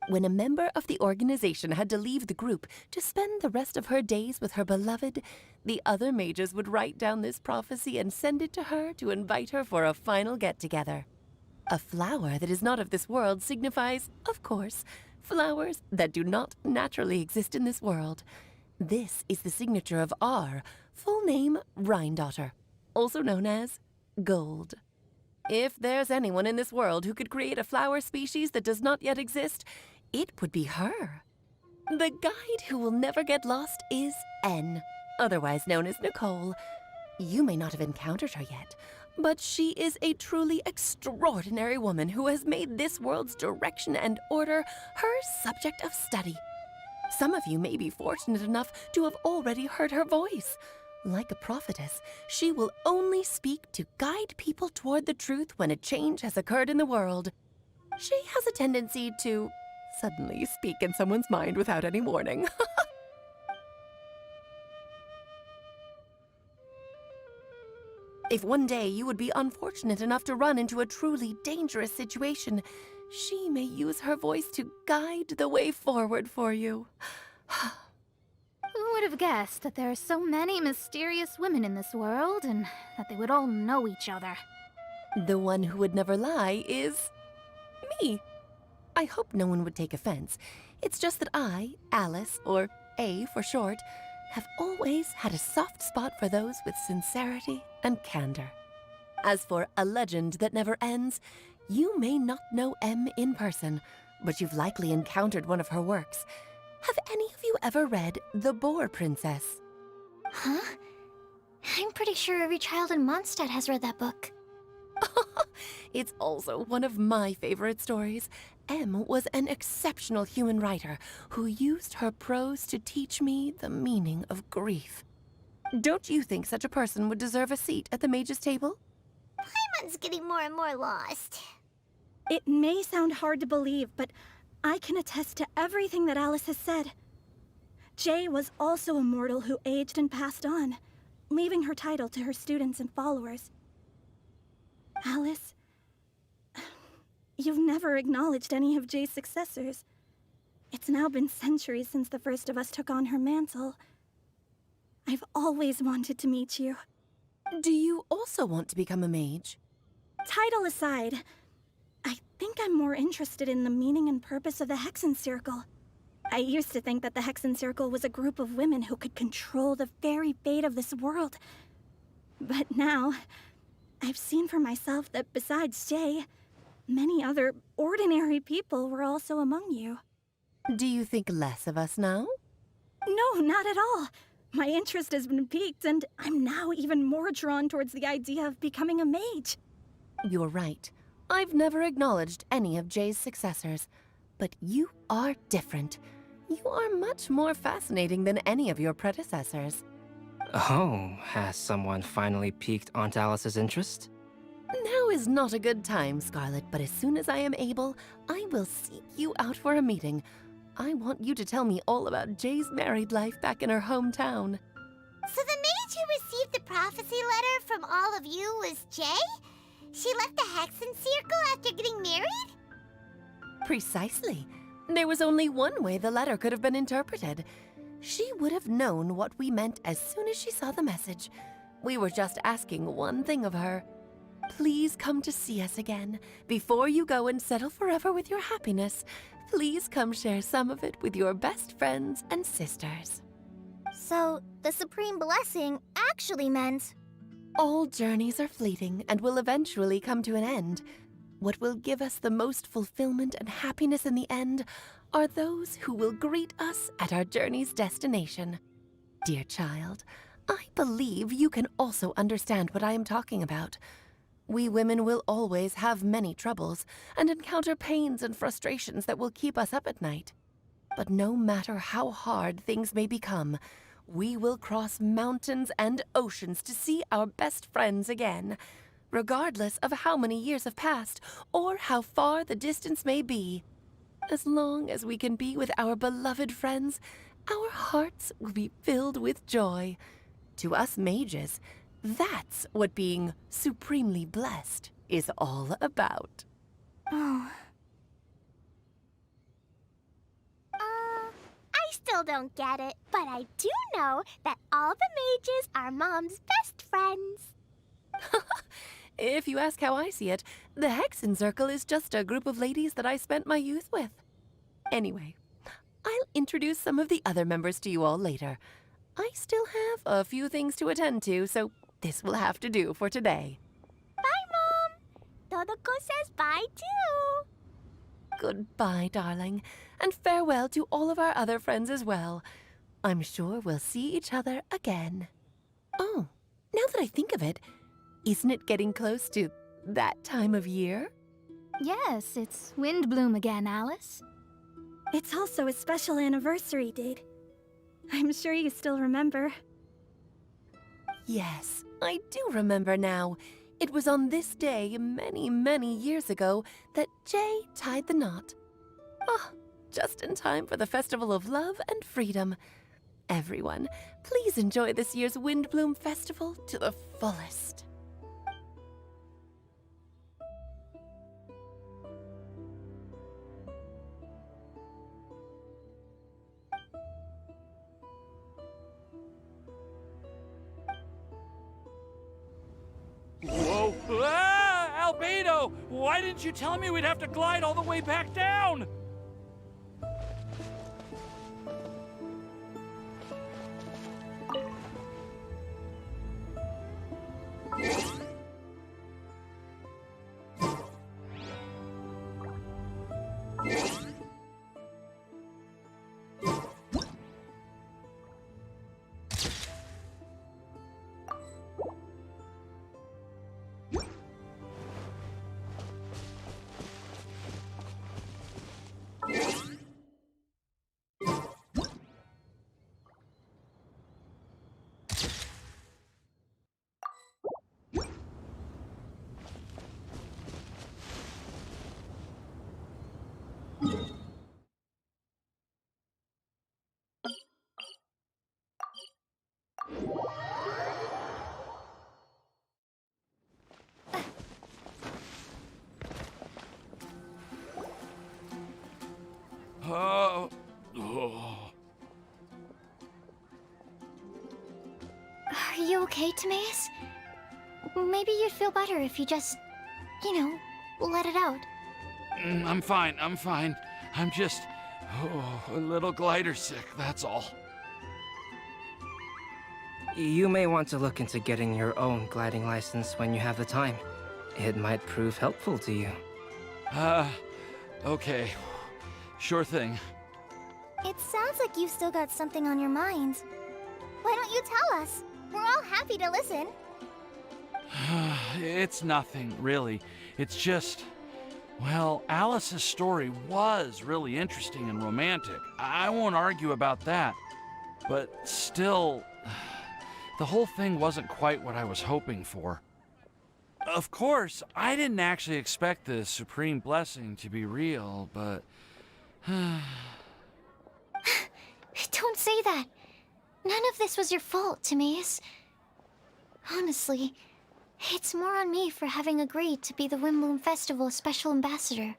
When a member of the organization had to leave the group to spend the rest of her days with her beloved, the other mages would write down this prophecy and send it to her to invite her for a final get-together. A flower that is not of this world signifies, of course, flowers that do not naturally exist in this world. This is the signature of our full name, Rhine-daughter, also known as Gold. If there's anyone in this world who could create a flower species that does not yet exist, it would be her. The guide who will never get lost is N, otherwise known as Nicole. You may not have encountered her yet, but she is a truly extraordinary woman who has made this world's direction and order her subject of study. Some of you may be fortunate enough to have already heard her voice. Like a prophetess, she will only speak to guide people toward the truth when a change has occurred in the world. She has a tendency to suddenly speak in someone's mind without any warning. If one day you would be unfortunate enough to run into a truly dangerous situation, she may use her voice to guide the way forward for you. Who would have guessed that there are so many mysterious women in this world and that they would all know each other? The one who would never lie is me. I hope no one would take offense. It's just that I, Alice, or A for short, have always had a soft spot for those with sincerity and candor. As for a legend that never ends, you may not know M in person, but you've likely encountered one of her works. Have any of you ever read The Boar Princess? Huh? I'm pretty sure every child in Mondstadt has read that book. It's also one of my favorite stories. M was an exceptional human writer who used her prose to teach me the meaning of grief. Don't you think such a person would deserve a seat at the mage's table? Paimon's getting more and more lost. It may sound hard to believe, but I can attest to everything that Alice has said. Jay was also a mortal who aged and passed on, leaving her title to her students and followers. Alice, you've never acknowledged any of Jay's successors. It's now been centuries since the first of us took on her mantle. I've always wanted to meet you. Do you also want to become a mage? Title aside, I think I'm more interested in the meaning and purpose of the Hexen Circle. I used to think that the Hexen Circle was a group of women who could control the very fate of this world. But now, I've seen for myself that besides Jay, many other ordinary people were also among you. Do you think less of us now? No, not at all. My interest has been piqued, and I'm now even more drawn towards the idea of becoming a mage. You're right. I've never acknowledged any of Jay's successors. But you are different. You are much more fascinating than any of your predecessors. Oh, has someone finally piqued Aunt Alice's interest? Now is not a good time, Scarlet, but as soon as I am able, I will seek you out for a meeting. I want you to tell me all about Jay's married life back in her hometown. So the mage who received the prophecy letter from all of you was Jay? She left the Hexen Circle after getting married? Precisely. There was only one way the letter could have been interpreted. She would have known what we meant as soon as she saw the message. We were just asking one thing of her. Please come to see us again. Before you go and settle forever with your happiness, please come share some of it with your best friends and sisters. So, the Supreme Blessing actually meant... All journeys are fleeting and will eventually come to an end. What will give us the most fulfillment and happiness in the end are those who will greet us at our journey's destination. Dear child, I believe you can also understand what I am talking about. We women will always have many troubles and encounter pains and frustrations that will keep us up at night. But no matter how hard things may become, we will cross mountains and oceans to see our best friends again, regardless of how many years have passed or how far the distance may be. As long as we can be with our beloved friends, our hearts will be filled with joy. To us mages, that's what being supremely blessed is all about. Oh. I still don't get it, but I do know that all the mages are Mom's best friends. If you ask how I see it, the Hexen Circle is just a group of ladies that I spent my youth with. Anyway, I'll introduce some of the other members to you all later. I still have a few things to attend to, so this will have to do for today. Bye, Mom. Todoko says bye, too. Goodbye, darling, and farewell to all of our other friends as well. I'm sure we'll see each other again. Oh, now that I think of it, isn't it getting close to that time of year? Yes, it's Windbloom again, Alice. It's also a special anniversary date. I'm sure you still remember. Yes, I do remember now. It was on this day many, many years ago that Jay tied the knot. Ah, just in time for the Festival of Love and Freedom. Everyone, please enjoy this year's Windbloom Festival to the fullest. Whoa! Ah! Albedo! Why didn't you tell me we'd have to glide all the way back down? Oh. Are you okay, Timaeus? Maybe you'd feel better if you just, let it out. I'm fine, I'm fine. I'm just, a little glider sick, that's all. You may want to look into getting your own gliding license when you have the time. It might prove helpful to you. Okay. Sure thing. It sounds like you've still got something on your mind. Why don't you tell us? We're all happy to listen. It's nothing, really. It's just... Well, Alice's story was really interesting and romantic. I won't argue about that. But still, the whole thing wasn't quite what I was hoping for. Of course, I didn't actually expect the supreme blessing to be real, but... Don't say that. None of this was your fault, Timaeus. Honestly, it's more on me for having agreed to be the Windbloom Festival Special Ambassador.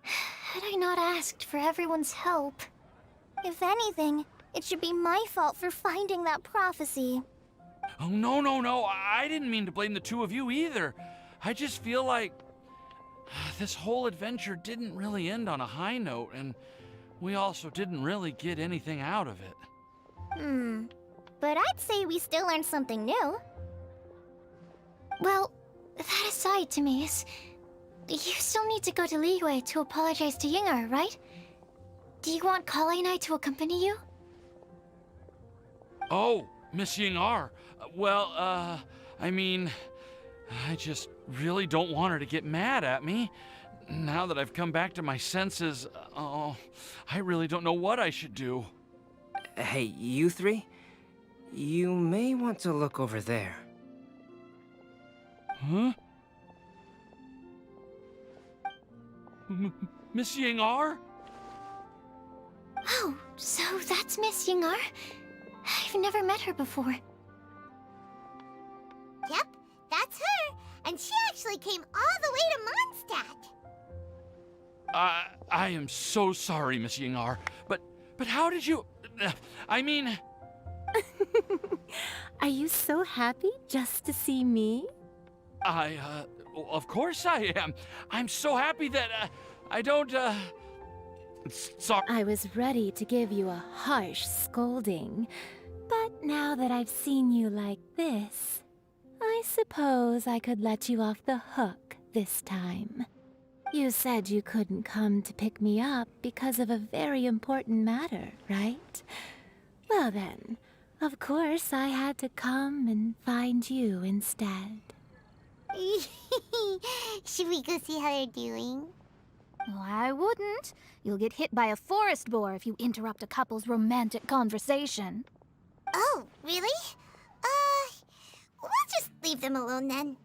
Had I not asked for everyone's help... If anything, it should be my fault for finding that prophecy. Oh, no. I didn't mean to blame the two of you either. I just feel like... this whole adventure didn't really end on a high note, and we also didn't really get anything out of it. But I'd say we still learned something new. Well, that aside, Timaeus, you still need to go to Liyue to apologize to Yinger, right? Do you want Kale and I to accompany you? Oh, Miss Ying-ar. Well, I mean... I just really don't want her to get mad at me. Now that I've come back to my senses, I really don't know what I should do. Hey, you three? You may want to look over there. Huh? Miss Ying-ar? Oh, so that's Miss Ying-ar? I've never met her before. Yep, that's her. And she actually came all the way to Mondstadt. I am so sorry, Miss Ying-ar, but how did you... I mean... Are you so happy just to see me? Of course I am. I'm so happy that, I don't, sorry. I was ready to give you a harsh scolding, but now that I've seen you like this, I suppose I could let you off the hook this time. You said you couldn't come to pick me up because of a very important matter, right? Well then, of course I had to come and find you instead. Should we go see how they're doing? Oh, I wouldn't. You'll get hit by a forest boar if you interrupt a couple's romantic conversation. Oh, really? We'll just leave them alone then.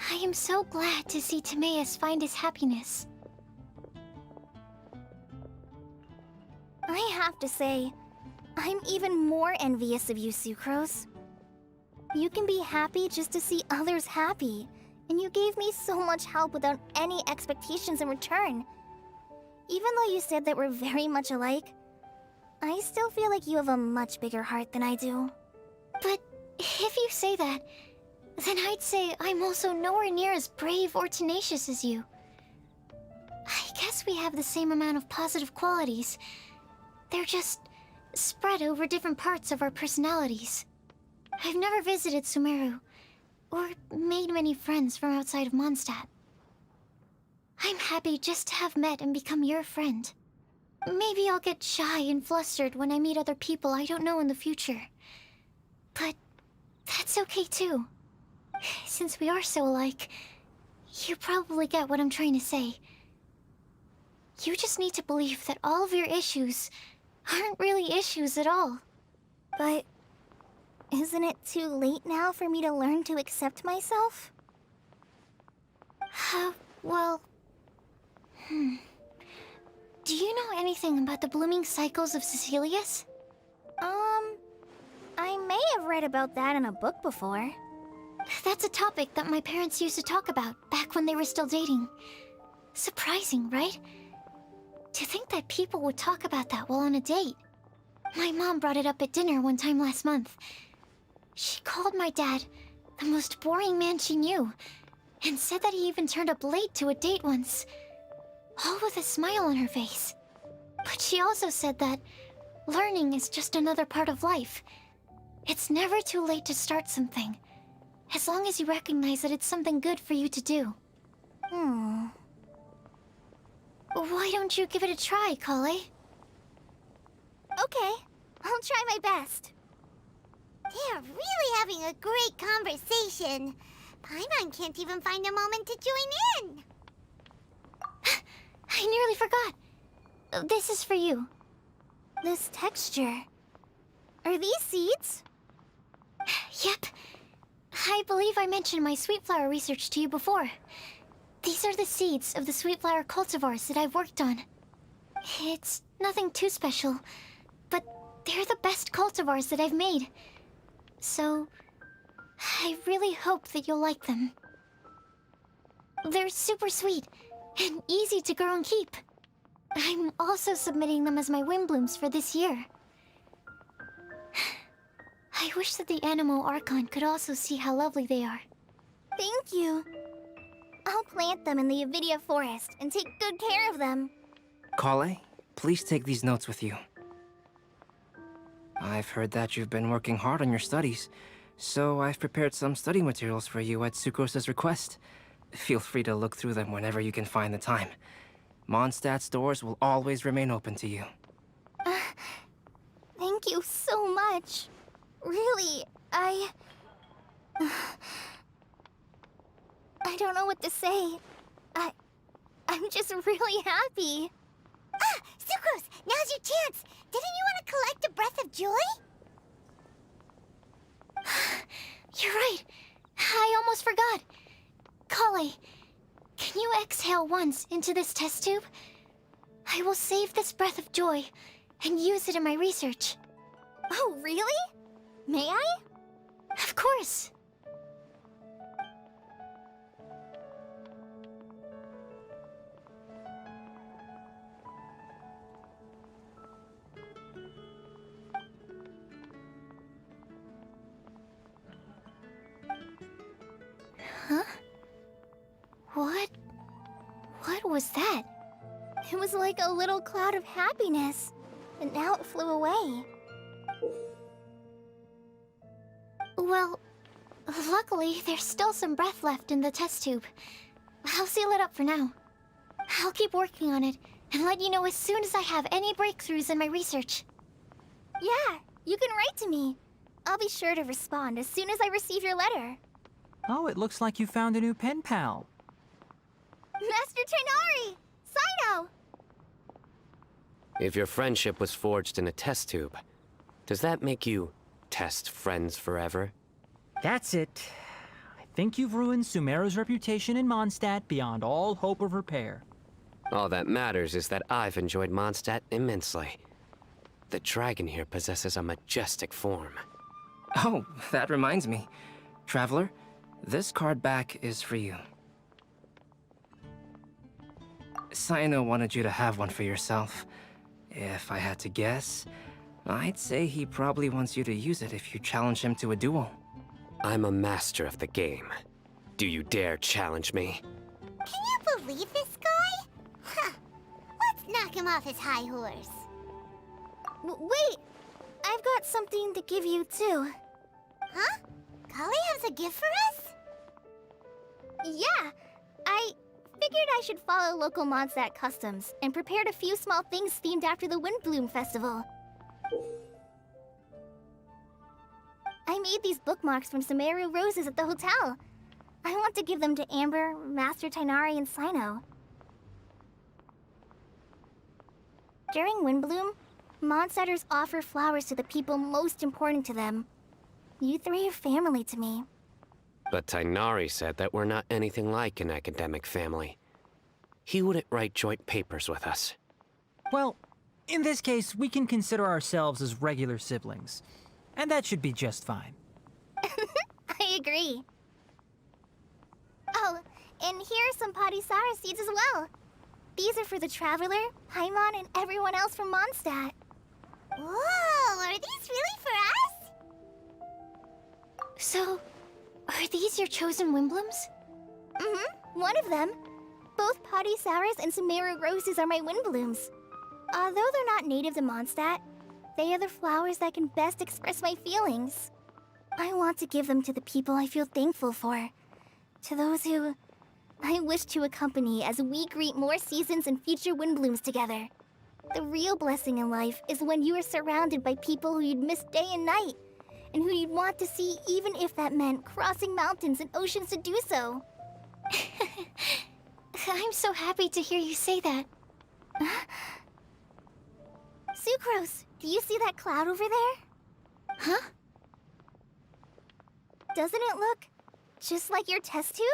I am so glad to see Timaeus find his happiness. I have to say, I'm even more envious of you, Sucrose. You can be happy just to see others happy, and you gave me so much help without any expectations in return. Even though you said that we're very much alike, I still feel like you have a much bigger heart than I do. But if you say that, then I'd say I'm also nowhere near as brave or tenacious as you. I guess we have the same amount of positive qualities. They're just spread over different parts of our personalities. I've never visited Sumeru, or made many friends from outside of Mondstadt. I'm happy just to have met and become your friend. Maybe I'll get shy and flustered when I meet other people I don't know in the future. But that's okay too. Since we are so alike, you probably get what I'm trying to say. You just need to believe that all of your issues aren't really issues at all. But isn't it too late now for me to learn to accept myself? Well... Do you know anything about the blooming cycles of Cecilius? I may have read about that in a book before. That's a topic that my parents used to talk about back when they were still dating. Surprising, right? To think that people would talk about that while on a date. My mom brought it up at dinner one time last month. She called my dad the most boring man she knew, and said that he even turned up late to a date once, all with a smile on her face. But she also said that learning is just another part of life. It's never too late to start something, as long as you recognize that it's something good for you to do. Why don't you give it a try, Kale? Okay, I'll try my best. They're really having a great conversation. Paimon can't even find a moment to join in. I nearly forgot. This is for you. This texture... Are these seeds? Yep. I believe I mentioned my sweet flower research to you before. These are the seeds of the sweet flower cultivars that I've worked on. It's nothing too special, but they're the best cultivars that I've made. So, I really hope that you'll like them. They're super sweet and easy to grow and keep. I'm also submitting them as my wind blooms for this year. I wish that the Animo Archon could also see how lovely they are. Thank you. I'll plant them in the Avidia forest and take good care of them. Kale, please take these notes with you. I've heard that you've been working hard on your studies, so I've prepared some study materials for you at Sucrose's request. Feel free to look through them whenever you can find the time. Mondstadt's doors will always remain open to you. Thank you so much. Really, I don't know what to say. I'm just really happy. Ah! Sucrose! Now's your chance! Didn't you want to collect a breath of joy? You're right. I almost forgot. Kale, can you exhale once into this test tube? I will save this breath of joy and use it in my research. Oh, really? May I? Of course. Huh? What was that? It was like a little cloud of happiness, and now it flew away. Well, luckily, there's still some breath left in the test tube. I'll seal it up for now. I'll keep working on it and let you know as soon as I have any breakthroughs in my research. Yeah, you can write to me. I'll be sure to respond as soon as I receive your letter. Oh, it looks like you found a new pen pal. Master Tainari! Sino! If your friendship was forged in a test tube, does that make you test friends forever? That's it. I think you've ruined Sumeru's reputation in Mondstadt beyond all hope of repair. All that matters is that I've enjoyed Mondstadt immensely. The dragon here possesses a majestic form. Oh, that reminds me. Traveler, this card back is for you. Sino wanted you to have one for yourself. If I had to guess, I'd say he probably wants you to use it if you challenge him to a duel. I'm a master of the game. Do you dare challenge me? Can you believe this guy? Huh. Let's knock him off his high horse. Wait! I've got something to give you, too. Huh? Kale has a gift for us? Yeah! I figured I should follow local Mondstadt customs and prepared a few small things themed after the Windbloom Festival. I made these bookmarks from Sumeru roses at the hotel. I want to give them to Amber, Master Tainari, and Sino. During Windbloom, Mondstadters offer flowers to the people most important to them. You three are family to me. But Tainari said that we're not anything like an academic family. He wouldn't write joint papers with us. Well, in this case, we can consider ourselves as regular siblings. And that should be just fine. I agree. Oh, and here are some Padisara seeds as well. These are for the Traveler, Paimon, and everyone else from Mondstadt. Whoa, are these really for us? So, are these your chosen Windblooms? Mm-hmm, one of them. Both Padisauras and Sumeru roses are my Windblooms. Although they're not native to Mondstadt, they are the flowers that can best express my feelings. I want to give them to the people I feel thankful for. To those who I wish to accompany as we greet more seasons and future Windblooms together. The real blessing in life is when you are surrounded by people who you'd miss day and night, and who you'd want to see even if that meant crossing mountains and oceans to do so. I'm so happy to hear you say that. Sucrose, do you see that cloud over there? Huh? Doesn't it look just like your test tube?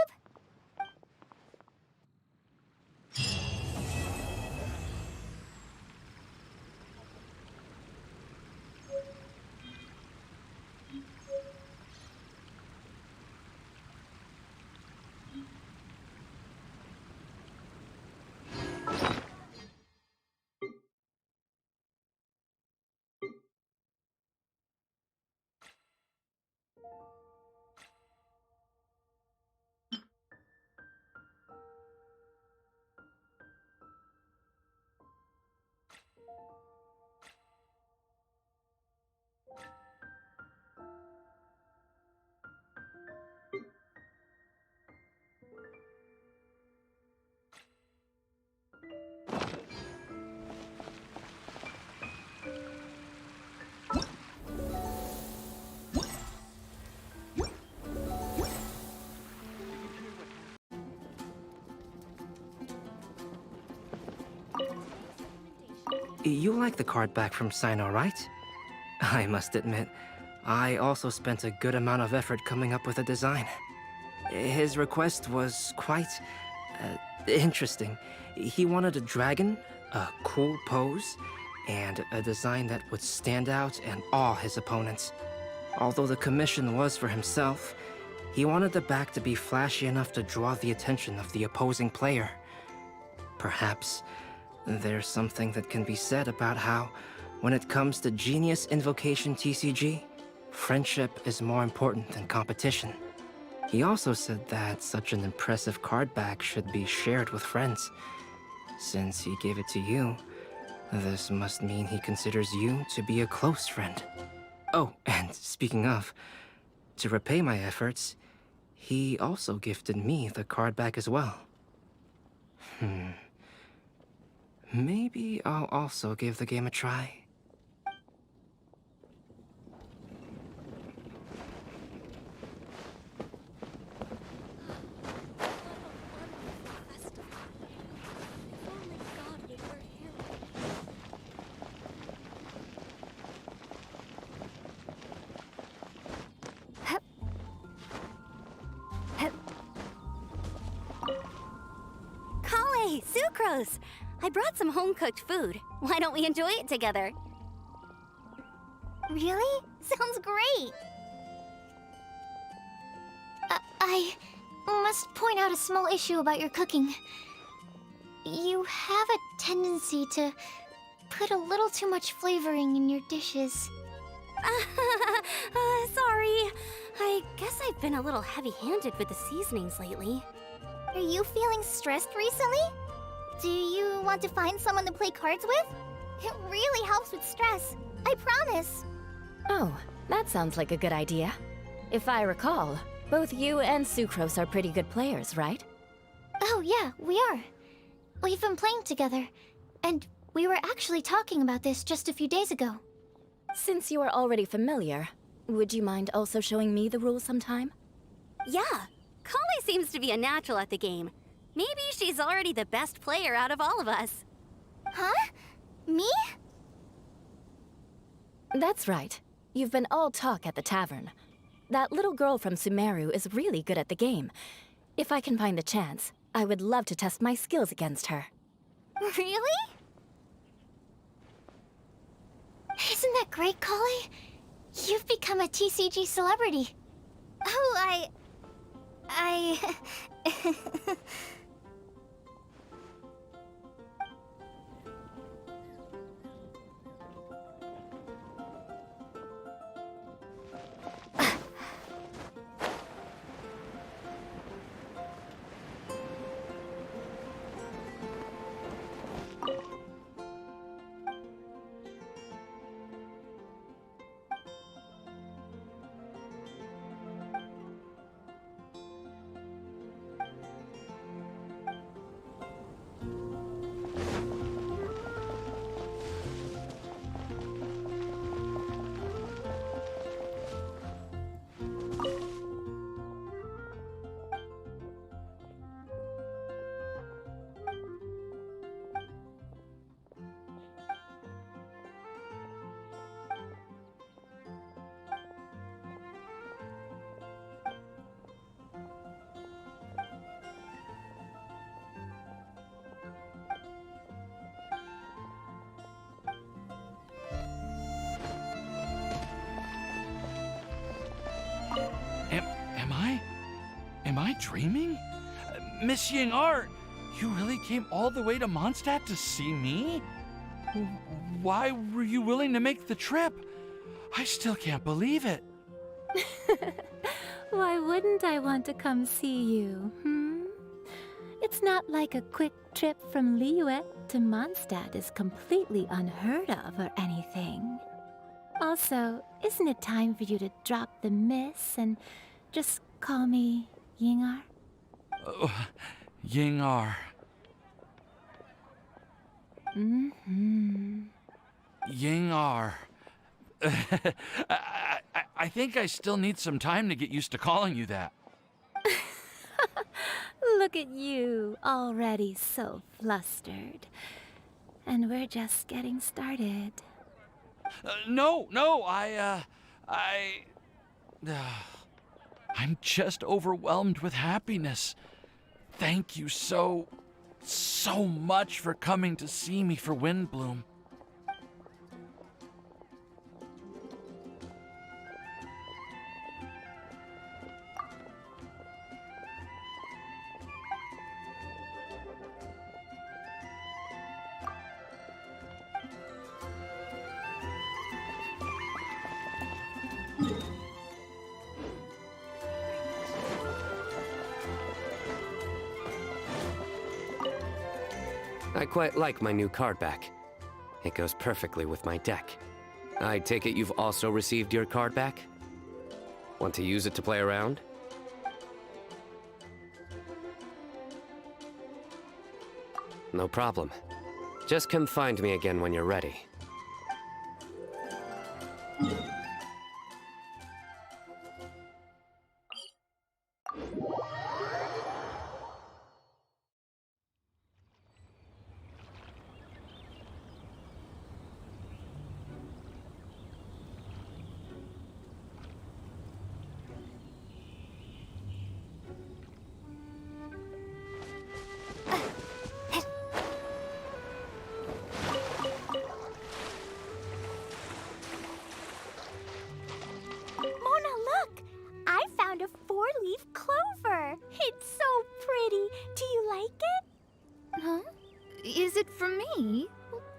You like the card back from Sino, right? I must admit, I also spent a good amount of effort coming up with a design. His request was quite interesting. He wanted a dragon, a cool pose, and a design that would stand out and awe his opponents. Although the commission was for himself, he wanted the back to be flashy enough to draw the attention of the opposing player. Perhaps there's something that can be said about how, when it comes to Genius Invocation TCG, friendship is more important than competition. He also said that such an impressive card back should be shared with friends. Since he gave it to you, this must mean he considers you to be a close friend. Oh, and speaking of, to repay my efforts, he also gifted me the card back as well. Maybe I'll also give the game a try. Kale, Sucrose! I brought some home-cooked food. Why don't we enjoy it together? Really? Sounds great! I must point out a small issue about your cooking. You have a tendency to put a little too much flavoring in your dishes. Sorry. I guess I've been a little heavy-handed with the seasonings lately. Are you feeling stressed recently? Do you want to find someone to play cards with? It really helps with stress. I promise. Oh, that sounds like a good idea. If I recall, both you and Sucrose are pretty good players, right? Oh yeah, we are. We've been playing together, and we were actually talking about this just a few days ago. Since you are already familiar, would you mind also showing me the rules sometime? Yeah, Kale seems to be a natural at the game. Maybe she's already the best player out of all of us. Huh? Me? That's right. You've been all talk at the tavern. That little girl from Sumeru is really good at the game. If I can find the chance, I would love to test my skills against her. Really? Isn't that great, Kale? You've become a TCG celebrity. Oh, Am I dreaming? Miss Ying-ar, you really came all the way to Mondstadt to see me? Why were you willing to make the trip? I still can't believe it. Why wouldn't I want to come see you, It's not like a quick trip from Liyue to Mondstadt is completely unheard of or anything. Also, isn't it time for you to drop the miss and just call me Ying-ar? Ying-ar. Ying-ar. I think I still need some time to get used to calling you that. Look at you, already so flustered. And we're just getting started. No, I'm just overwhelmed with happiness. Thank you so much for coming to see me for Windbloom. I quite like my new card back. It goes perfectly with my deck. I take it you've also received your card back? Want to use it to play around? No problem. Just come find me again when you're ready. Mona, look! I found a 4-leaf clover. It's so pretty. Do you like it? Huh? Is it for me?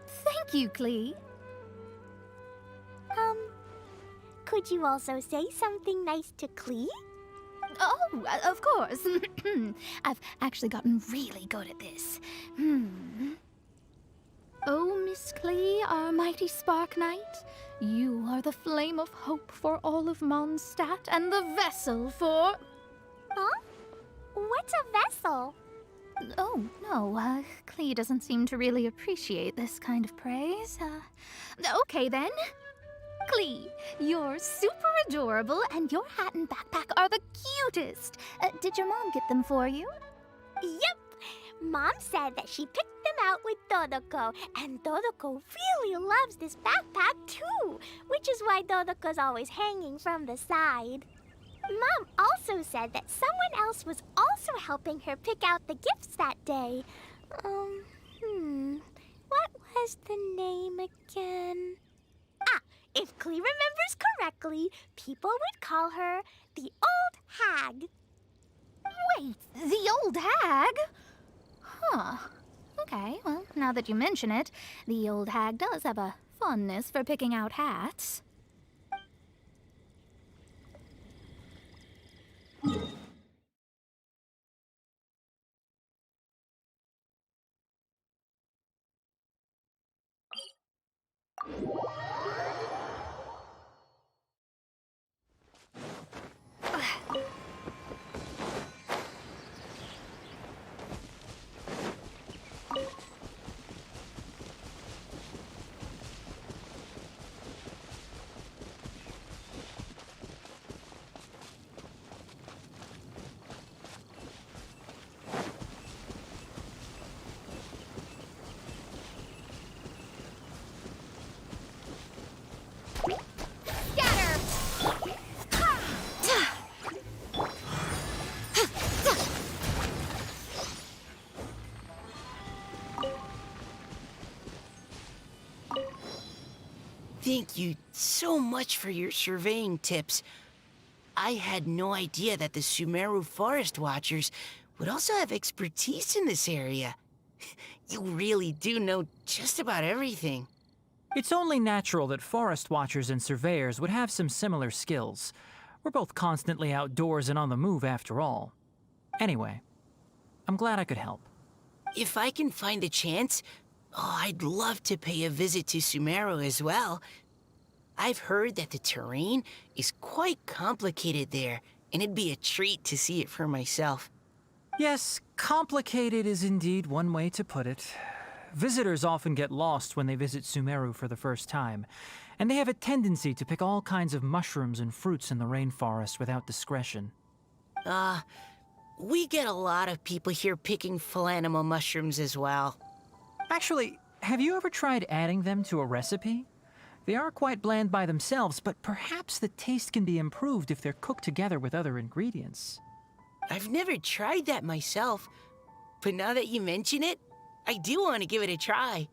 Thank you, Clee. Could you also say something nice to Clee? Oh, of course. I've actually gotten really good at this. Oh, Miss Clee, our mighty Spark Knight, you are the flame of hope for all of Mondstadt and the vessel for... Huh? What's a vessel? Oh, no, Clee doesn't seem to really appreciate this kind of praise. Okay, then. Clee, you're super adorable, and your hat and backpack are the cutest. Did your mom get them for you? Yep! Mom said that she picked them out with Dodoko, and Dodoko really loves this backpack too, which is why Dodoko's always hanging from the side. Mom also said that someone else was also helping her pick out the gifts that day. What was the name again? If Clee remembers correctly, people would call her the Old Hag. Wait, the old hag? Huh. Okay, well, now that you mention it, the old hag does have a fondness for picking out hats. Thank you so much for your surveying tips. I had no idea that the Sumeru Forest Watchers would also have expertise in this area. You really do know just about everything. It's only natural that forest watchers and surveyors would have some similar skills. We're both constantly outdoors and on the move after all. Anyway, I'm glad I could help. If I can find a chance, I'd love to pay a visit to Sumeru as well. I've heard that the terrain is quite complicated there, and it'd be a treat to see it for myself. Yes, complicated is indeed one way to put it. Visitors often get lost when they visit Sumeru for the first time, and they have a tendency to pick all kinds of mushrooms and fruits in the rainforest without discretion. We get a lot of people here picking Phalanima mushrooms as well. Actually, Have you ever tried adding them to a recipe? They are quite bland by themselves, but perhaps the taste can be improved if they're cooked together with other ingredients. I've never tried that myself, but now that you mention it, I do want to give it a try.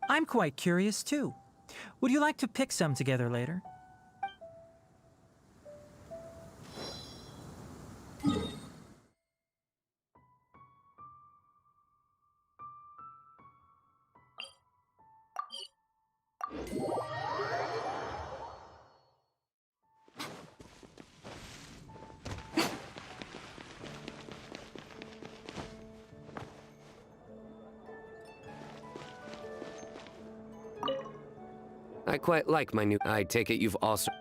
I'm quite curious too. Would you like to pick some together later? I quite like my new... I take it you've also...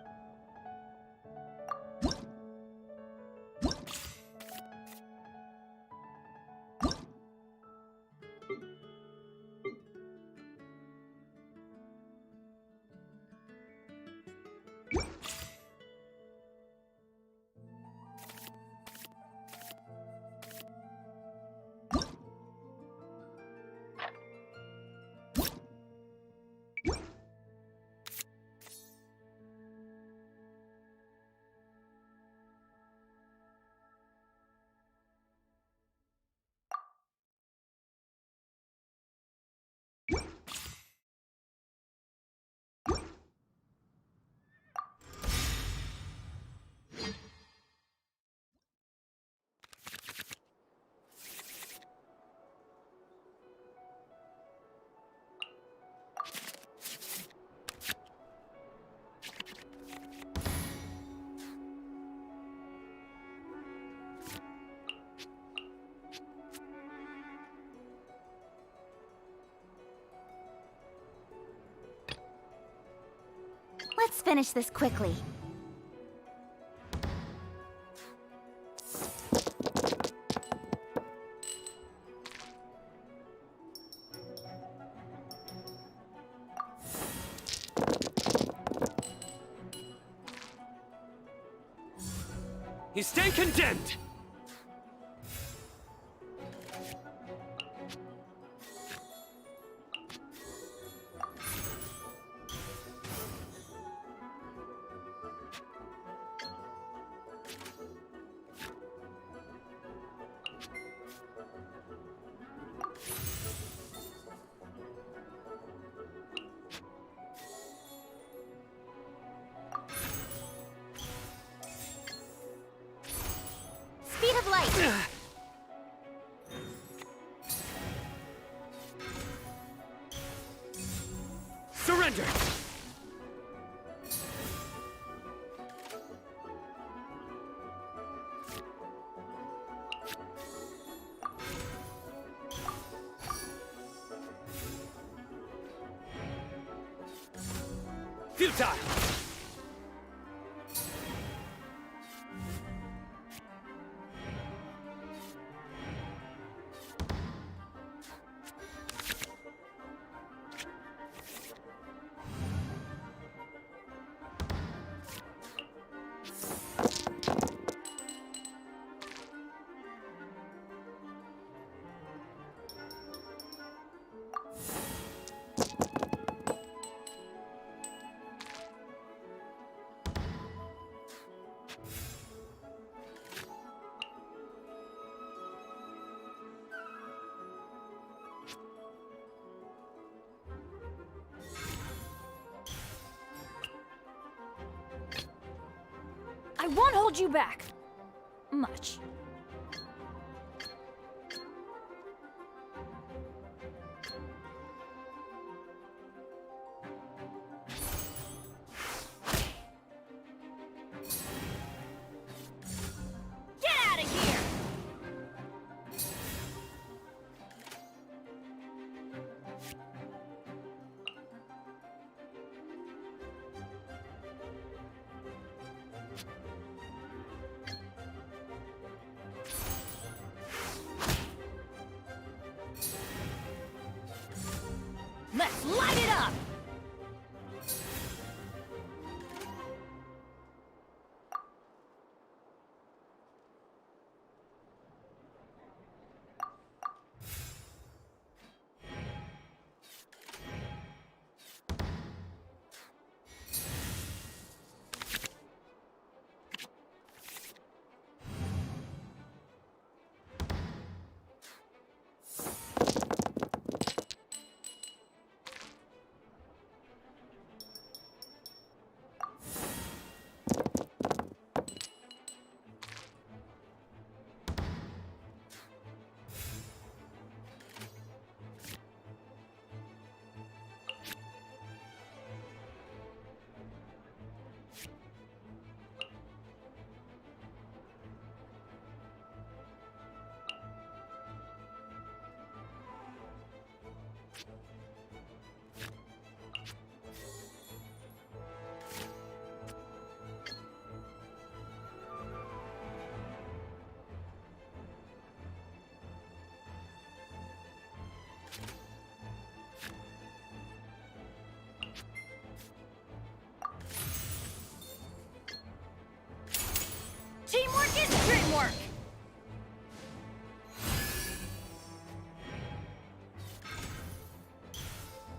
Let's finish this quickly. You stand condemned! Speed of light! Surrender! Futile! I won't hold you back. Much. Get out of here! Teamwork is dreamwork!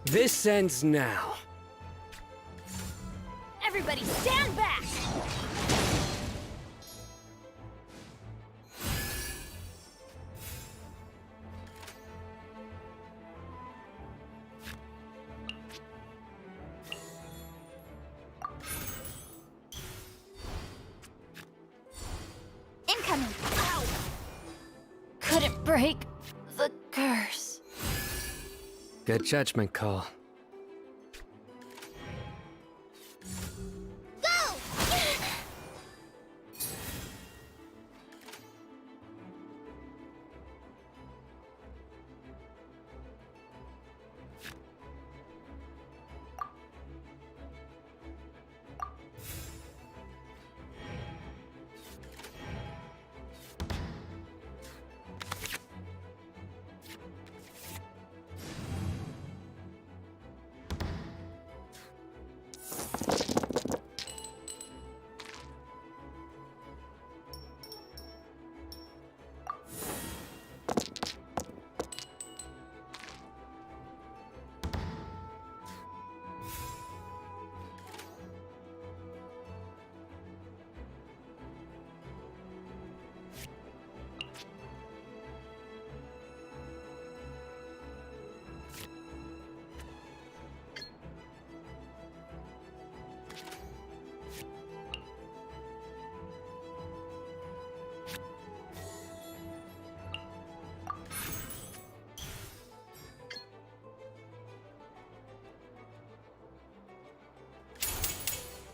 This ends now. Everybody stand back! Incoming! Ow! Couldn't break the curse. Good judgment call.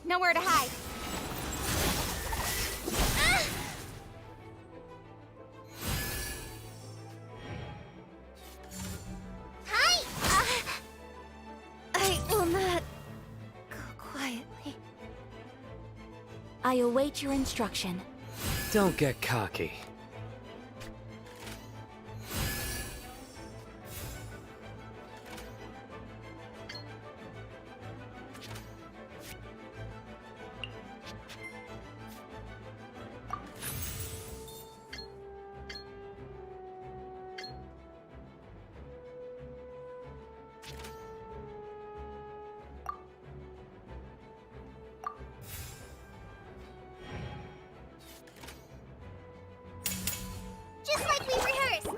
Nowhere to hide. Hi! I will not go quietly. I await your instruction. Don't get cocky. Just like we rehearsed!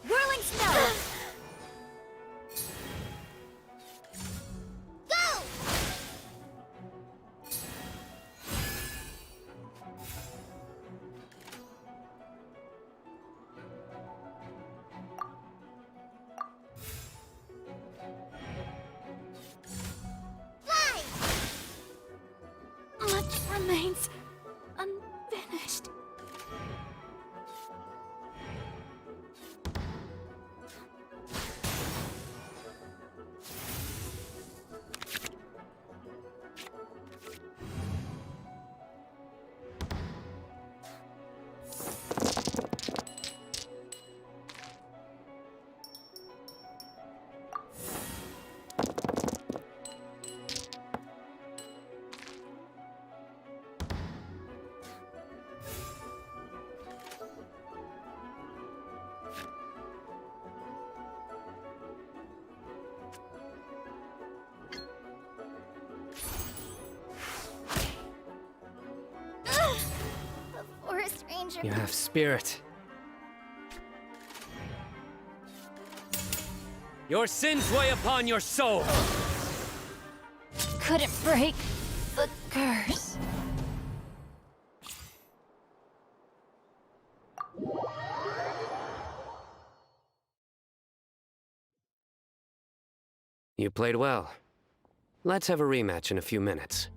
Whirling snow! Go! Fly! Much remains unfinished. You have spirit. Your sins weigh upon your soul. Couldn't break the curse. You played well. Let's have a rematch in a few minutes.